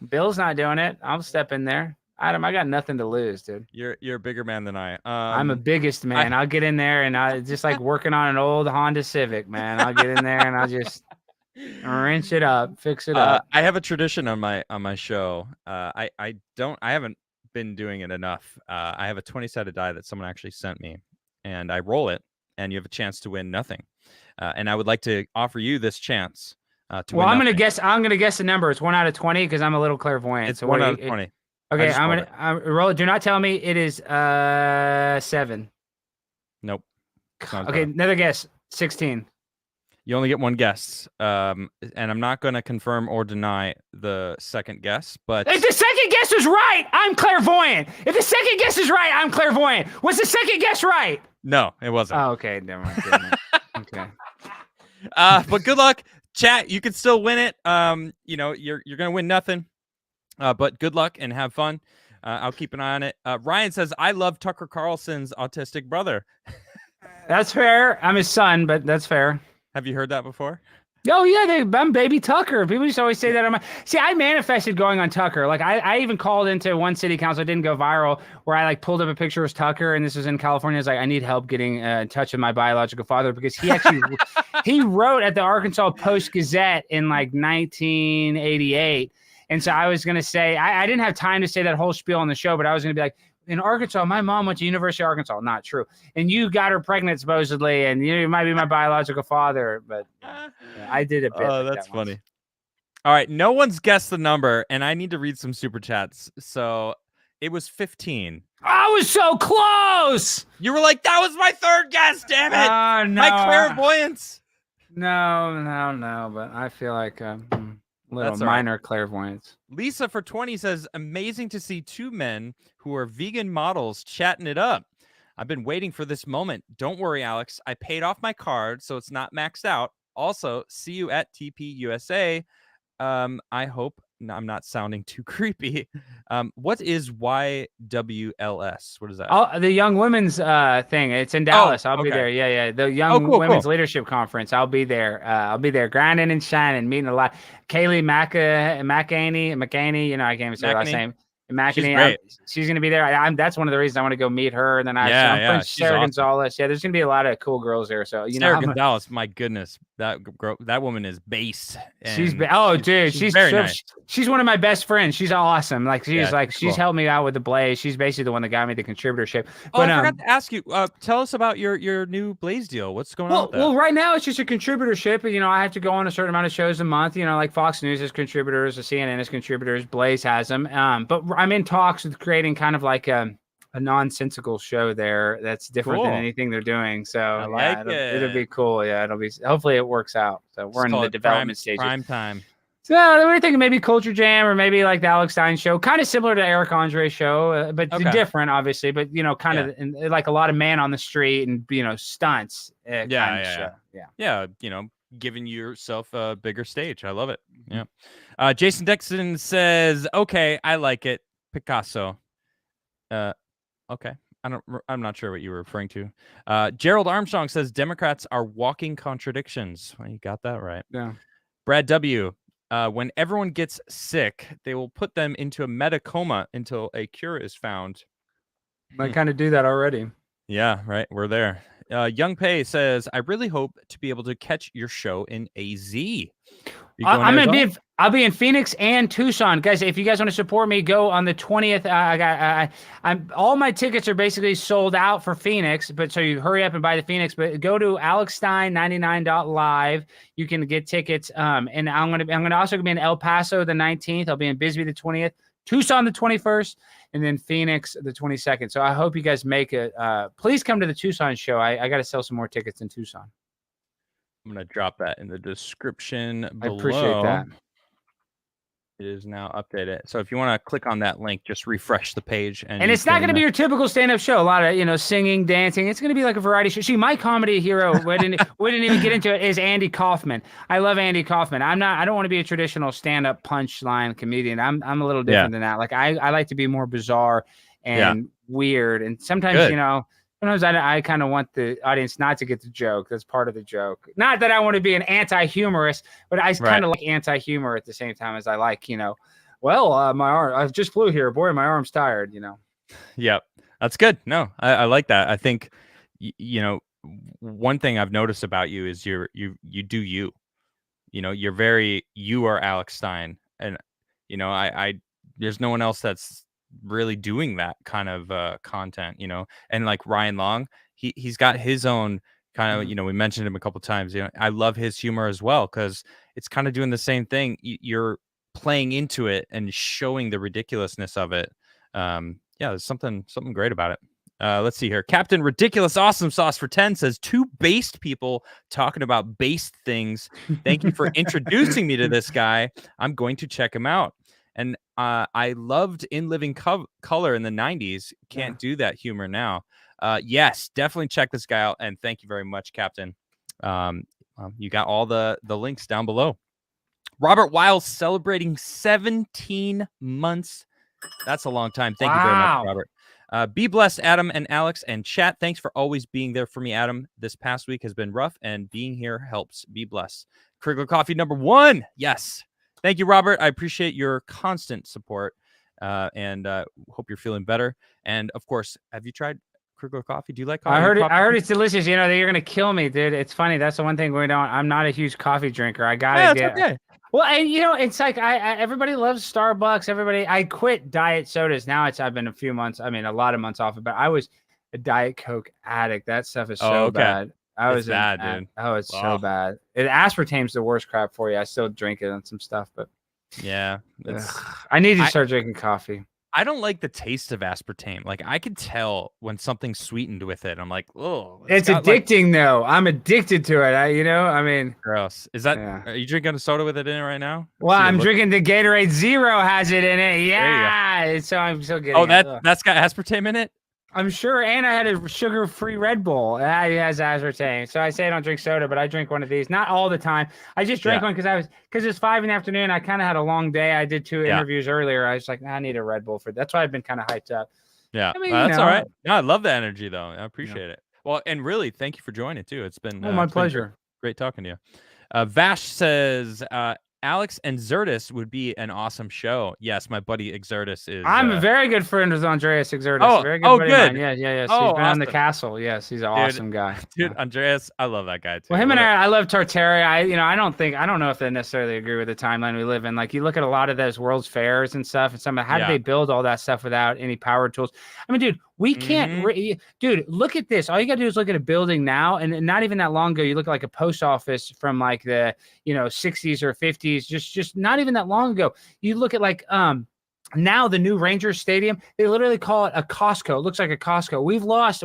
Bill's not doing it. I'll step in there. Adam, I got nothing to lose, dude. You're a bigger man than I. I'm a biggest man. I'll get in there and I just like working on an old Honda Civic, man. I'll get in there and I'll just wrench it up, fix it up. I have a tradition on my show. I haven't been doing it enough. I have a 20-sided die that someone actually sent me, and I roll it, and you have a chance to win nothing. And I would like to offer you this chance. I'm gonna guess the number. It's 1 out of 20 because I'm a little clairvoyant. It's 1 out of 20. Okay, just rolled roll it. Do not tell me it is 7. Nope. It's not Okay, better. another guess. 16. You only get one guess. And I'm not going to confirm or deny the second guess, but If the second guess is right, I'm clairvoyant. If the second guess is right, I'm clairvoyant. Was the second guess right? no, it wasn't. Oh, okay, never mind. Good enough. Okay. But good luck, chat. You can still win it. You're gonna win nothing. But good luck and have fun. I'll keep an eye on it. Ryan says, I love Tucker Carlson's autistic brother. That's fair. I'm his son, but that's fair. Have you heard that before? Oh yeah, I'm baby Tucker. People used to always say that. See, I manifested going on Tucker. Like I even called into one city council. It didn't go viral. Where I like pulled up a picture of Tucker, and this was in California. I was like, I need help getting in touch with my biological father because he actually he wrote at the Arkansas Post Gazette in like 1988. And so I was gonna say I didn't have time to say that whole spiel on the show, but I was gonna be like, in Arkansas, my mom went to University of Arkansas. Not true. And you got her pregnant supposedly, and you might be my biological father. But I did a bit. Oh, like that's that once. funny. All right, no one's guessed the number, and I need to read some super chats. So it was 15. I was so close. You were like, that was my third guess, damn it. Oh, no. My clairvoyance. No. But I feel like a little That's all right. minor clairvoyance. Lisa for 20 says, amazing to see two men who are vegan models chatting it up. I've been waiting for this moment. Don't worry, Alex. I paid off my card, so it's not maxed out. Also, see you at TPUSA. I hope I'm not sounding too creepy. What is YWLS? What is that? Oh, the Young Women's thing. It's in Dallas. I'll be okay. there. Yeah. The Young cool, Women's cool. Leadership Conference. I'll be there. I'll be there, grinding and shining, meeting a lot. Kaylee McCaney. You know, I can't even say her last McEnany? name. She's McEnany. great. She's going to be there. That's one of the reasons I want to go meet her. And then I'm friends she's Sarah awesome. Gonzalez. Yeah, there's going to be a lot of cool girls there. So Sarah Gonzalez, my goodness, that woman is based. She's She's very nice. She's one of my best friends. She's awesome. Like she's she's cool. helped me out with the Blaze. She's basically the one that got me the contributorship. But I forgot to ask you. Tell us about your new Blaze deal. What's going on with that? Well, right now it's just a contributorship. You know, I have to go on a certain amount of shows a month. You know, like Fox News has contributors, the CNN has contributors, Blaze has them. But I'm in talks with creating kind of like a nonsensical show there that's different than anything they're doing. So it'll be cool. Yeah, hopefully it works out. So we're in the development stages. Prime time. So we're thinking maybe Culture Jam or maybe like the Alex Stein show, kind of similar to Eric Andre's show, but different, obviously. But you know, kind of like a lot of man on the street and stunts. Kind of show. Yeah. You know, giving yourself a bigger stage. I love it. Yeah. Jason Dixon says, "Okay, I like it." Picasso. Okay. I'm not sure what you were referring to. Gerald Armstrong says Democrats are walking contradictions. Well, you got that right. Yeah. Brad W. When everyone gets sick, they will put them into a meta coma until a cure is found. Might kind of do that already. Yeah, right. We're there. Young Pei says, I really hope to be able to catch your show in AZ. I'll be in Phoenix and Tucson, guys. If you guys want to support me, go on the 20th. All my tickets are basically sold out for Phoenix, but so you hurry up and buy the Phoenix. But go to alexstein99.live. You can get tickets. And I'm gonna also be in El Paso the 19th. I'll be in Bisbee the 20th, Tucson the 21st, and then Phoenix the 22nd. So I hope you guys make it. Please come to the Tucson show. I got to sell some more tickets in Tucson. I'm going to drop that in the description below. I appreciate that. It is now updated. So if you want to click on that link, just refresh the page. And it's not going to be your typical stand-up show. A lot of, singing, dancing. It's going to be like a variety show. See, my comedy hero, we didn't even get into it, is Andy Kaufman. I love Andy Kaufman. I don't want to be a traditional stand-up punchline comedian. I'm a little different than that. Like I like to be more bizarre and weird. And sometimes, sometimes I kind of want the audience not to get the joke. That's part of the joke. Not that I want to be an anti-humorist, but I kind of like anti-humor at the same time as I like, my arm, I just flew here. Boy, my arm's tired, Yep. That's good. No, I like that. I think, one thing I've noticed about you is you do you. You are Alex Stein. And, there's no one else that's really doing that kind of content, and like Ryan Long, he's got his own kind of, we mentioned him a couple times. I love his humor as well because it's kind of doing the same thing. You're playing into it and showing the ridiculousness of it. There's something great about it. Let's see here. Captain Ridiculous Awesome Sauce for 10 says, 2 based people talking about based things. Thank you for introducing me to this guy. I'm going to check him out. And I loved In Living Color in the 90s. Can't do that humor now. Yes, definitely check this guy out. And thank you very much, Captain. You got all the links down below. Robert Wiles celebrating 17 months. That's a long time. Thank you very much, Robert. Be blessed, Adam and Alex and chat. Thanks for always being there for me, Adam. This past week has been rough, and being here helps. Be blessed. Crigler Coffee number 1. Yes. Thank you, Robert. I appreciate your constant support, and hope you're feeling better. And, of course, have you tried Crigler Coffee? Do you like coffee? I heard it's delicious. You know, you're going to kill me, dude. It's funny. That's the one thing going on. I'm not a huge coffee drinker. I got to get... Okay. Well, and you know, it's like everybody loves Starbucks. I quit diet sodas. Now I've been a lot of months off it, but I was a Diet Coke addict. That stuff is so bad. It's bad, dude. Oh, it's so bad. Aspartame's the worst crap for you. I still drink it on some stuff, but yeah, I need to start drinking coffee. I don't like the taste of aspartame. Like, I could tell when something's sweetened with it. I'm like, oh, it's addicting though. I'm addicted to it. Gross. Is that? Yeah. Are you drinking a soda with it in it right now? Well, I'm drinking the Gatorade Zero has it in it. Yeah, so I'm still getting. Oh, that's got aspartame in it. I'm sure, and I had a sugar-free Red Bull. It has aspartame. So I say I don't drink soda, but I drink one of these. Not all the time. I just drank one because it's 5 in the afternoon. I kind of had a long day. I did 2 interviews earlier. I was like, I need a Red Bull for that's why I've been kind of hyped up. Yeah, that's all right. No, I love the energy though. I appreciate it. Well, and really, thank you for joining too. It's been my pleasure. Great talking to you. Vash says, Alex and Xertus would be an awesome show. Yes, my buddy Xertus is. I'm a very good friend with Andreas Xertus. Very good buddy of mine. Yeah. He's been on the castle. Yes, he's an awesome guy. Dude, Andreas, I love that guy too. Well, him and I love Tartaria. I don't know if they necessarily agree with the timeline we live in. Like, you look at a lot of those World's Fairs and stuff, and how did they build all that stuff without any power tools? I mean, dude, we can't. Dude, look at this. All you got to do is look at a building now, and not even that long ago, you look at like a post office from like the 60s or 50s. Just not even that long ago. You look at like now the new Rangers Stadium, they literally call it a Costco. It looks like a Costco.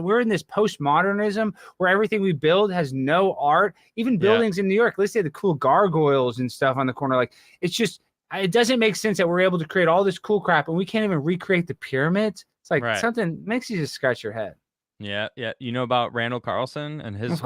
We're in this postmodernism where everything we build has no art. Even buildings in New York, let's say the cool gargoyles and stuff on the corner. Like, it's just, it doesn't make sense that we're able to create all this cool crap and we can't even recreate the pyramids. It's like something makes you just scratch your head. Yeah. You know about Randall Carlson and his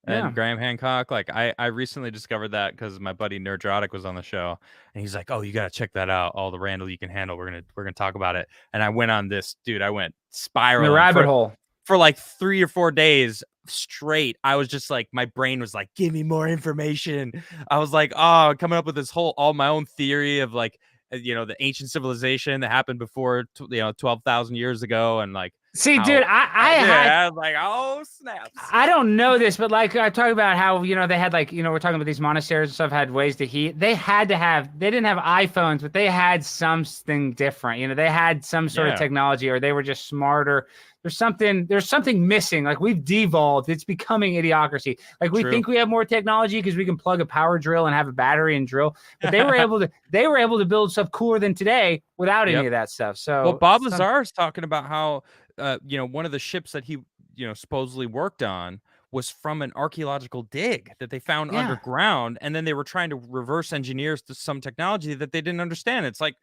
and Graham Hancock. Like, I recently discovered that because my buddy Nerdrotic was on the show, and he's like, "Oh, you gotta check that out. All the Randall you can handle. We're gonna talk about it." And I went on this, dude. I went spiraling the rabbit hole for like 3 or 4 days straight. I was just like, my brain was like, "Give me more information." I was like, coming up with this all my own theory of like, the ancient civilization that happened before 12,000 years ago, and like. See, dude, I was like, oh, snaps. I don't know this, but like I talk about how, they had like, we're talking about these monasteries and stuff had ways to heat. They didn't have iPhones, but they had something different. They had some sort of technology, or they were just smarter. There's something missing. Like, we've devolved. It's becoming idiocracy. Like, we think we have more technology because we can plug a power drill and have a battery and drill. But they were able to build stuff cooler than today without any of that stuff. So, well, Bob Lazar is talking about how one of the ships that he supposedly worked on was from an archaeological dig that they found underground, and then they were trying to reverse engineer some technology that they didn't understand. It's like,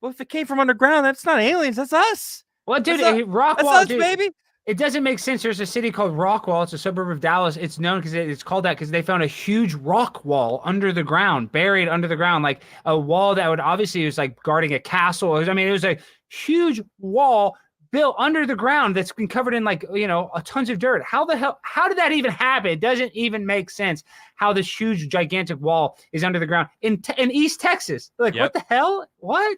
well, if it came from underground, that's not aliens, that's us. Well, dude, Rockwall, that's us, baby. It doesn't make sense. There's a city called Rockwall. It's a suburb of Dallas. It's known because it's called that because they found a huge rock wall under the ground, buried under the ground, like a wall that would obviously was like guarding a castle. It was a huge wall built under the ground that's been covered in like, tons of dirt. How did that even happen? It doesn't even make sense how this huge, gigantic wall is under the ground in East Texas. Like, what the hell? What?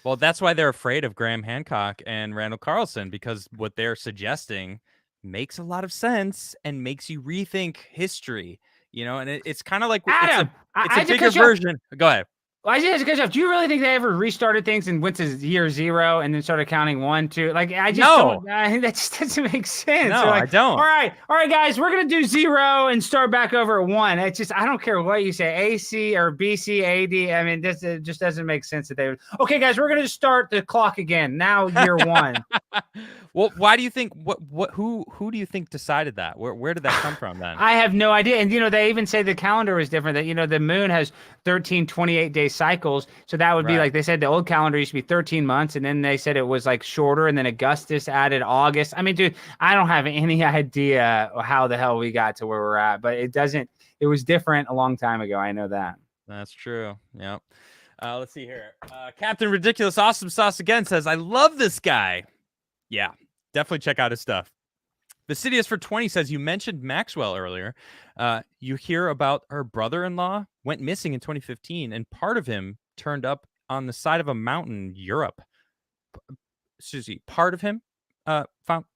Well, that's why they're afraid of Graham Hancock and Randall Carlson, because what they're suggesting makes a lot of sense and makes you rethink history, and it's kind of like Adam, it's a bigger version. Go ahead. Well, I just because do you really think they ever restarted things and went to year 0 and then started counting 1, 2? Like I just don't. That just doesn't make sense. No, like, I don't. All right, guys, we're gonna do 0 and start back over at 1. It's just I don't care what you say, AC or BC, AD. I mean, this it just doesn't make sense that they would. Okay, guys, we're gonna start the clock again. Now year 1. Well, why do you think? Who do you think decided that? Where did that come from then? I have no idea. And they even say the calendar is different. That the moon has 13 28-day cycles, so that would be like they said the old calendar used to be 13 months, and then they said it was like shorter, and then Augustus added August. I mean, dude, I don't have any idea how the hell we got to where we're at, but it was different a long time ago. I know that. That's true. Yeah. Let's see here. Captain Ridiculous Awesome Sauce again says, I love this guy. Yeah, definitely check out his stuff. Vasidius for 20 says, you mentioned Maxwell earlier. You hear about her brother-in-law went missing in 2015, and part of him turned up on the side of a mountain in Europe. Susie, part of him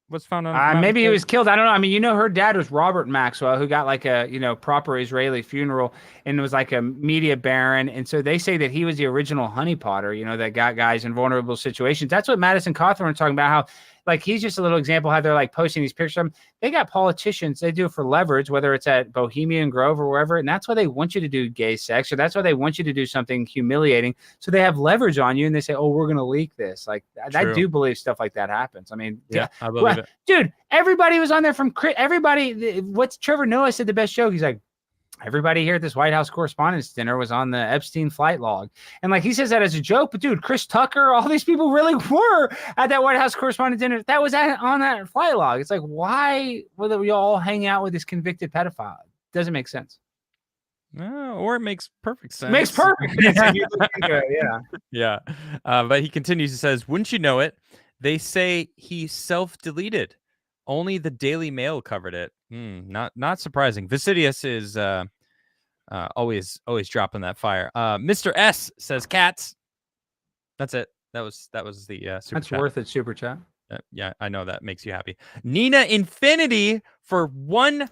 was found on maybe he was killed. I don't know. I mean, her dad was Robert Maxwell, who got like a proper Israeli funeral and was like a media baron. And so they say that he was the original honeypotter, that got guys in vulnerable situations. That's what Madison Cawthorn was talking about, how like he's just a little example how they're like posting these pictures of him. They got politicians, they do it for leverage, whether it's at Bohemian Grove or wherever. And that's why they want you to do gay sex, or that's why they want you to do something humiliating. So they have leverage on you and they say, oh, we're going to leak this. Like I do believe stuff like that happens. I mean, yeah, I believe it. Dude, everybody was on there from everybody. What's Trevor Noah said the best joke? He's like, everybody here at this White House Correspondents' Dinner was on the Epstein flight log. And like he says that as a joke, but dude, Chris Tucker, all these people really were at that White House Correspondents' Dinner. That was on that flight log. It's like, why would we all hang out with this convicted pedophile? It doesn't make sense. No, or it makes perfect sense. Makes perfect sense. Yeah. Yeah. But he continues, he says, wouldn't you know it? They say he self-deleted. Only the Daily Mail covered it. Not surprising. Vasidius is always dropping that fire. Mr. S says cats. That's it. That was the super That's chat. worth it, super chat. Yeah, I know that makes you happy. Nina Infinity for one.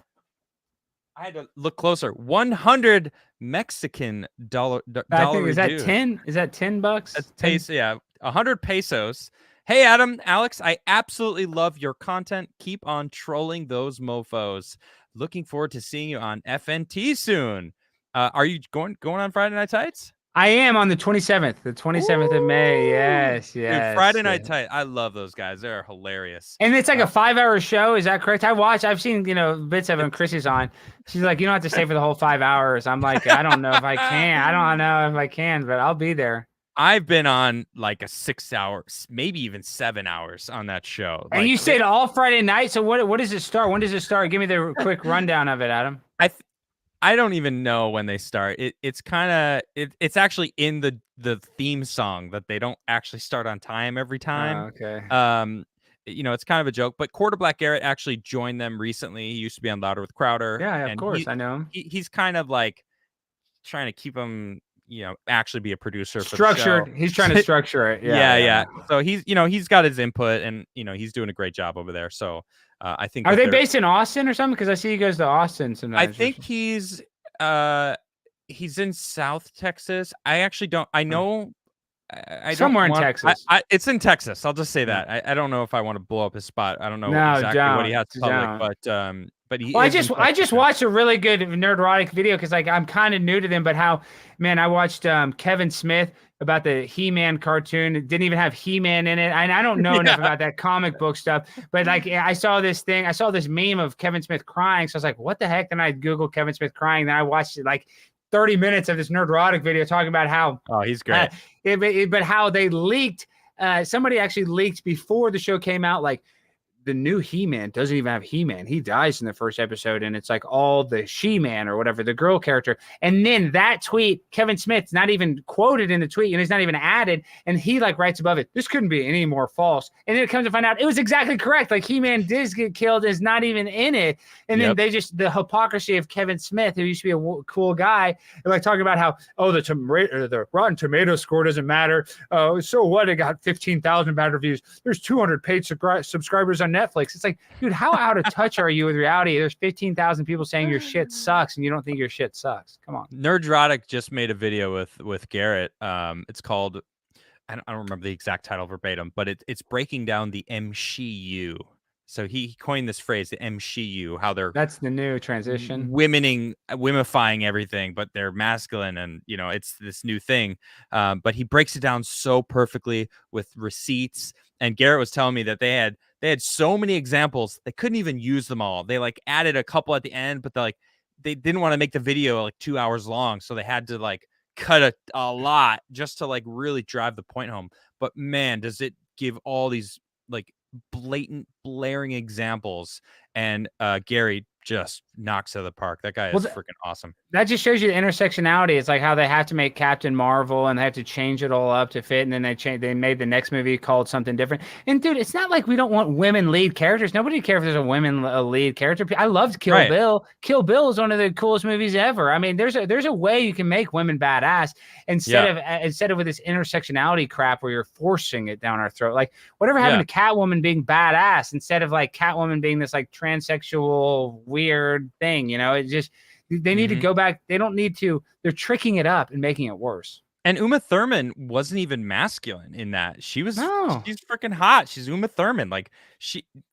I had to look closer. 100 Mexican dollar. I think is that 10? Is that $10? That's peso, yeah, 100 pesos. Hey, Adam, Alex, I absolutely love your content. Keep on trolling those mofos. Looking forward to seeing you on FNT soon. Are you going on Friday Night Tights? I am on the 27th, of May. Yes. Dude, Friday Night Tights. I love those guys. They're hilarious. And it's like a 5-hour show. Is that correct? I've seen, bits of it when Chrissy's on. She's like, you don't have to stay for the whole 5 hours. I'm like, I don't know if I can. I don't know if I can, but I'll be there. I've been on like a 6 hours, maybe even 7 hours on that show. And you stayed all Friday night. So what does it start? When does it start? Give me the quick rundown of it, Adam. I don't even know when they start. It's kind of it's actually in the theme song that they don't actually start on time every time. Oh, okay. It's kind of a joke. But Quarter Black Garrett actually joined them recently. He used to be on Louder with Crowder. Yeah, of course, I know him. He's kind of like trying to keep him. Actually be a producer for structured. the show. He's trying to structure it. Yeah. So he's got his input, and he's doing a great job over there. So I think. Are they based in Austin or something? Because I see he goes to Austin sometimes. I think he's in South Texas. I actually don't. I know. Somewhere in Texas. It's in Texas. I'll just say that. I don't know if I want to blow up his spot. I don't know exactly what he has to public, but he. Well, I just watched a really good Nerdrotic video because like I'm kind of new to them, but I watched Kevin Smith about the He-Man cartoon. It didn't even have He-Man in it. And I don't know enough about that comic book stuff, but like I saw this meme of Kevin Smith crying. So I was like, what the heck? Then I Googled Kevin Smith crying. Then I watched it like 30 minutes of this Nerdrotic video talking about how he's great. But how they leaked, somebody actually leaked before the show came out, like the new He-Man doesn't even have He-Man. He dies in the first episode, and it's like all the She-Man or whatever, the girl character. And then that tweet, Kevin Smith's not even quoted in the tweet, and it's not even added. And he like writes above it, this couldn't be any more false. And then it comes to find out it was exactly correct. Like He-Man did get killed, is not even in it. And then the hypocrisy of Kevin Smith, who used to be a cool guy, like talking about how, the Rotten Tomato score doesn't matter. So what? It got 15,000 bad reviews. There's 200 paid subscribers on Netflix. It's like, dude, how out of touch are you with reality? There's 15,000 people saying your shit sucks, and you don't think your shit sucks. Come on. Nerdrotic just made a video with Garrett. It's called, I don't remember the exact title verbatim, but it's breaking down the MCU. So he coined this phrase, the MCU, how they're That's the new transition. wimifying everything, but they're masculine, and it's this new thing. But he breaks it down so perfectly with receipts. And Garrett was telling me that they had so many examples they couldn't even use them all. They like added a couple at the end, but they didn't want to make the video like 2 hours long, so they had to like cut a lot just to like really drive the point home. But man, does it give all these like blatant blaring examples, and Gary just knocks out of the park. That guy is freaking awesome. That just shows you the intersectionality. It's like how they have to make Captain Marvel and they have to change it all up to fit, and then they made the next movie called something different. And dude, it's not like we don't want women lead characters. Nobody cares if there's a women lead character. I loved Kill Bill. Kill Bill is one of the coolest movies ever. I mean, there's a way you can make women badass instead of with this intersectionality crap where you're forcing it down our throat. Like whatever happened to Catwoman being badass instead of like Catwoman being this like transsexual weird thing, it just, they need to go back. They don't need to. They're tricking it up and making it worse. And Uma Thurman wasn't even masculine in that. She's freaking hot. She's Uma Thurman. Like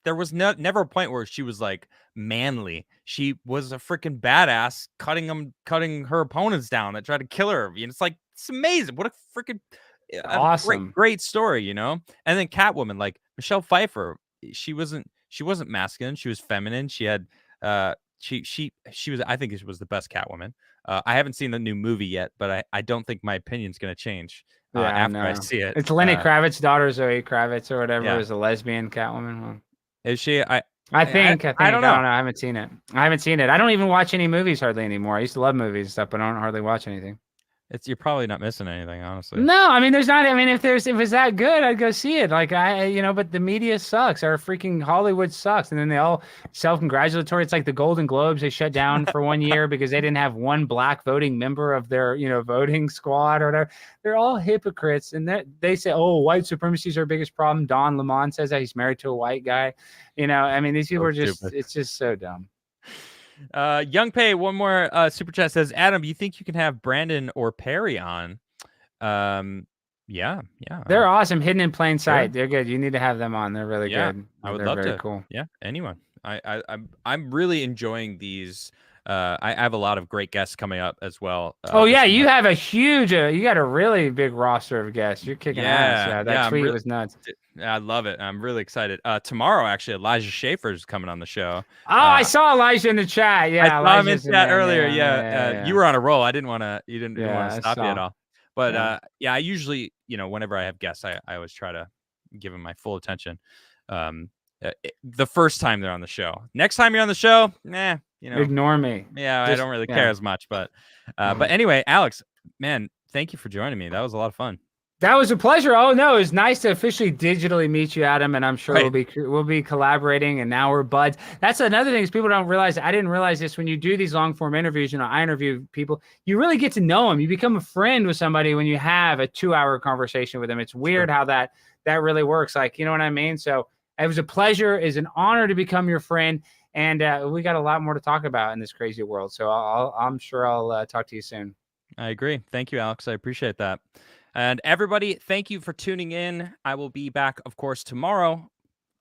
there was never a point where she was like manly. She was a freaking badass, cutting her opponents down that tried to kill her. It's like, it's amazing. What a freaking awesome, great story, And then Catwoman, like Michelle Pfeiffer, she wasn't masculine. She was feminine. She had she was, I think she was the best Catwoman. I haven't seen the new movie yet, but I don't think my opinion's going to change after I see it. It's Lenny Kravitz's daughter, Zoe Kravitz or whatever, is a lesbian Catwoman. Is she? I think. I don't know. I haven't seen it. I don't even watch any movies hardly anymore. I used to love movies and stuff, but I don't hardly watch anything. You're probably not missing anything, honestly. No, I mean, if it's that good, I'd go see it. Like but the media sucks. Our freaking Hollywood sucks. And then they all self-congratulatory. It's like the Golden Globes. They shut down for 1 year because they didn't have one black voting member of their, voting squad or whatever. They're all hypocrites. And they say, oh, white supremacy is our biggest problem. Don Lemon says that he's married to a white guy. These people are just, it's just so dumb. Young Pay, one more super chat says, Adam, you think you can have Brandon or Perry on? Yeah. They're awesome, hidden in plain sight. They're good. You need to have them on. They're really good. I would love to. Cool. Yeah, anyone. I'm really enjoying these. I have a lot of great guests coming up as well. You have a huge, you got a really big roster of guests. You're kicking ass. Yeah, that tweet was nuts. I love it. I'm really excited. Tomorrow, actually, Elijah Schaefer is coming on the show. Oh, I saw Elijah in the chat. Yeah, I saw him in chat earlier. Yeah. You were on a roll. You didn't want to stop you at all. But I usually, whenever I have guests, I always try to give them my full attention. The first time they're on the show. Next time you're on the show, ignore me. Yeah, I don't really care as much. But anyway, Alex, man, thank you for joining me. That was a lot of fun. That was a pleasure. Oh no, it was nice to officially digitally meet you, Adam, and I'm sure we'll be collaborating. And now we're buds. That's another thing is people don't realize. I didn't realize this when you do these long form interviews. I interview people. You really get to know them. You become a friend with somebody when you have a 2-hour conversation with them. It's weird how that really works. Like, you know what I mean? So it was a pleasure. It's an honor to become your friend. And we got a lot more to talk about in this crazy world. So I'm sure I'll talk to you soon. I agree. Thank you, Alex. I appreciate that. And everybody, thank you for tuning in. I will be back, of course, tomorrow.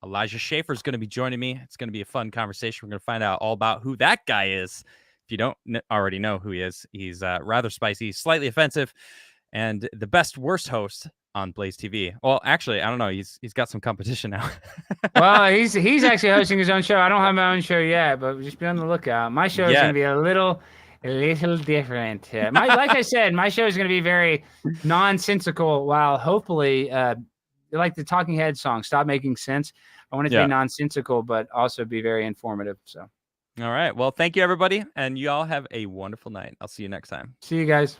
Elijah Schaefer is going to be joining me. It's going to be a fun conversation. We're going to find out all about who that guy is. If you don't already know who he is, he's rather spicy, slightly offensive, and the worst host on Blaze TV. Well, actually, I don't know. He's got some competition now. Well, he's actually hosting his own show. I don't have my own show yet, but just be on the lookout. My show is going to be a little different. Like I said, my show is going to be very nonsensical, while hopefully, like the Talking Heads song, "Stop Making Sense." I want it to be nonsensical, but also be very informative. So, all right. Well, thank you, everybody, and you all have a wonderful night. I'll see you next time. See you guys.